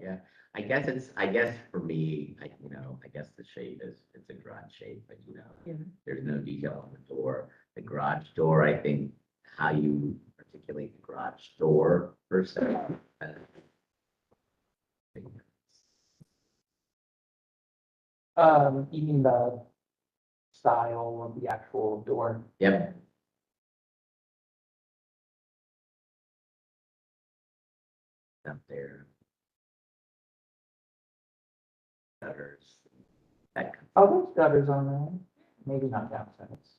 Yeah, I guess for me, I guess the shade it's a garage shade, but Yeah. there's no detail on the door. The garage door, I think, how you articulate the garage door per se. You mean the style of the actual door? Yep. Up there. Gutters. That, Oh, there's gutters on there, maybe not downsides.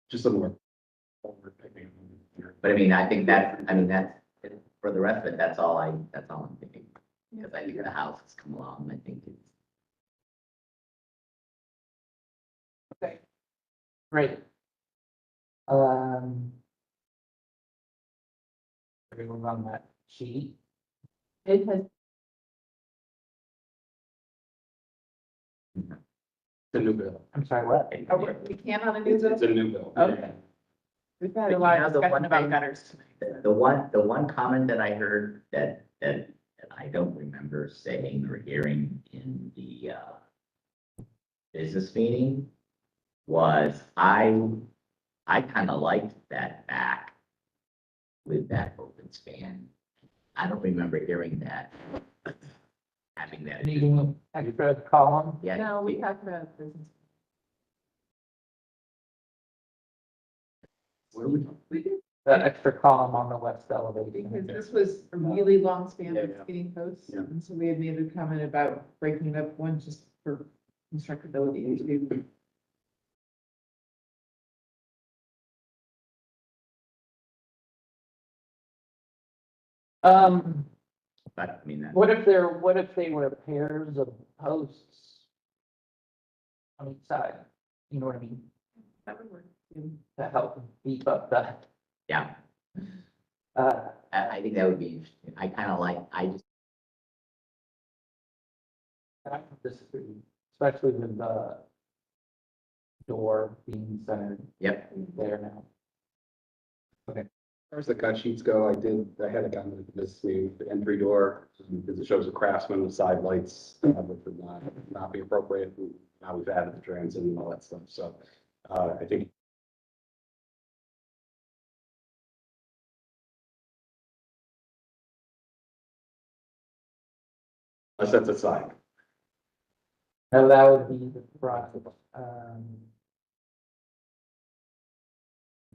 Just some more. but I think that's, for the rest of it, that's all I'm thinking. Because I think the house has come along, I think it's. Okay. Great. Everyone on that sheet. It has, It's a new bill. I'm sorry, what? we can't on a new bill? It's a new bill. Okay. We've had a But lot you of know, the discussion one about thing- gutters. The one comment that I heard that I don't remember saying or hearing in the business meeting was I kind of liked that back with that open span. I don't remember hearing that, having that. Needing extra column, Yeah. No, we talked about business. What are we? We did, that extra column on the west elevating. because this was a really long span Yeah, of yeah. skating posts. Yeah. And so we had made a comment about breaking it up one just for constructability and two. But I mean, that- What if they were pairs of posts on each side? You know what I mean? That would work. To help beef up the, yeah, uh, I think that would be interesting. I kind of like, I don't disagree, especially with the door being centered yep, there now. As far as the cut sheets go, I had a comment at this meeting, the entry door, because it shows a craftsman with side lights, which would not be appropriate. Now we've added the transit and all that stuff, so, I think. That's aside. No, that would be the front,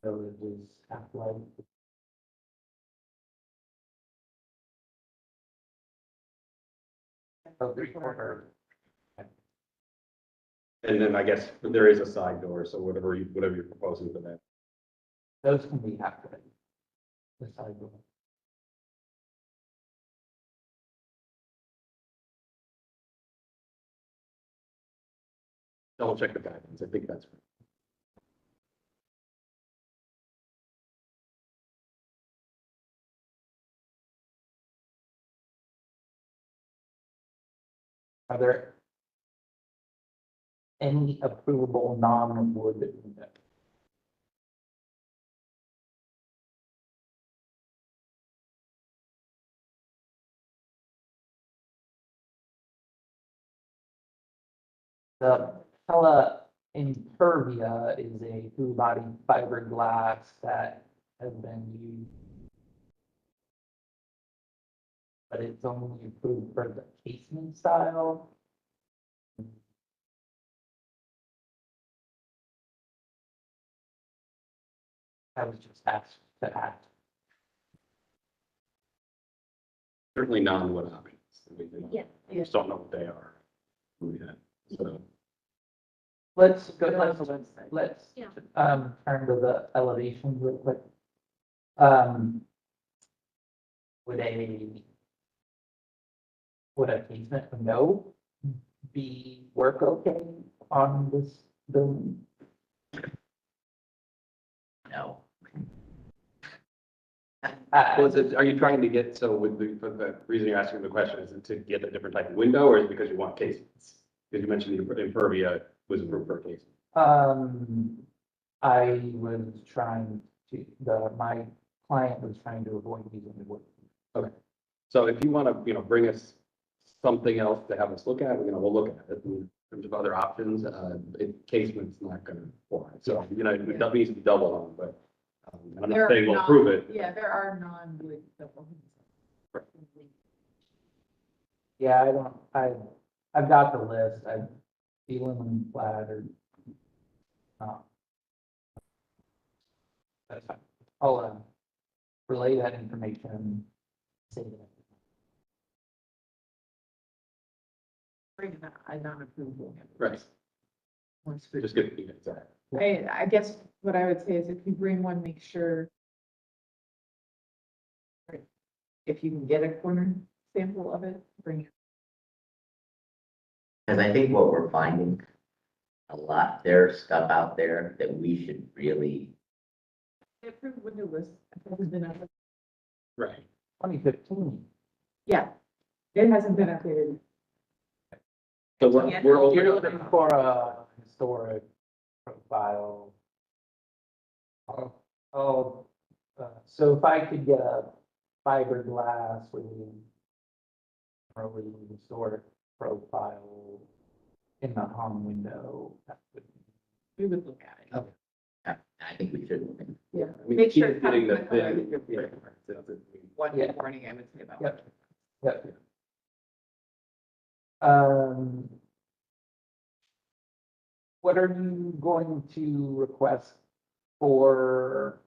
villages athletic. Oh, 3/4. And then I guess there is a side door, so whatever you're proposing for that. Those can be halfway. The side door. Double check the guidelines, I think that's. Are there any approvable non-wood windows? The Pella Impervia is a two-body fiberglass that has been used. But it's only approved for the casement style. I was just asked to act. Certainly non-wood options. We Yeah. just don't know what they are. Yeah, so. let's go, Go on the let's, website. let's, Yeah. turn to the elevations real quick. Um, would a casement window work okay on this building? No. Was it, are you trying to get, so with for the reason you're asking the question, is it to get a different type of window, or is it because you want casements? Because you mentioned the impervia was approved for casement. I was trying to, my client was trying to avoid using the wood. So if you want to, bring us something else to have us look at, we'll look at it in terms of other options. Casement's not going to fly. So, it needs to be double on, but and I'm There not are saying we'll non- approve it. Yeah, there are non-wood double. Yeah, I've got the list, I feeling flat or not. That's fine. I'll, relay that information. Say that. Bring a non-approval. Right. Once we- Just get the exact. I guess what I would say is if you bring one, make sure if you can get a corner sample of it, bring it. Because I think what we're finding, there's stuff out there that we should really, The approved window list hasn't been updated. Right. 2015. Yeah, it hasn't been updated. So we're You're open. looking for a historic profile. So if I could get a fiberglass with a really historic profile in the hung window, that would We would look at it. I think we should look at. Yeah. I mean, Make key sure is it comes getting in the the color thin- that you're- yeah, right. So One Yeah. warning, I would say about. Yep. Yep. What are you going to request for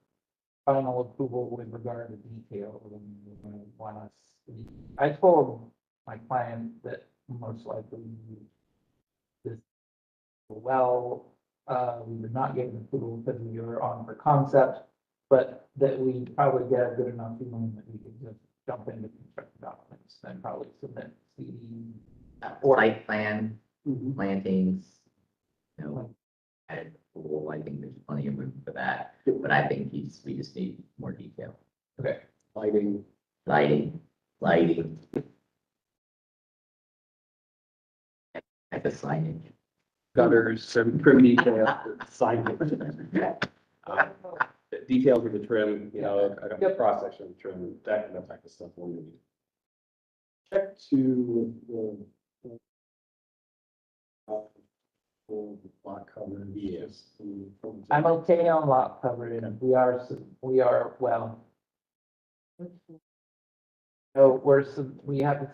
final approval with regard to detail? And you want us, I told my client that most likely this, well, we would not get an approval because we were on for concept, but that we probably get a good enough feeling that we could just jump into construction documents and probably submit CD. Site plan, Mhm. plantings, added pool, I think there's plenty of room for that, but I think we just need more detail. Okay. lighting. Lighting. At the signage. Gutters, some trim details, signage. The details of the trim, I got the cross section of trim, that type of stuff we'll need. Check to the block cover. Yes. I'm okay on lot coverage. We are, well. No, we have,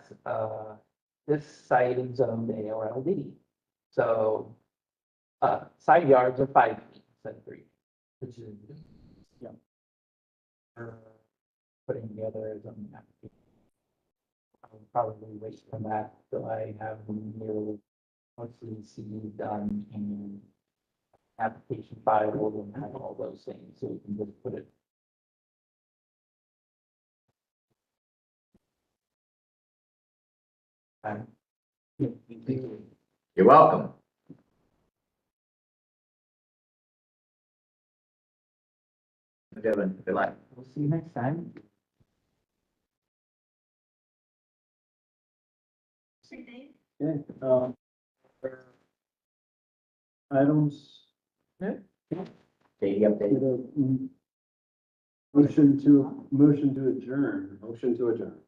this site is zoned ARLD. So, side yards are 5 feet instead of 3, which is, putting together as an application. I'll probably wait for that till I have nearly mostly CD done and application filed and have all those things, so we can just put it. You're welcome. Good luck. We'll see you next time. Okay, items, Daily update. motion to adjourn. Motion to adjourn.